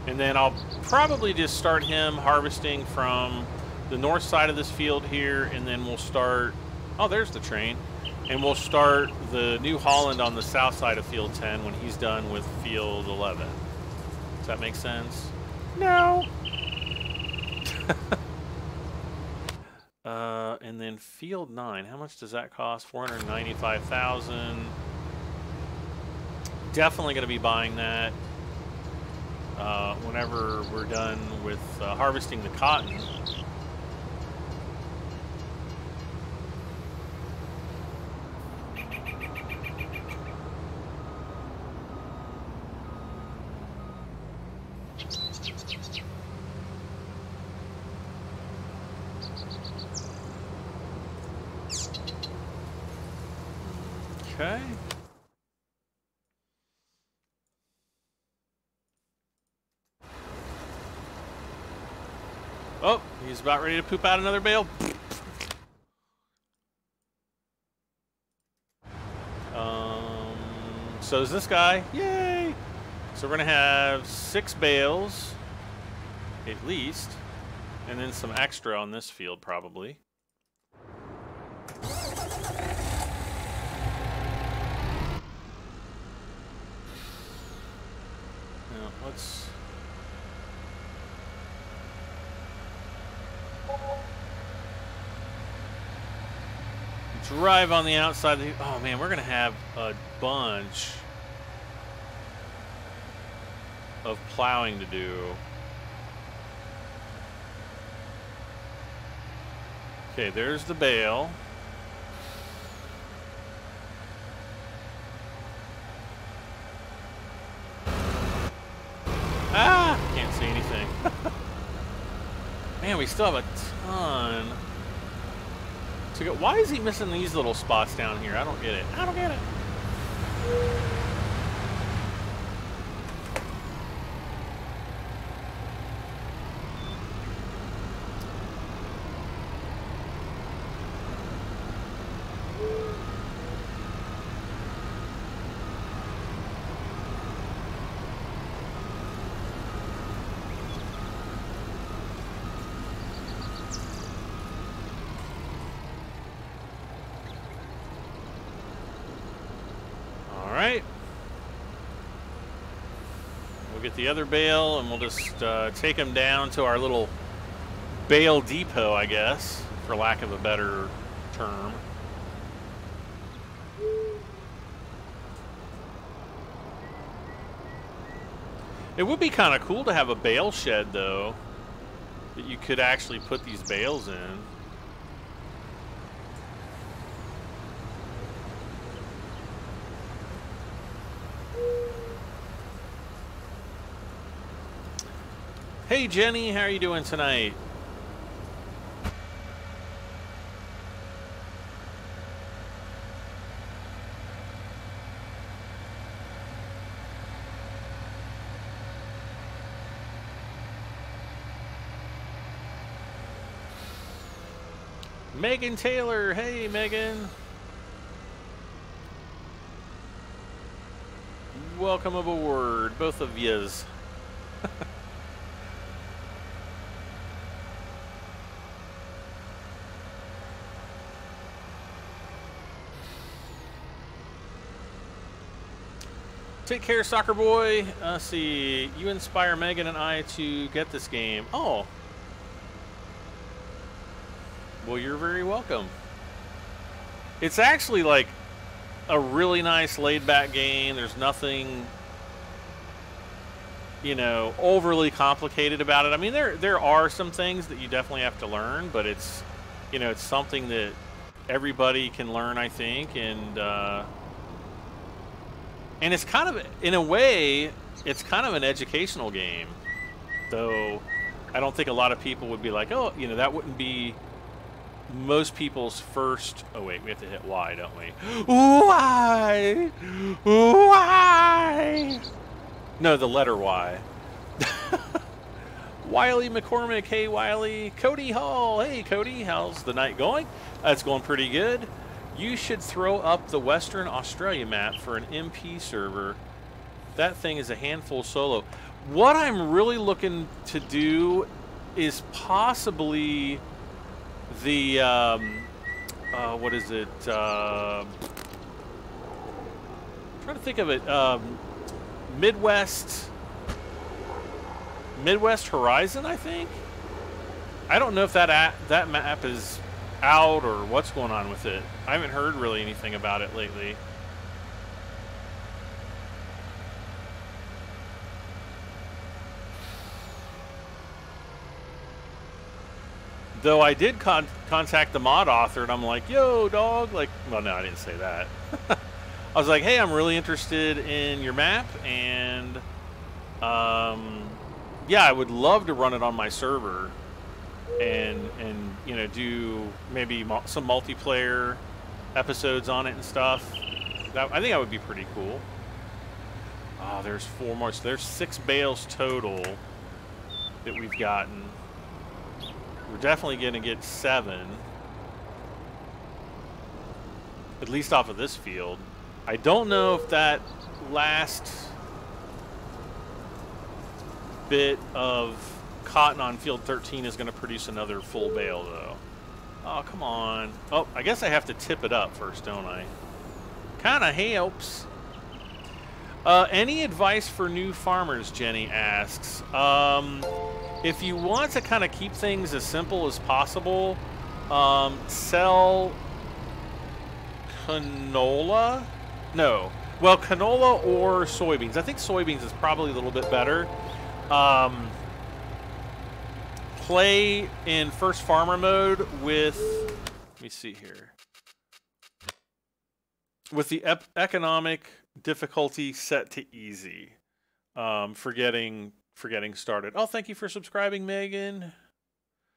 And then I'll probably just start him harvesting from the north side of this field here, and then we'll start, oh, there's the train. And we'll start the New Holland on the south side of field 10 when he's done with field 11. Does that make sense? No. And then field 9, how much does that cost? 495,000. Definitely going to be buying that. whenever we're done with harvesting the cotton. Okay. Oh, he's about ready to poop out another bale. So is this guy. Yay! So we're going to have 6 bales, at least, and then some extra on this field, probably. Now, let's... drive on the outside of the... Oh, man, we're going to have a bunch of plowing to do. Okay, there's the bale. Ah! Can't see anything. Man, we still have a ton. Why is he missing these little spots down here? I don't get it. I don't get it. We'll get the other bale and we'll just take them down to our little bale depot, I guess, for lack of a better term. It would be kind of cool to have a bale shed, though, that you could actually put these bales in. Hey Jenny, how are you doing tonight? Megan Taylor, hey Megan. Welcome aboard, both of yous. Take care, soccer boy. Let's see. You inspire Megan and I to get this game. Oh. Well, you're very welcome. It's actually like a really nice laid-back game. There's nothing, you know, overly complicated about it. I mean, there are some things that you definitely have to learn, but it's, you know, it's something that everybody can learn, I think, and it's kind of, in a way, it's kind of an educational game. Though, I don't think a lot of people would be like, oh, you know, that wouldn't be most people's first... Oh, wait, we have to hit Y, don't we? Y! Y! No, the letter Y. Wiley McCormick, hey, Wiley. Cody Hall, hey, Cody, how's the night going? It's going pretty good. You should throw up the Western Australia map for an MP server. That thing is a handful solo. What I'm really looking to do is possibly the, what is it? I'm trying to think of it. Midwest Horizon, I think. I don't know if that map is out or what's going on with it. I haven't heard really anything about it lately. Though I did contact the mod author, and I'm like, yo, dog. Like, well, no, I didn't say that. I was like, hey, I'm really interested in your map, and yeah, I would love to run it on my server, and you know, do maybe some multiplayer episodes on it and stuff. I think that would be pretty cool. Oh, there's 4 more. So there's 6 bales total that we've gotten. We're definitely going to get 7. At least off of this field. I don't know if that last bit of cotton on field 13 is going to produce another full bale, though. Oh, come on. Oh, I guess I have to tip it up first, don't I? Kind of helps. Any advice for new farmers, Jenny asks. If you want to kind of keep things as simple as possible, sell canola? No. Well, canola or soybeans. I think soybeans is probably a little bit better. Play in first farmer mode with, let me see here, with the economic difficulty set to easy. For getting started. Oh, thank you for subscribing, Megan.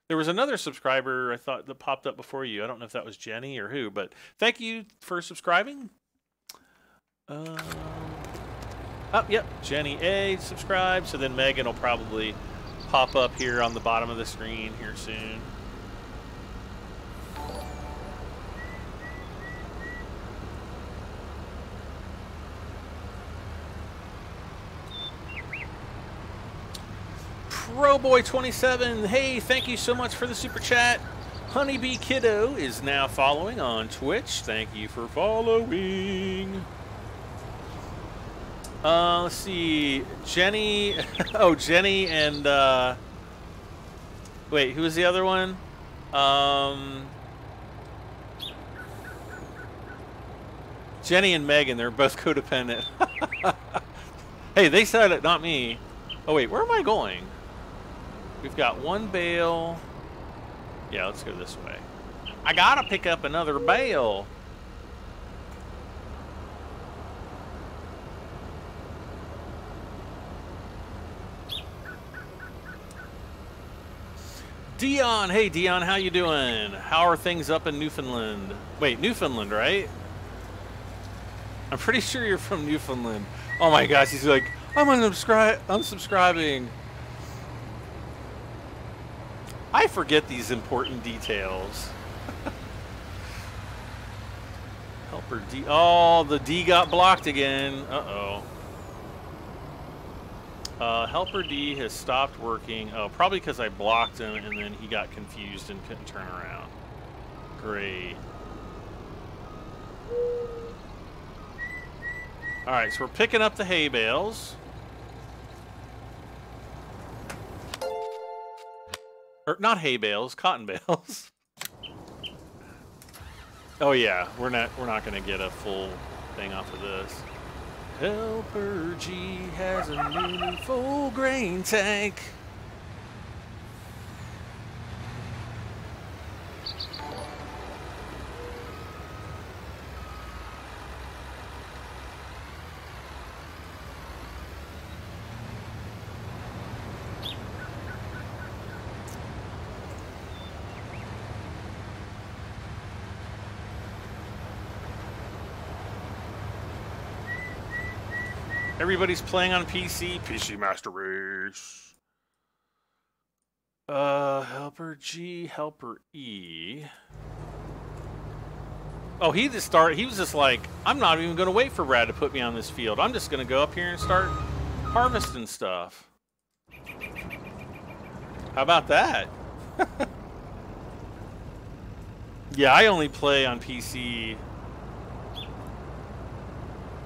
There was another subscriber I thought that popped up before you. I don't know if that was Jenny or who, but thank you for subscribing. Oh, yep, Jenny A subscribed. So then Megan will probably pop up here on the bottom of the screen here soon. Proboy27, hey, thank you so much for the super chat. Honeybee Kiddo is now following on Twitch. Thank you for following. Let's see, Jenny. Oh, Jenny and wait, who was the other one? Jenny and Megan. They're both codependent. Hey, they said it, not me. Oh wait, where am I going? We've got 1 bale. Yeah, let's go this way. I gotta pick up another bale. Dion, hey Dion, how you doing? How are things up in Newfoundland? Wait, Newfoundland, right? I'm pretty sure you're from Newfoundland. Oh my gosh, he's like, I'm unsubscribing. I forget these important details. Helper D. Oh, the D got blocked again. Uh-oh. Helper D has stopped working. Oh, probably because I blocked him and then he got confused and couldn't turn around. Great. Alright, so we're picking up the hay bales. Or not hay bales, cotton bales. Oh yeah, we're not gonna get a full thing off of this. Helper G has a new full grain tank. Everybody's playing on PC. PC Master Race. Helper G, Helper E. Oh, he was just like, I'm not even going to wait for Brad to put me on this field. I'm just going to go up here and start harvesting stuff. How about that? Yeah, I only play on PC.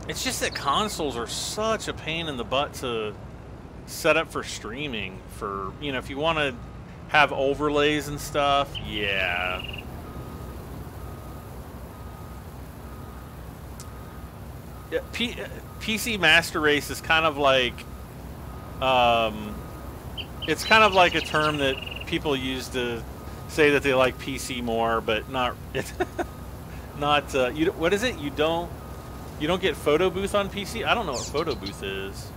It's just that consoles are such a pain in the butt to set up for streaming. For, you know, if you want to have overlays and stuff, yeah. Yeah, PC Master Race is kind of like, it's kind of like a term that people use to say that they like PC more, but not not you. What is it? You don't get photo booth on PC? I don't know what photo booth is.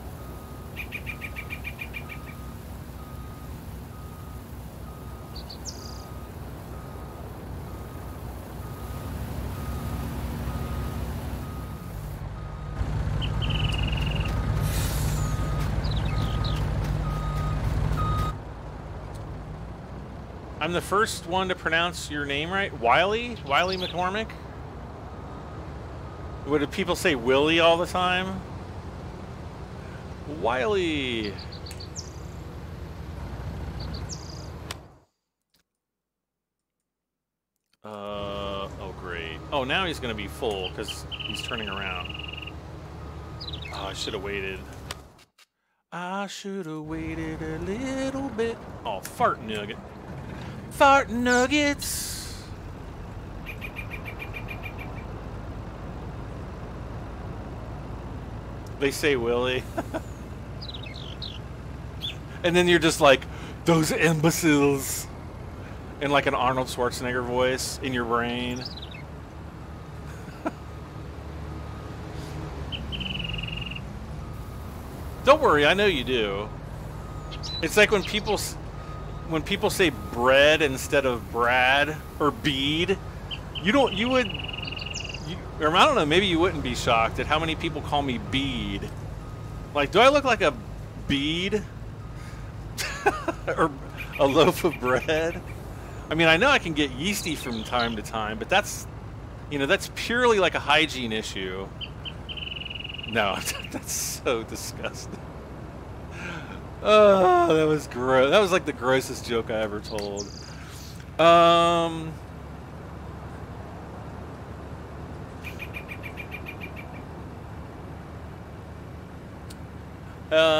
I'm the first one to pronounce your name right. Wiley McCormick? Would people say Willie all the time? Wiley. Oh great. Oh, now he's gonna be full because he's turning around. Oh, I should have waited. I should have waited a little bit. Oh, fart nugget. Fart nuggets. They say Willie. And then you're just like, those imbeciles. In like an Arnold Schwarzenegger voice in your brain. Don't worry, I know you do. It's like when people say bread instead of Brad or bead, I don't know, maybe you wouldn't be shocked at how many people call me bead. Like, do I look like a bead? Or a loaf of bread? I mean, I know I can get yeasty from time to time, but that's purely like a hygiene issue. No, that's so disgusting. Oh, that was gross. That was like the grossest joke I ever told.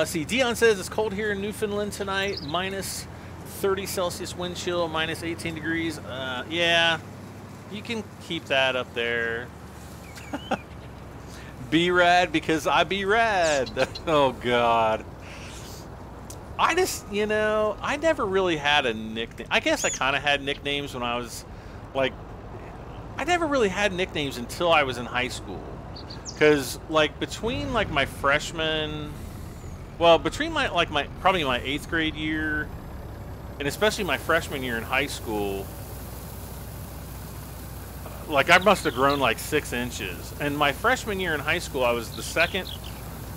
See, Dion says it's cold here in Newfoundland tonight. Minus 30 Celsius wind chill, minus 18 degrees. Yeah, you can keep that up there. Be rad because I be rad. Oh, God. I just, I never really had a nickname. I guess I kind of had nicknames when I was, like, I never really had nicknames until I was in high school. Because, like, between, like, my freshman, between probably my 8th grade year, and especially my freshman year in high school, like, I must have grown like 6 inches. And my freshman year in high school, I was the second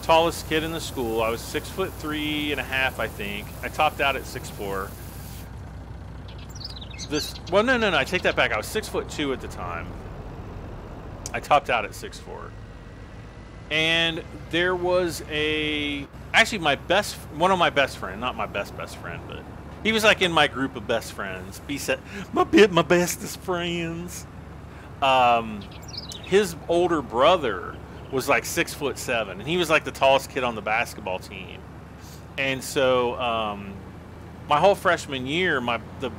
tallest kid in the school. I was 6'3.5", I think. I topped out at 6'4". No, I take that back. I was 6'2" at the time. I topped out at 6'4". And there was actually one of my best friend, not my best friend, but he was like in my group of best friends. He said, my bestest friends. His older brother was like 6'7", and he was like the tallest kid on the basketball team. And so, my whole freshman year, the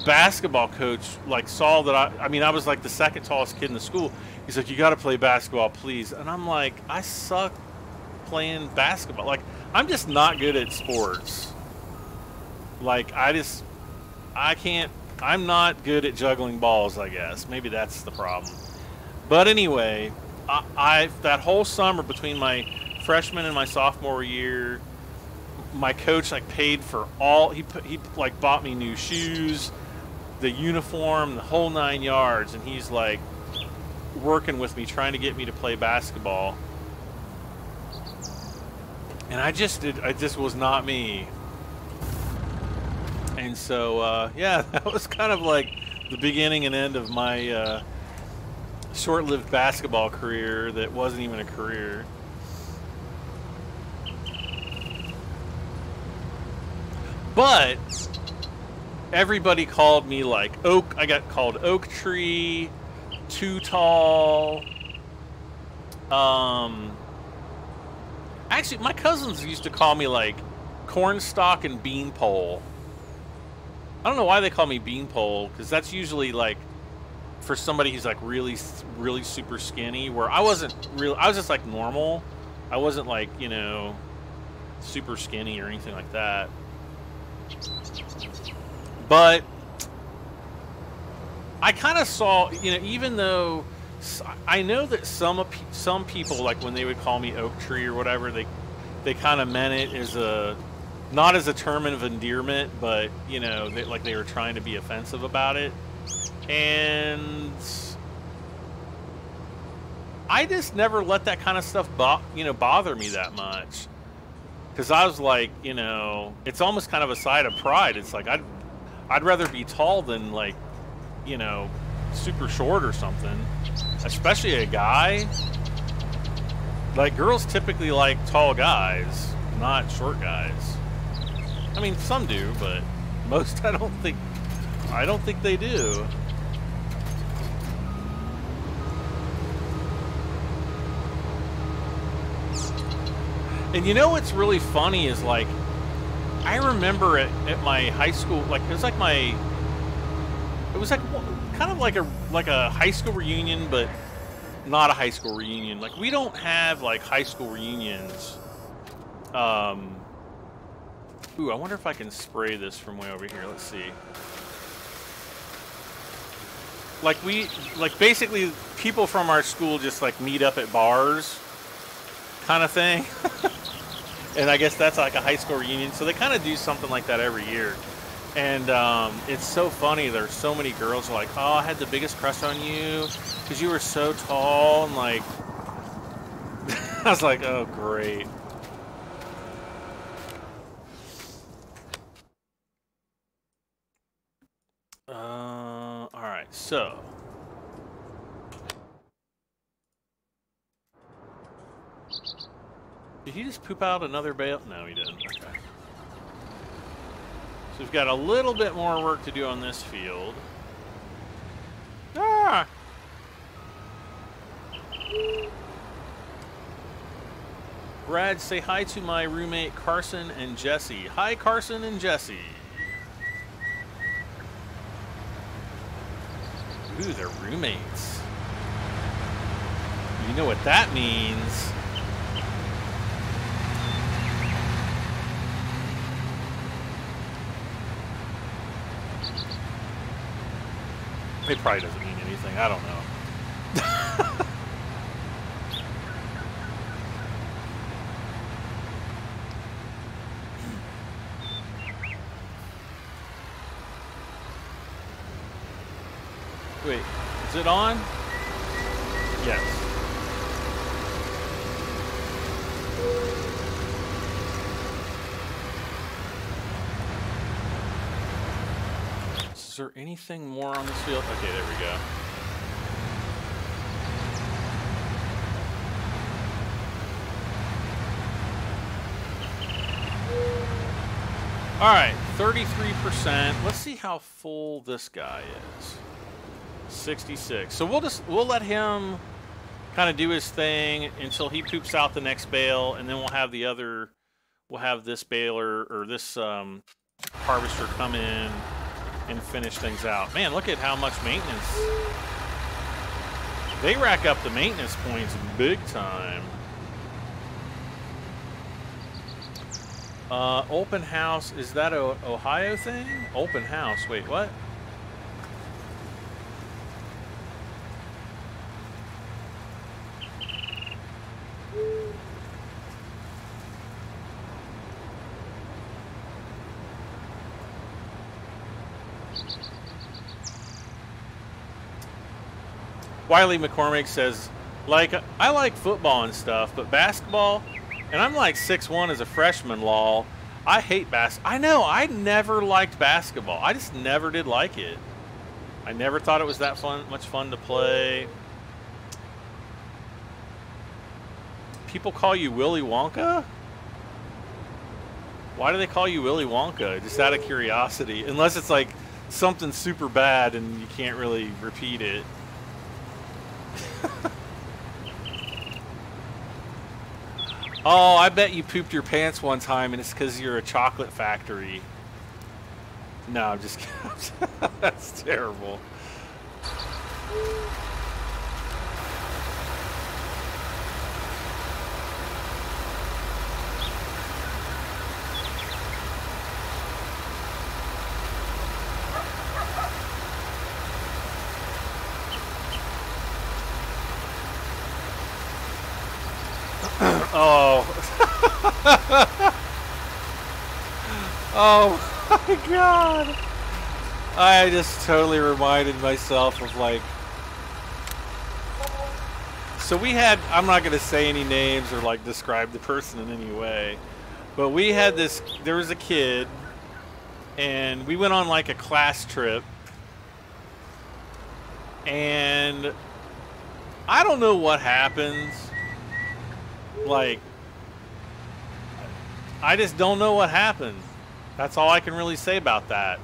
basketball coach like saw that I was like the second tallest kid in the school. He's like, you got to play basketball, please. And I'm like, I suck playing basketball. Like, I'm just not good at sports. Like, I'm not good at juggling balls, I guess. Maybe that's the problem. But anyway, that whole summer between my freshman and my sophomore year, my coach like paid for all. He like bought me new shoes, the uniform, the whole 9 yards, and he's like working with me, trying to get me to play basketball. And I just was not me. And so, yeah, that was kind of like the beginning and end of my short-lived basketball career that wasn't even a career. But everybody called me like Oak. I got called Oak Tree, Too Tall. Actually, my cousins used to call me like Cornstalk and Beanpole. I don't know why they call me Beanpole, because that's usually like for somebody who's like really, really super skinny. Where I wasn't real. I was just like normal. I wasn't like, super skinny or anything like that. But I kind of saw, you know, even though I know that some people, like when they would call me Oak Tree or whatever, they kind of meant it as a, not as a term of endearment, but, you know, like they were trying to be offensive about it. And I just never let that kind of stuff, you know, bother me that much. Because I was like, you know, it's almost kind of a sign of pride. It's like, I'd rather be tall than, like, you know, super short or something. Especially a guy. Like, girls typically like tall guys, not short guys. I mean, some do, but most I don't think they do. And you know what's really funny is, like, I remember at my high school, like, it was like kind of like a high school reunion, but not a high school reunion. Like, we don't have, like, high school reunions. Ooh, I wonder if I can spray this from way over here. Let's see. Like, basically, people from our school just, like, meet up at bars kind of thing. And I guess that's like a high school reunion. So they kind of do something like that every year. And it's so funny. There's so many girls who are like, oh, I had the biggest crush on you because you were so tall. And, like, I was like, oh, great. All right, so. Did he just poop out another bale? No, he didn't. Okay. So we've got a little bit more work to do on this field. Ah! Brad, say hi to my roommate Carson and Jesse. Hi, Carson and Jesse. Ooh, they're roommates. You know what that means. It probably doesn't mean anything. I don't know. Wait, is it on? Yes. Is there anything more on this field? Okay, there we go. All right, 33%. Let's see how full this guy is. 66. So we'll let him kind of do his thing until he poops out the next bale, and then we'll have this baler or this harvester come in and finish things out. Man, look at how much maintenance. They rack up the maintenance points big time. Open house, is that a Ohio thing? Open house, wait, what? Wiley McCormick says, like, I like football and stuff, but basketball, and I'm like 6'1" as a freshman, lol. I hate I know, I never liked basketball. I just never did like it. I never thought it was that much fun to play. People call you Willy Wonka? Why do they call you Willy Wonka? Just out of curiosity. Unless it's like something super bad and you can't really repeat it. Oh, I bet you pooped your pants one time and it's because you're a chocolate factory. No, I'm just kidding. That's terrible. Oh. Oh my god. I just totally reminded myself of like... So we had, I'm not going to say any names or like describe the person in any way, but we had this, there was a kid and we went on like a class trip and I don't know what happens. Like, I just don't know what happened. That's all I can really say about that.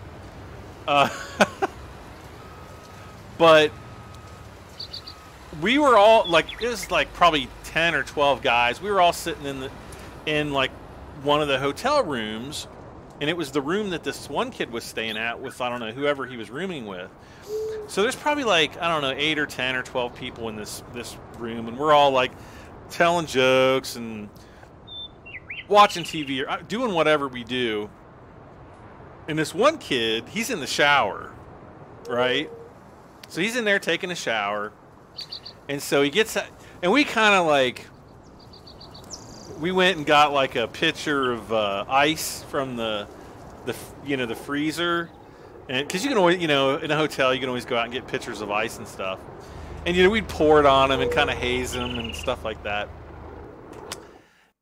But we were all like, it was like probably 10 or 12 guys. We were all sitting in like one of the hotel rooms, and it was the room that this one kid was staying at with, I don't know, whoever he was rooming with. So there's probably like, I don't know, 8 or 10 or 12 people in this room, and we're all like telling jokes and watching TV or doing whatever we do. And this one kid, he's in the shower, right? So he's in there taking a shower. And so he gets, and we kind of like, we went and got like a pitcher of ice from the freezer, and because you can always, in a hotel you can always go out and get pitchers of ice and stuff, and we'd pour it on him and kind of haze him and stuff like that.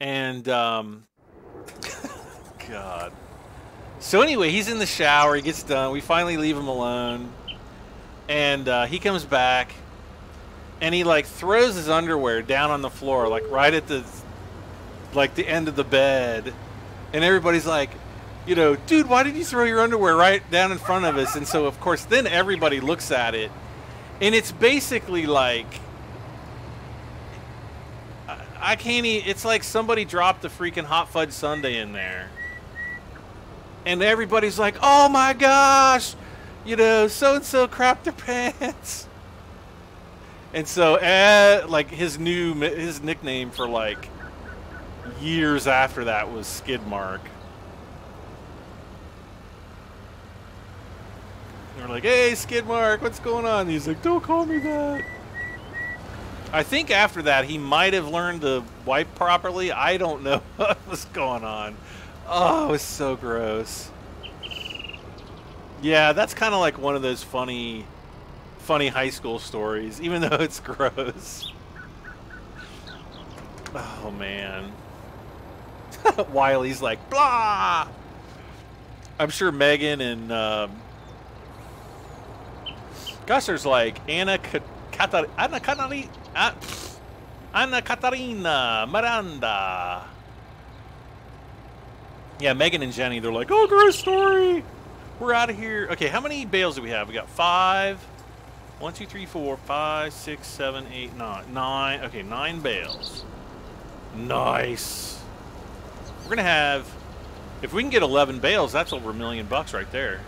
And God. So anyway, he's in the shower. He gets done. We finally leave him alone, and he comes back. And he like throws his underwear down on the floor, like right at the end of the bed, and everybody's like, dude, why did you throw your underwear right down in front of us? And so of course then everybody looks at it, and it's basically like, I can't eat. It's like somebody dropped the freaking hot fudge sundae in there, and everybody's like, oh my gosh, so and so crapped their pants. And so, like his nickname for like years after that was Skid Mark. They're like, "Hey, Skid Mark, what's going on?" And he's like, "Don't call me that." I think after that he might have learned to wipe properly. I don't know what was going on. Oh, it was so gross. Yeah, that's kind of like one of those funny high school stories, even though it's gross. Oh man. Wiley's like, blah. I'm sure Megan and gosh, there's like Anna Katarina Miranda. Yeah, Megan and Jenny, they're like, oh, gross story. We're out of here. Okay, how many bales do we have? We got 5. 1, 2, 3, 4, 5, 6, 7, 8, 9. 9. Okay, 9 bales. Nice. We're gonna have, if we can get 11 bales, that's over $1 million right there.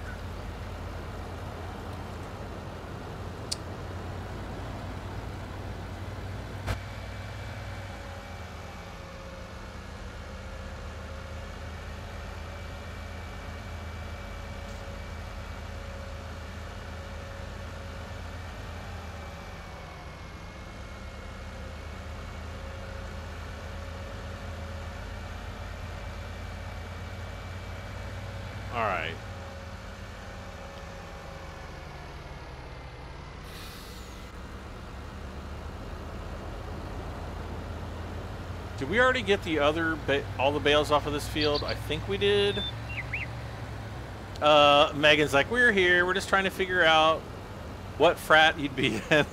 All right. Did we already get the other all the bales off of this field? I think we did. Megan's like, we're here. We're just trying to figure out what frat you'd be in.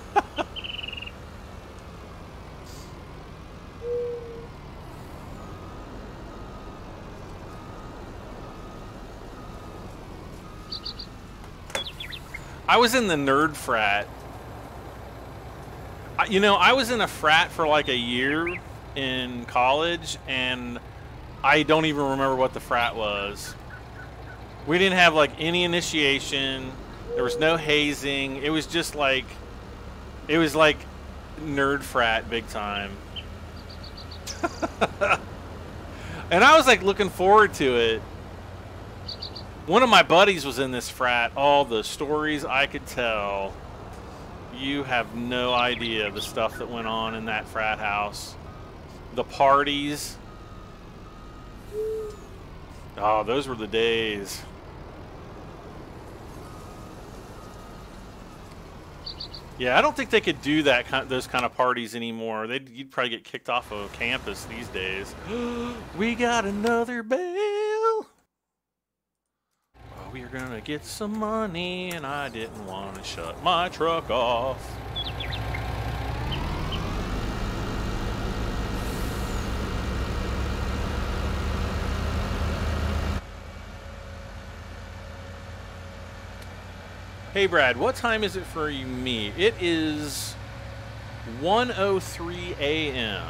I was in the nerd frat. I was in a frat for like a year in college, and I don't even remember what the frat was. We didn't have like any initiation. There was no hazing. It was just like, it was like nerd frat big time. And I was like looking forward to it. One of my buddies was in this frat. All the stories I could tell. You have no idea the stuff that went on in that frat house. The parties. Oh, those were the days. Yeah, I don't think they could do those kind of parties anymore. You'd probably get kicked off of campus these days. We got another bail. Oh, we are gonna get some money, and I didn't want to shut my truck off. Hey Brad, what time is it for me? It is 1:03 a.m.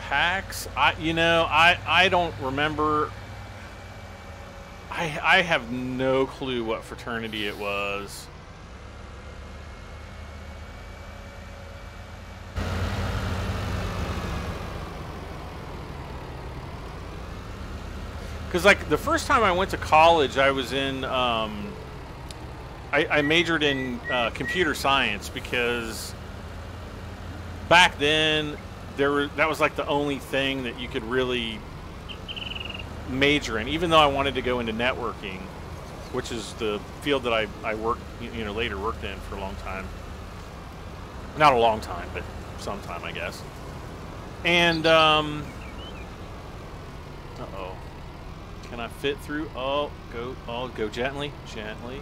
PAX, I don't remember. I have no clue what fraternity it was. Because, like, the first time I went to college, I was in, I majored in computer science because back then, that was, like, the only thing that you could really major in, even though I wanted to go into networking, which is the field that I worked, later worked in for a long time. Not a long time, but some time, I guess. And, uh-oh. Can I fit through? Oh, go gently, gently,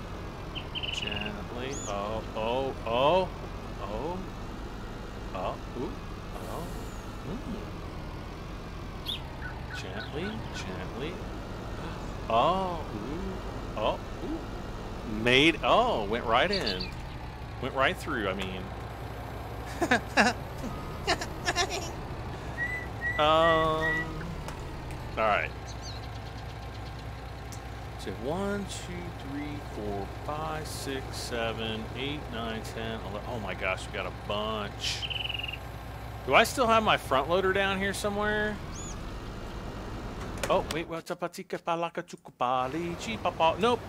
gently. Oh, oh, oh, oh, oh, ooh, oh, gently, gently. Oh, ooh, oh, ooh. Went right in. Went right through, I mean. Alright. 1, 2, 3, 4, 5, 6, 7, 8, 9, 10, 11. Oh my gosh, we got a bunch. Do I still have my front loader down here somewhere? Oh, wait, what's up? Nope.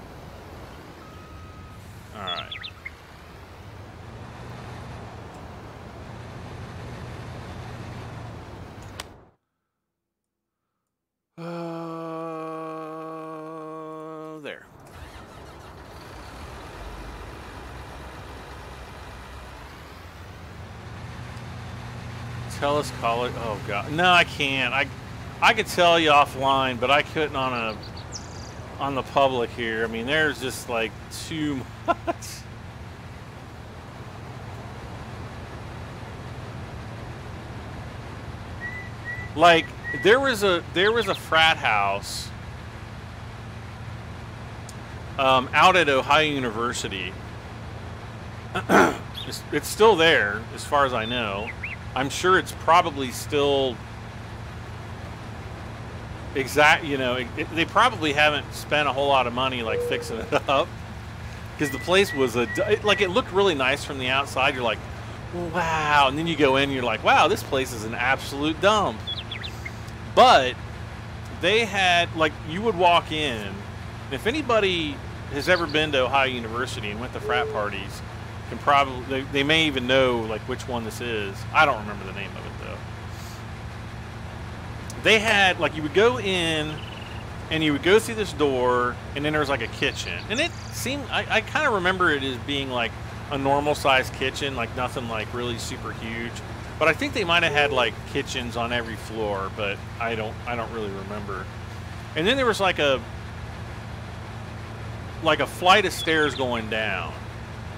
Alright. There. Tell us college. Oh god, no, I can't. I could tell you offline, but I couldn't on the public here. I mean, there's just like too much. Like there was a frat house out at Ohio University. It's still there, as far as I know. I'm sure it's probably still they probably haven't spent a whole lot of money like fixing it up, because the place was it looked really nice from the outside. You're like, wow, and then you go in and you're like, wow, this place is an absolute dump. But they had, like, you would walk in. If anybody has ever been to Ohio University and went to frat parties, can probably they may even know like which one this is. I don't remember the name of it though. They had, like, you would go in and you would go through this door, and then there was like a kitchen, and it seemed, I kind of remember it as being like a normal sized kitchen, like nothing like really super huge. But I think they might have had like kitchens on every floor, but I don't really remember. And then there was like a flight of stairs going down,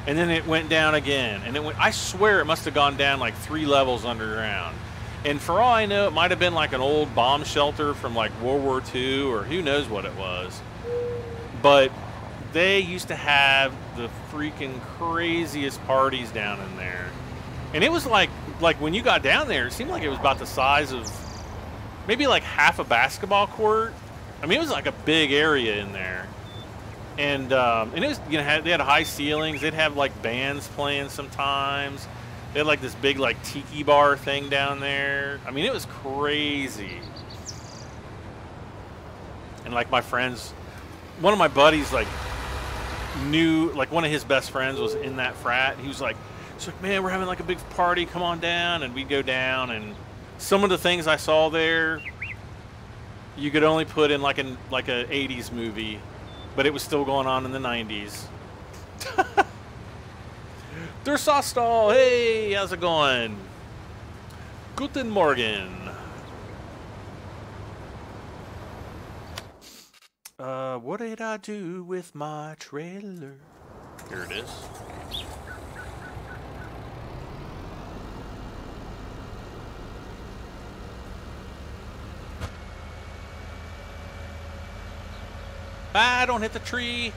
and then it went down again, and I swear it must have gone down like 3 levels underground. And for all I know, it might have been like an old bomb shelter from like World War II, or who knows what it was. But they used to have the freaking craziest parties down in there. And it was like when you got down there, it seemed like it was about the size of maybe like half a basketball court. I mean, it was like a big area in there. And it was, they had high ceilings. They'd have like bands playing sometimes. They had like this big like tiki bar thing down there. I mean, it was crazy. and like my friends, one of my buddies like knew, like one of his best friends was in that frat. He was like, man, we're having like a big party, come on down. And we'd go down, and some of the things I saw there, you could only put in like a 80s movie, but it was still going on in the 90s. Der Sostal, hey, how's it going? Guten Morgen. What did I do with my trailer? Here it is. Ah, don't hit the tree.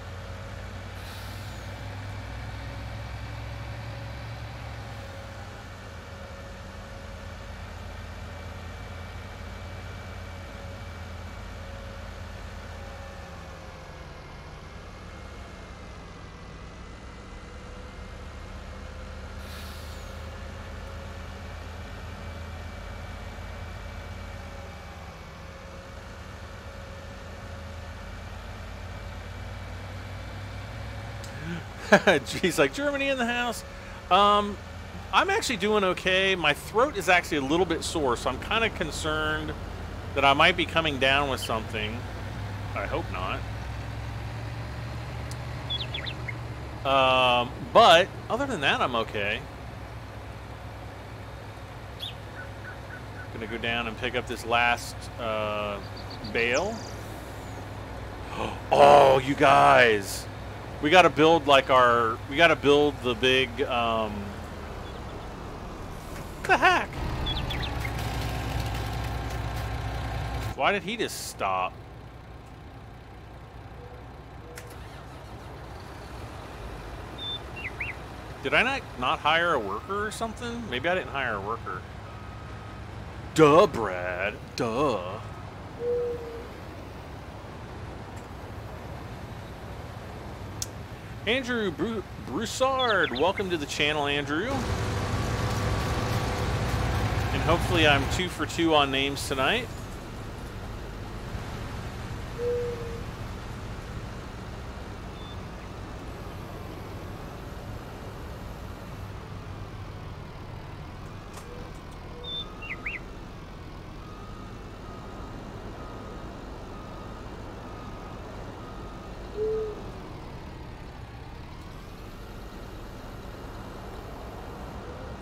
Geez, like Germany in the house. I'm actually doing okay. My throat is actually a little bit sore, so I'm kind of concerned that I might be coming down with something. I hope not. But other than that, I'm okay. Gonna go down and pick up this last bale. Oh, you guys. We got to build like we got to build the big, what the heck? Why did he just stop? Did I not hire a worker or something? Maybe I didn't hire a worker. Duh, Brad. Duh. Andrew Broussard, welcome to the channel, Andrew. And hopefully I'm 2 for 2 on names tonight.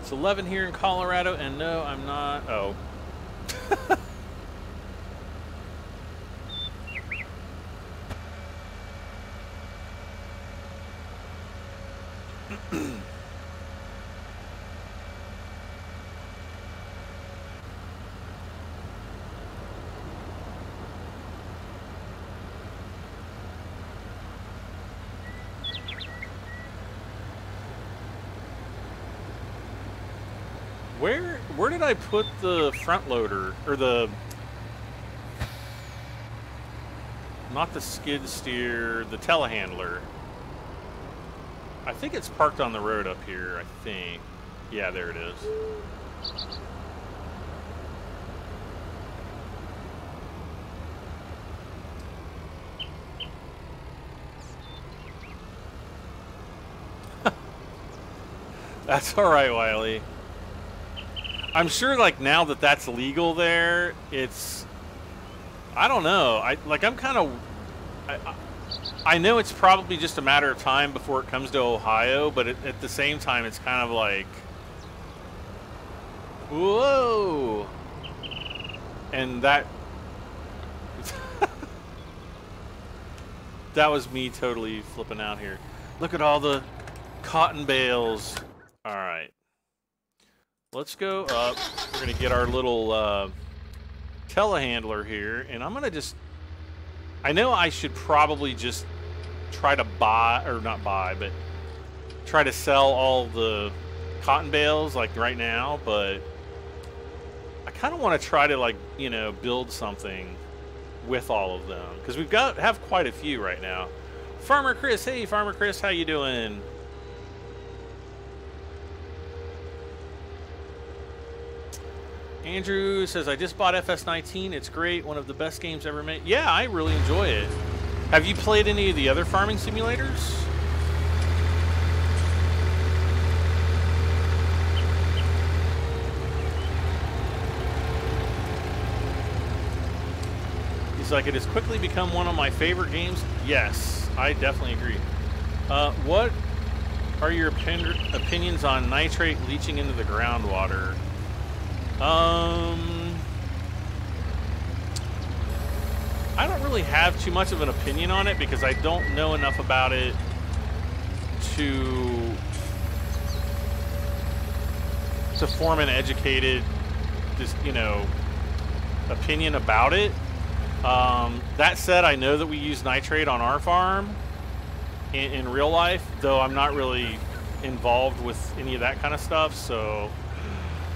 It's 11 here in Colorado, and no, I'm not. Oh. Where did I put the front loader, or not the skid steer, the telehandler? I think it's parked on the road up here, I think. Yeah, there it is. That's all right, Wiley. I'm sure, like, now that that's legal there, it's, I don't know. I'm kind of, I know it's probably just a matter of time before it comes to Ohio, but at the same time, it's kind of like, whoa. And that, that was me totally flipping out here. Look at all the cotton bales. All right. Let's go up. We're going to get our little telehandler here, and I'm going to just, I know I should probably just try to buy, or not buy, but try to sell all the cotton bales, like, right now, but I kind of want to try to, like, you know, build something with all of them, because we've have quite a few right now. Farmer Chris, hey, Farmer Chris, how you doing? Andrew says, I just bought FS19. It's great. One of the best games ever made. Yeah, I really enjoy it. Have you played any of the other farming simulators? He's like, it has quickly become one of my favorite games. Yes, I definitely agree. What are your opinions on nitrate leaching into the groundwater? I don't really have too much of an opinion on it because I don't know enough about it to form an educated, just, you know, opinion about it. That said, I know that we use nitrate on our farm in real life, though I'm not really involved with any of that kind of stuff, so...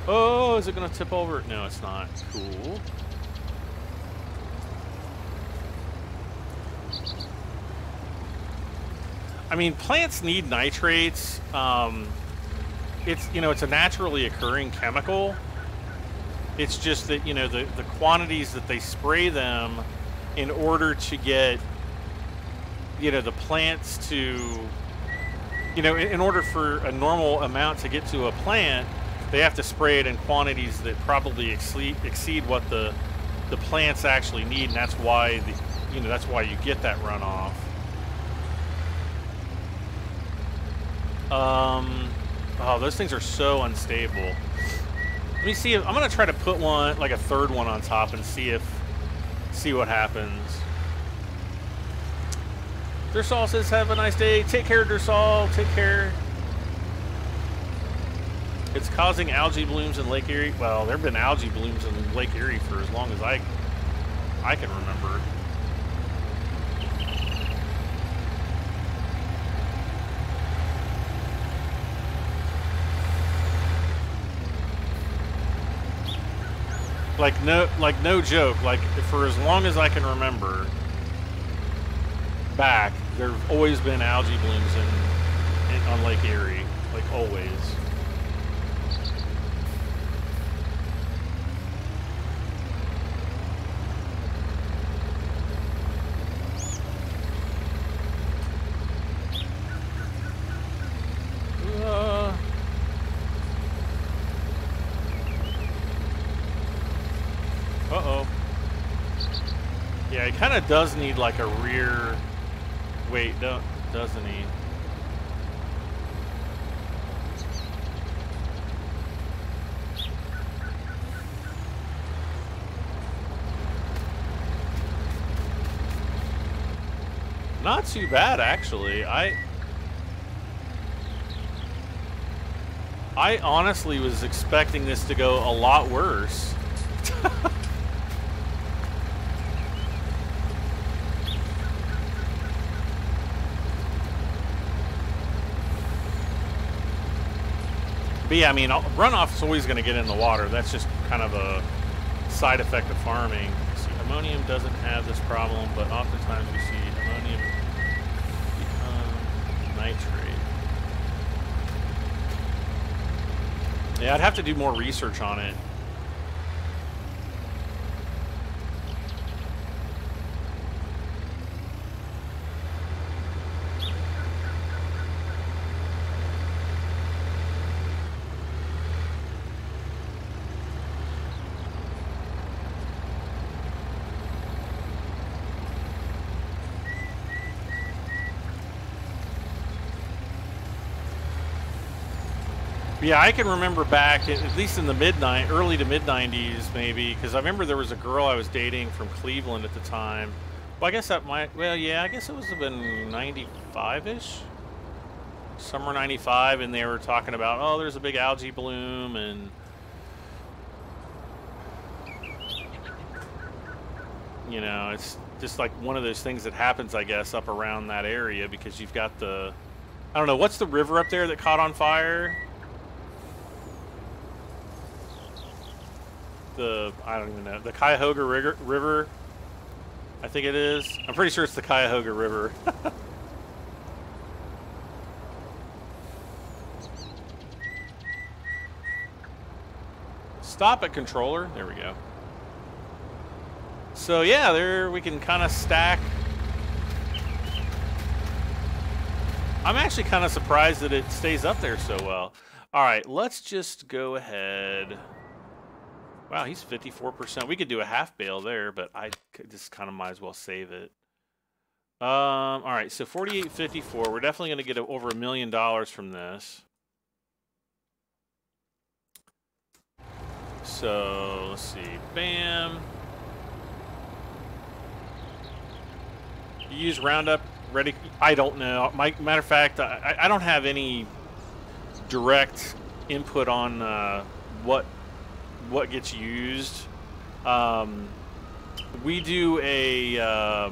Oh, is it going to tip over? No, it's not. Cool. I mean, plants need nitrates. It's, you know, it's a naturally occurring chemical. It's just that, you know, the quantities that they spray them in order to get, you know, the plants to, you know, in order for a normal amount to get to a plant, they have to spray it in quantities that probably exceed what the plants actually need, and that's why you know, that's why you get that runoff. Oh, those things are so unstable. Let me see if I'm gonna try to put one, like a third one, on top and see what happens. Dursal says, "Have a nice day. Take care, Dursal. Take care." It's causing algae blooms in Lake Erie. Well, there have been algae blooms in Lake Erie for as long as I can remember. Like no joke. Like, for as long as I can remember back, there've always been algae blooms on Lake Erie. Like, always. Uh-oh. Yeah, he kind of does need like a rear... Wait, doesn't he? Not too bad, actually. I honestly was expecting this to go a lot worse. But yeah, I mean, runoff is always going to get in the water. That's just kind of a side effect of farming. See, ammonium doesn't have this problem, but oftentimes we see ammonium become nitrate. Yeah, I'd have to do more research on it. Yeah, I can remember back, at least in the early to mid-90s, maybe, because I remember there was a girl I was dating from Cleveland at the time. Well, I guess that might, well, yeah, I guess it was been 95-ish? Summer 95, and they were talking about, oh, there's a big algae bloom, and... You know, it's just like one of those things that happens, I guess, up around that area, because you've got the... I don't know, what's the river up there that caught on fire? I don't even know, the Cuyahoga River, I think it is. I'm pretty sure it's the Cuyahoga River. Stop it, controller. There we go. So yeah, there we can kind of stack. I'm actually kind of surprised that it stays up there so well. All right, let's just go ahead. Wow, he's 54%. We could do a half bale there, but I just kind of might as well save it. All right, so 48.54. We're definitely going to get over $1 million from this. So let's see. Bam. You use Roundup ready? I don't know. Matter of fact, I don't have any direct input on what gets used. We do a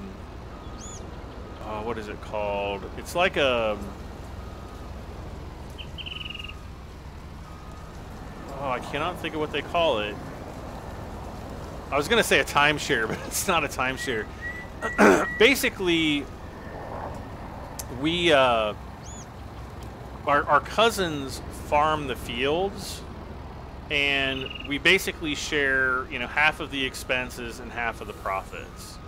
what is it called? It's like a I cannot think of what they call it. I was gonna say a timeshare, but it's not a timeshare. Basically, we our cousins farm the fields, and we basically share, you know, half of the expenses and half of the profits.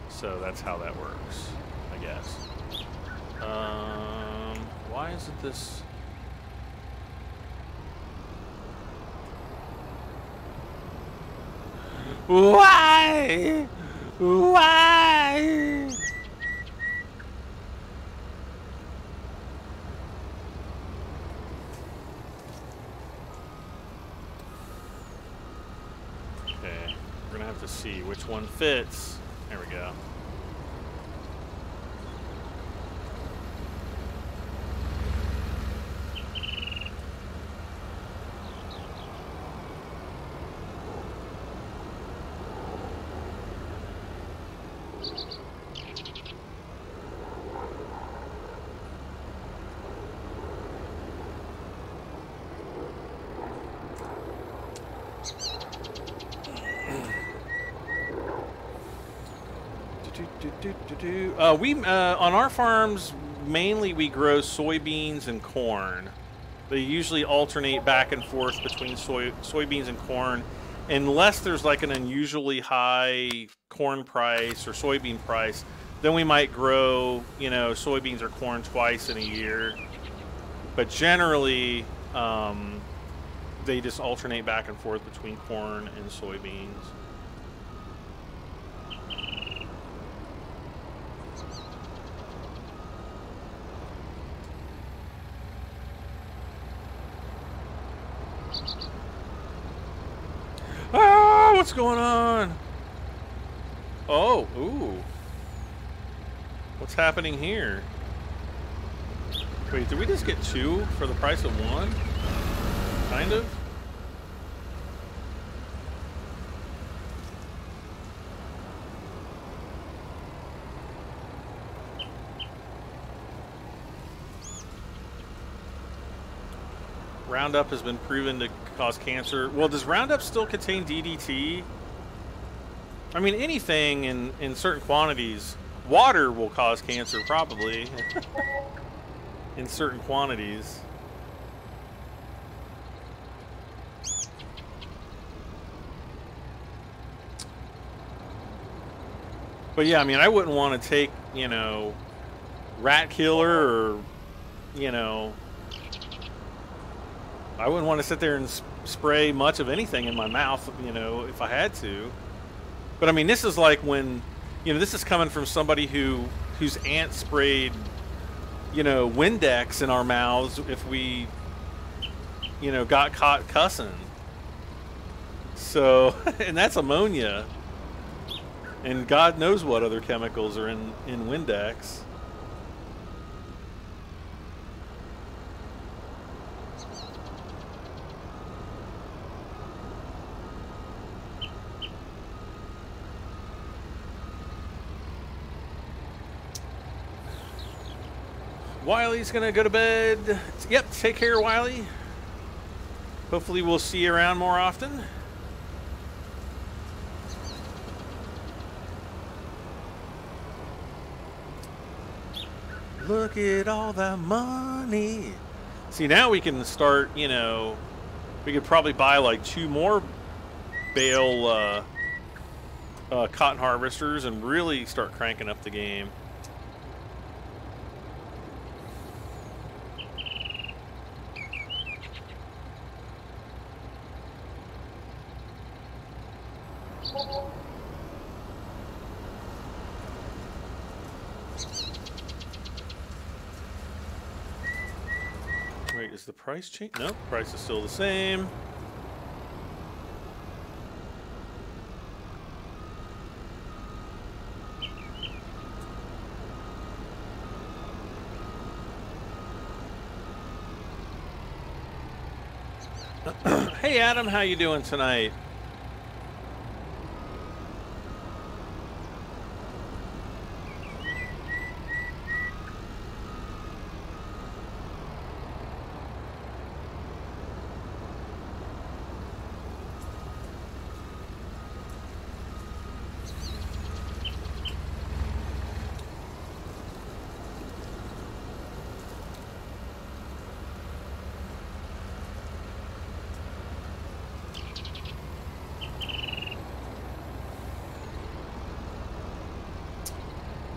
So that's how that works, I guess. Why isn't this? Why? Why? Okay, we're gonna have to see which one fits. There we go. On our farms, mainly we grow soybeans and corn. They usually alternate back and forth between soybeans and corn, unless there's like an unusually high corn price or soybean price. Then we might grow, you know, soybeans or corn twice in a year. But generally, they just alternate back and forth between corn and soybeans. Ah, what's going on? Oh, ooh. What's happening here? Wait, did we just get 2 for the price of 1? Kind of? Roundup has been proven to cause cancer. Well, does Roundup still contain DDT? I mean, anything in certain quantities. Water will cause cancer, probably. In certain quantities. But yeah, I mean, I wouldn't want to take, you know, rat killer or, you know, I wouldn't want to sit there and spray much of anything in my mouth, you know, if I had to. But I mean, this is like when, you know, this is coming from somebody whose aunt sprayed, you know, Windex in our mouths if we, you know, got caught cussing. So, and that's ammonia. And God knows what other chemicals are in Windex. Wiley's gonna go to bed. Yep, take care, Wiley. Hopefully we'll see you around more often. Look at all the money. See, now we can start, you know, We could probably buy like 2 more bale cotton harvesters and really start cranking up the game. Wait, is the price change? No, price is still the same. Hey Adam, how you doing tonight?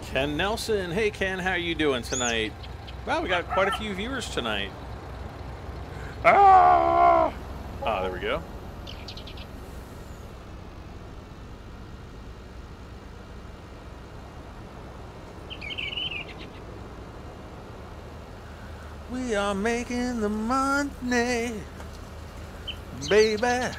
Ken Nelson, hey Ken, how are you doing tonight? Wow, we got quite a few viewers tonight. Ah, there we go. We are making the money, baby.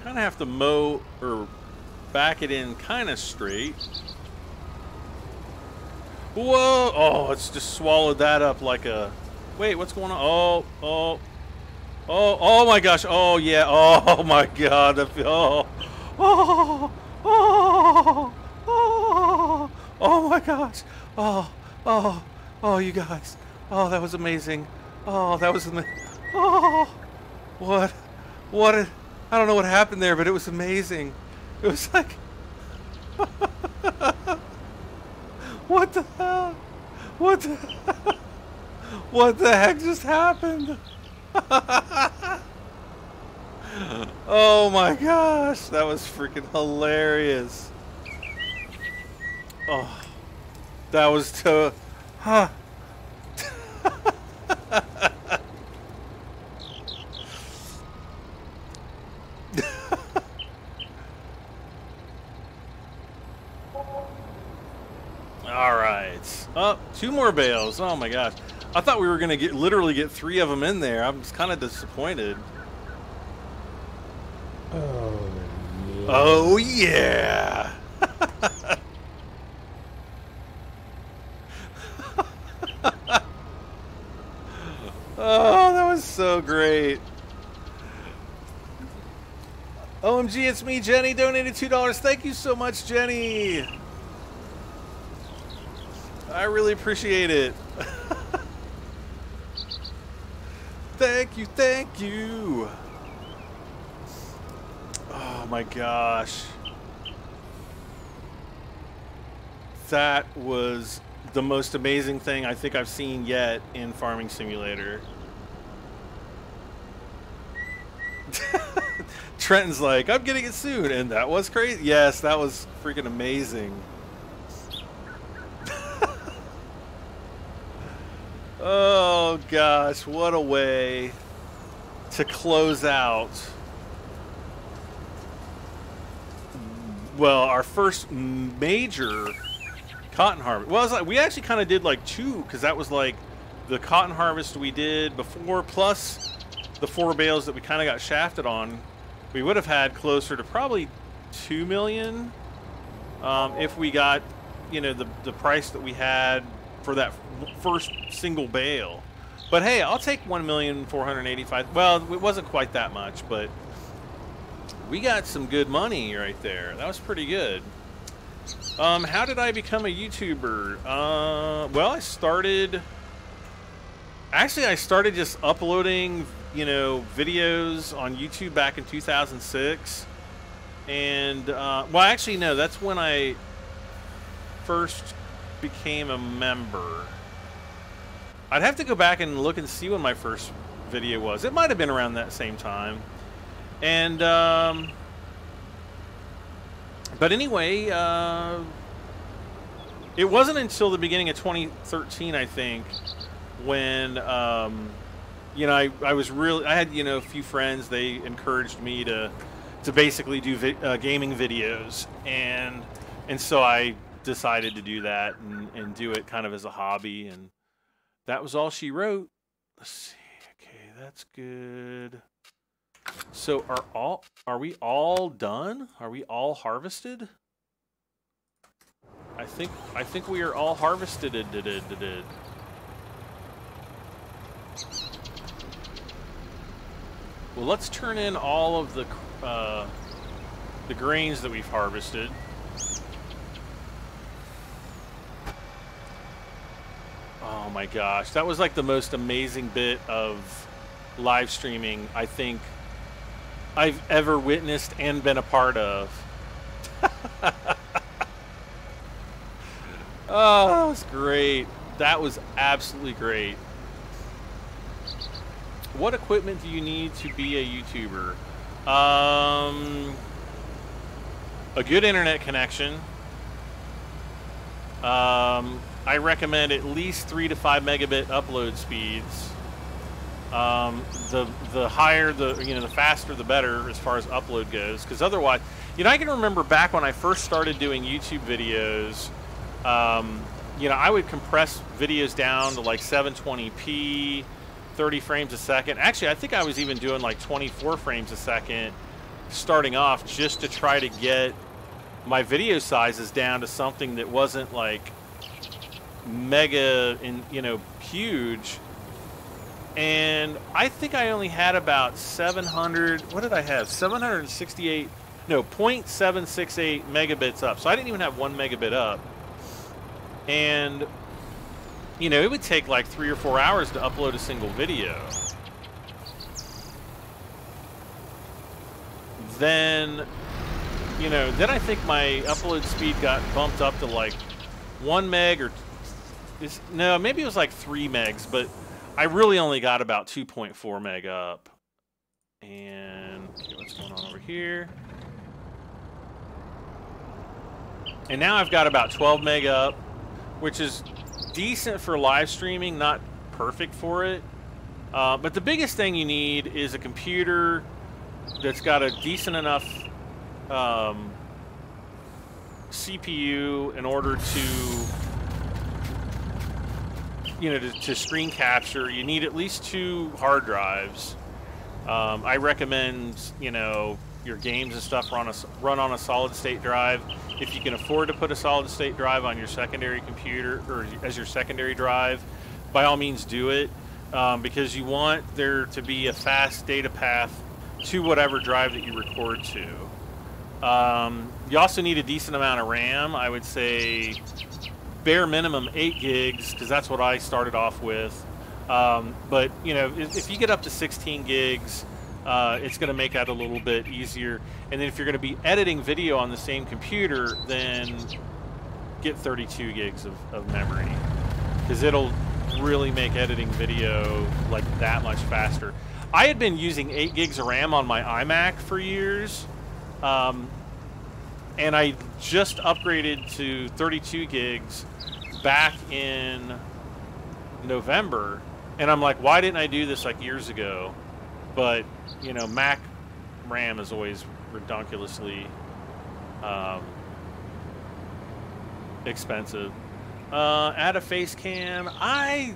Kind of have to mow or back it in kind of straight. Whoa! Oh, it's just swallowed that up like a... Wait, what's going on? Oh my gosh! Oh yeah! Oh my God! Oh my gosh! Oh, you guys! Oh, that was amazing! Oh, that was amazing! Oh, what? I don't know what happened there, but it was amazing. It was like... What the hell? What the heck just happened? Oh my gosh, that was freaking hilarious. Oh, that was too... Huh. Oh, 2 more bales. Oh my gosh. I thought we were going to literally get 3 of them in there. I was kind of disappointed. Oh yeah. Oh, that was so great. OMG, it's me, Jenny, donated $2. Thank you so much, Jenny. I really appreciate it. Thank you. Oh my gosh. That was the most amazing thing I think I've seen yet in Farming Simulator. Trenton's like, I'm getting it soon, and that was crazy. Yes, that was freaking amazing. Oh gosh, what a way to close out, well, our first major cotton harvest. Well, it was like, we actually kind of did like 2, because that was like the cotton harvest we did before, plus the 4 bales that we kind of got shafted on. We would have had closer to probably 2 million if we got, you know, the price that we had for that first single bale. But hey, I'll take 1,485,000. Well, it wasn't quite that much, but we got some good money right there. That was pretty good. How did I become a YouTuber? Well, I started just uploading, you know, videos on YouTube back in 2006. And, well, actually, no, that's when I first became a member. I'd have to go back and look and see when my first video was. It might have been around that same time. And, but anyway, it wasn't until the beginning of 2013, I think, when, you know, I had, you know, a few friends. They encouraged me to basically do gaming videos, and so I decided to do that and do it kind of as a hobby, and that was all she wrote. Let's see. Okay, that's good. So are we all done? Are we all harvested? I think we are all harvested. Well, let's turn in all of the grains that we've harvested. Oh my gosh, that was like the most amazing bit of live streaming I think I've ever witnessed and been a part of. Oh, that was great. That was absolutely great. What equipment do you need to be a YouTuber? A good internet connection. I recommend at least 3 to 5 megabit upload speeds. The higher the faster the better as far as upload goes, because otherwise, you know, I can remember back when I first started doing YouTube videos, you know, I would compress videos down to like 720p, 30 frames a second. Actually, I think I was even doing like 24 frames a second starting off, just to try to get my video sizes down to something that wasn't like mega you know, huge. And I think I only had about 700, what did I have? 768, no, 0.768 megabits up. So I didn't even have 1 megabit up. And, you know, it would take like 3 or 4 hours to upload a single video. Then, you know, then I think my upload speed got bumped up to like 1 meg or, no, maybe it was like 3 megs, but I really only got about 2.4 meg up. And okay, what's going on over here? And now I've got about 12 meg up, which is decent for live streaming, not perfect for it. But the biggest thing you need is a computer that's got a decent enough CPU in order to, you know, to screen capture. You need at least 2 hard drives. I recommend, you know, your games and stuff run on a solid state drive. If you can afford to put a solid state drive on your secondary computer or as your secondary drive, by all means do it, because you want there to be a fast data path to whatever drive that you record to. You also need a decent amount of RAM. I would say bare minimum 8 gigs, because that's what I started off with. But, you know, if you get up to 16 gigs, it's going to make that a little bit easier. And then if you're going to be editing video on the same computer, then get 32 gigs of memory, because it'll really make editing video like that much faster. I had been using 8 gigs of RAM on my iMac for years, and I just upgraded to 32 gigs back in November, and I'm like, why didn't I do this like years ago? But, you know, Mac RAM is always ridiculously expensive. Add a face cam. I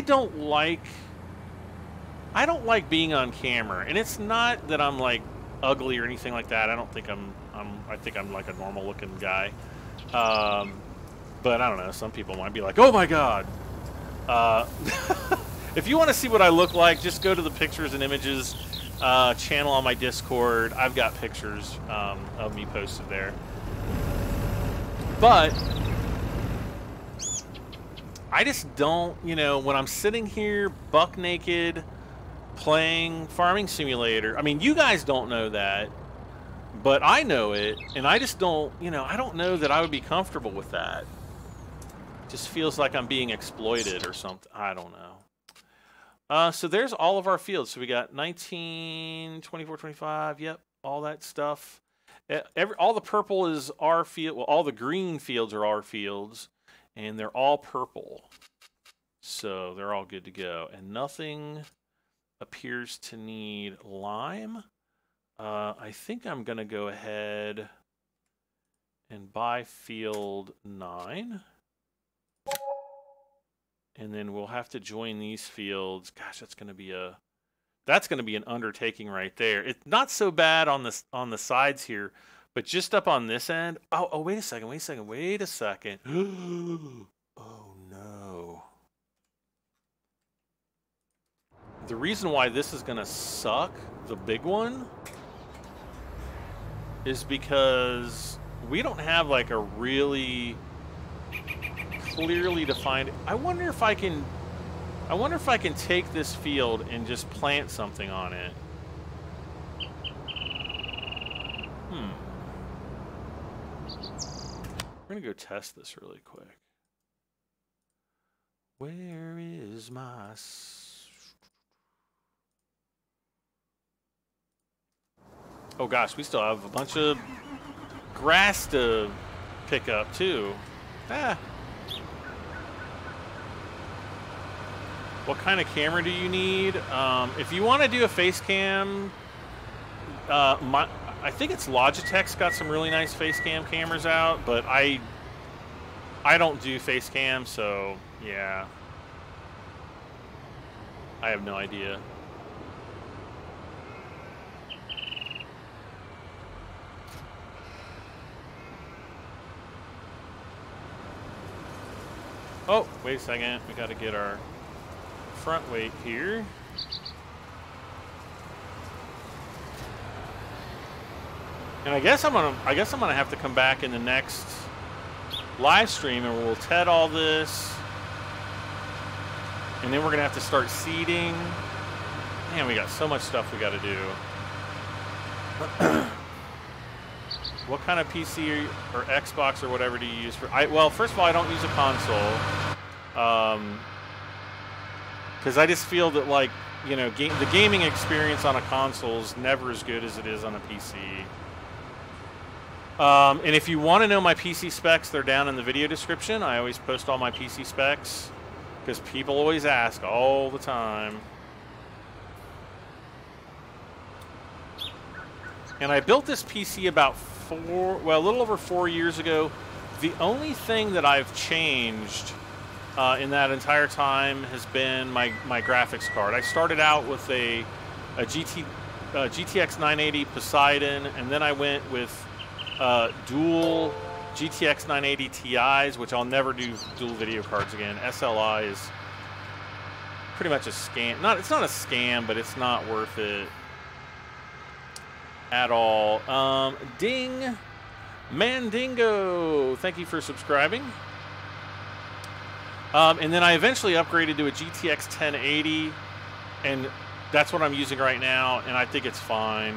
don't like being on camera, and it's not that I'm like ugly or anything like that. I don't think I think I'm like a normal looking guy. But I don't know, some people might be like, oh my god. If you want to see what I look like, just go to the pictures and images channel on my Discord. I've got pictures of me posted there. But I just don't, you know, when I'm sitting here buck naked playing Farming Simulator, I mean, you guys don't know that, but I know it, and I just don't, you know, I don't know that I would be comfortable with that. It just feels like I'm being exploited or something. I don't know. So there's all of our fields. So we got 19, 24, 25, yep, all that stuff. All the purple is our field. Well, all the green fields are our fields, and they're all purple. So they're all good to go. And nothing appears to need lime. I think I'm going to go ahead and buy field 9. And then we'll have to join these fields. Gosh, that's going to be an undertaking right there. It's not so bad on the sides here, but just up on this end. Oh, wait a second. Oh no. The reason why this is going to suck, the big one, is because we don't have like a really clearly defined. I wonder if I can take this field and just plant something on it. We're gonna go test this really quick. Where is my... Oh gosh, we still have a bunch of grass to pick up too. What kind of camera do you need? If you want to do a face cam, I think it's Logitech's got some really nice face cam cameras out, but I don't do face cam, so yeah. I have no idea. Oh, wait a second. We got to get our front weight here. And I guess I'm gonna have to come back in the next live stream and we'll TED all this. And then we're gonna have to start seeding. Man, we got so much stuff we gotta do. What kind of PC or Xbox or whatever do you use for? Well, first of all, I don't use a console. Because I just feel that, like, you know, the gaming experience on a console is never as good as it is on a PC. And if you want to know my PC specs, they're down in the video description. I always post all my PC specs because people always ask all the time. And I built this PC about a little over 4 years ago. The only thing that I've changed in that entire time has been my graphics card. I started out with a GTX 980 Poseidon, and then I went with dual GTX 980 Ti's, which I'll never do dual video cards again. SLI is pretty much a scam. It's not a scam, but it's not worth it at all. Ding Mandingo, thank you for subscribing. And then I eventually upgraded to a GTX 1080, and that's what I'm using right now, and I think it's fine.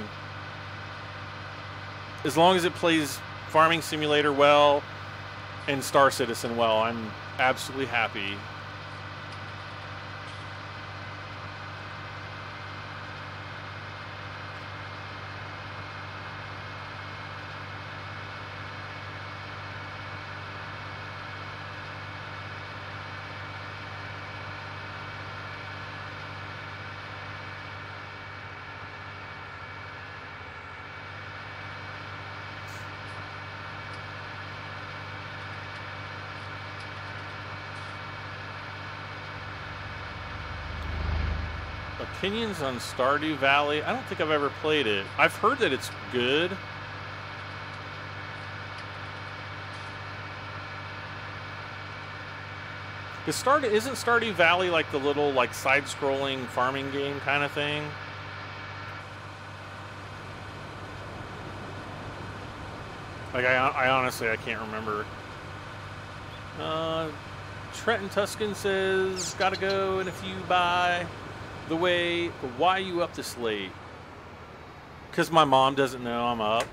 As long as it plays Farming Simulator well and Star Citizen well, I'm absolutely happy. Opinions on Stardew Valley? I don't think I've ever played it. I've heard that it's good. Isn't Stardew Valley like the little like side-scrolling farming game kind of thing? Like I honestly can't remember. Trenton Tuscan says, gotta go, and if you by the way, why are you up this late? Because my mom doesn't know I'm up.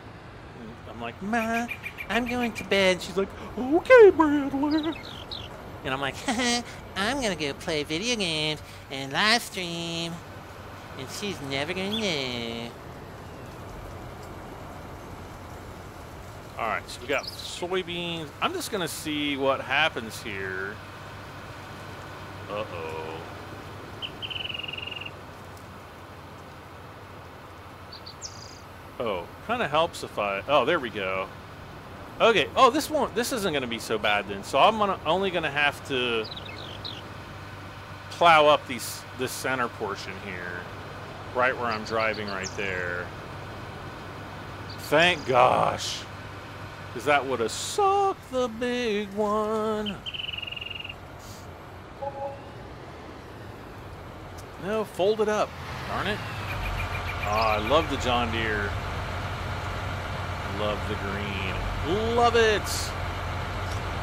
I'm like, Ma, I'm going to bed. She's like, okay, Bradley. And I'm like, I'm going to go play video games and live stream. And she's never going to know. All right, so we got soybeans. I'm just going to see what happens here. Uh-oh. Oh, kind of helps if I... Oh, there we go. Okay. Oh, this isn't going to be so bad then. So I'm only going to have to plow up this center portion here, right where I'm driving right there. Thank gosh, because that would have sucked the big one. No, fold it up. Darn it. Oh, I love the John Deere. Love the green. Love it.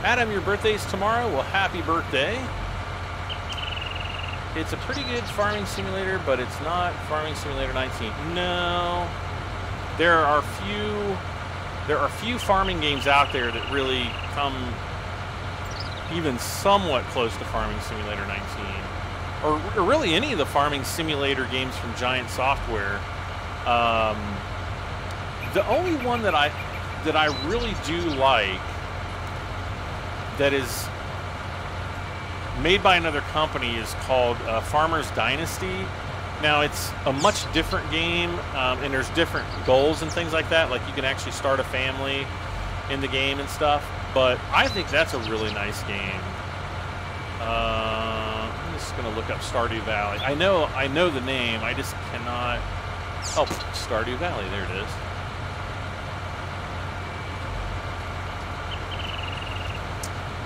Adam, your birthday's tomorrow. Well, happy birthday. It's a pretty good farming simulator, but it's not Farming Simulator 19. No. There are few farming games out there that really come even somewhat close to Farming Simulator 19. Or really any of the farming simulator games from Giant Software. The only one that I really do like that is made by another company is called Farmer's Dynasty. Now it's a much different game, and there's different goals and things like that. Like you can actually start a family in the game and stuff. But I think that's a really nice game. I'm just gonna look up Stardew Valley. I know the name. I just cannot. Oh, Stardew Valley. There it is.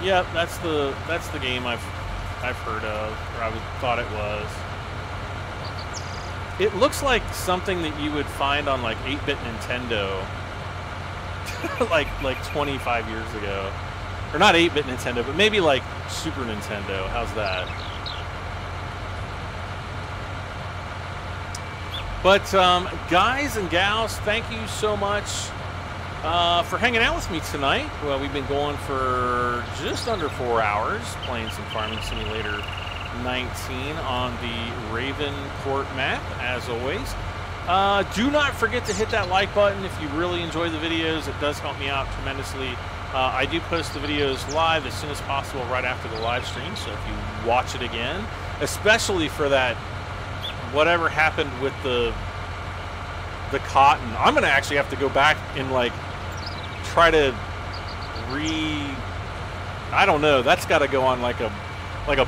Yep, that's the game I've heard of, or I thought it was. It looks like something that you would find on like 8-bit Nintendo, like 25 years ago, or not 8-bit Nintendo, but maybe like Super Nintendo. How's that? But guys and gals, thank you so much for hanging out with me tonight. Well, we've been going for just under 4 hours playing some Farming Simulator 19 on the Ravencourt map, as always. Do not forget to hit that like button if you really enjoy the videos. It does help me out tremendously. I do post the videos live as soon as possible right after the live stream, so if you watch it again, especially for that whatever happened with the cotton, I'm going to actually have to go back and like try to I don't know, that's got to go on like a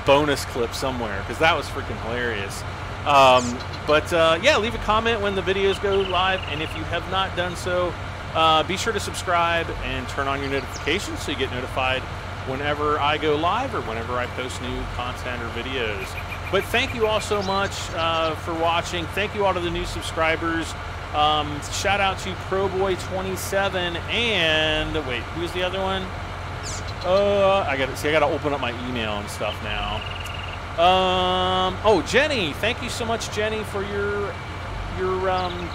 bonus clip somewhere, because that was freaking hilarious. Yeah, leave a comment when the videos go live, and if you have not done so, be sure to subscribe and turn on your notifications so you get notified whenever I go live or whenever I post new content or videos. But thank you all so much for watching. Thank you all to the new subscribers. Shout out to ProBoy27 and wait, who's the other one? I gotta open up my email and stuff now. Oh, Jenny, thank you so much, Jenny, for your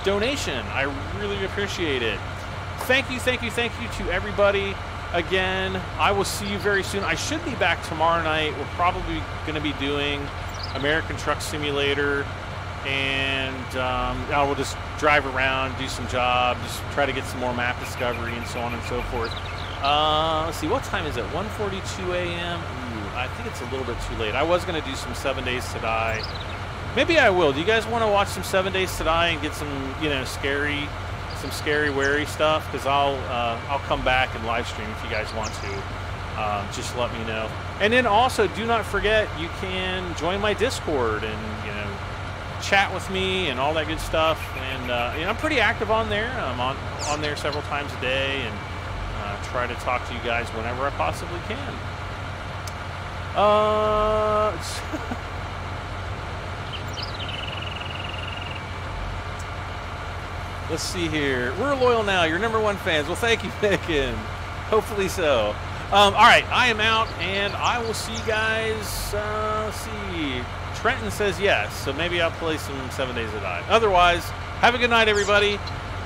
donation. I really appreciate it. Thank you to everybody. Again, I will see you very soon. I should be back tomorrow night. We're probably going to be doing American Truck Simulator, and I will just drive around, do some jobs, try to get some more map discovery and so on and so forth. Let's see, what time is it? 1:42 a.m. Ooh, I think it's a little bit too late. I was going to do some 7 Days to Die. Maybe I will. Do you guys want to watch some 7 Days to Die and get some, scary, wary stuff? Because I'll come back and live stream if you guys want to. Just let me know. And then also, do not forget, you can join my Discord and chat with me and all that good stuff. And I'm pretty active on there. I'm on there several times a day, and try to talk to you guys whenever I possibly can. Let's see here. We're loyal now. You're #1 fans. Well, thank you, Megan. Hopefully so. All right, I am out, and I will see you guys. Let's see. Trenton says yes, so maybe I'll play some 7 Days to Die. Otherwise, have a good night, everybody,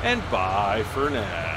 and bye for now.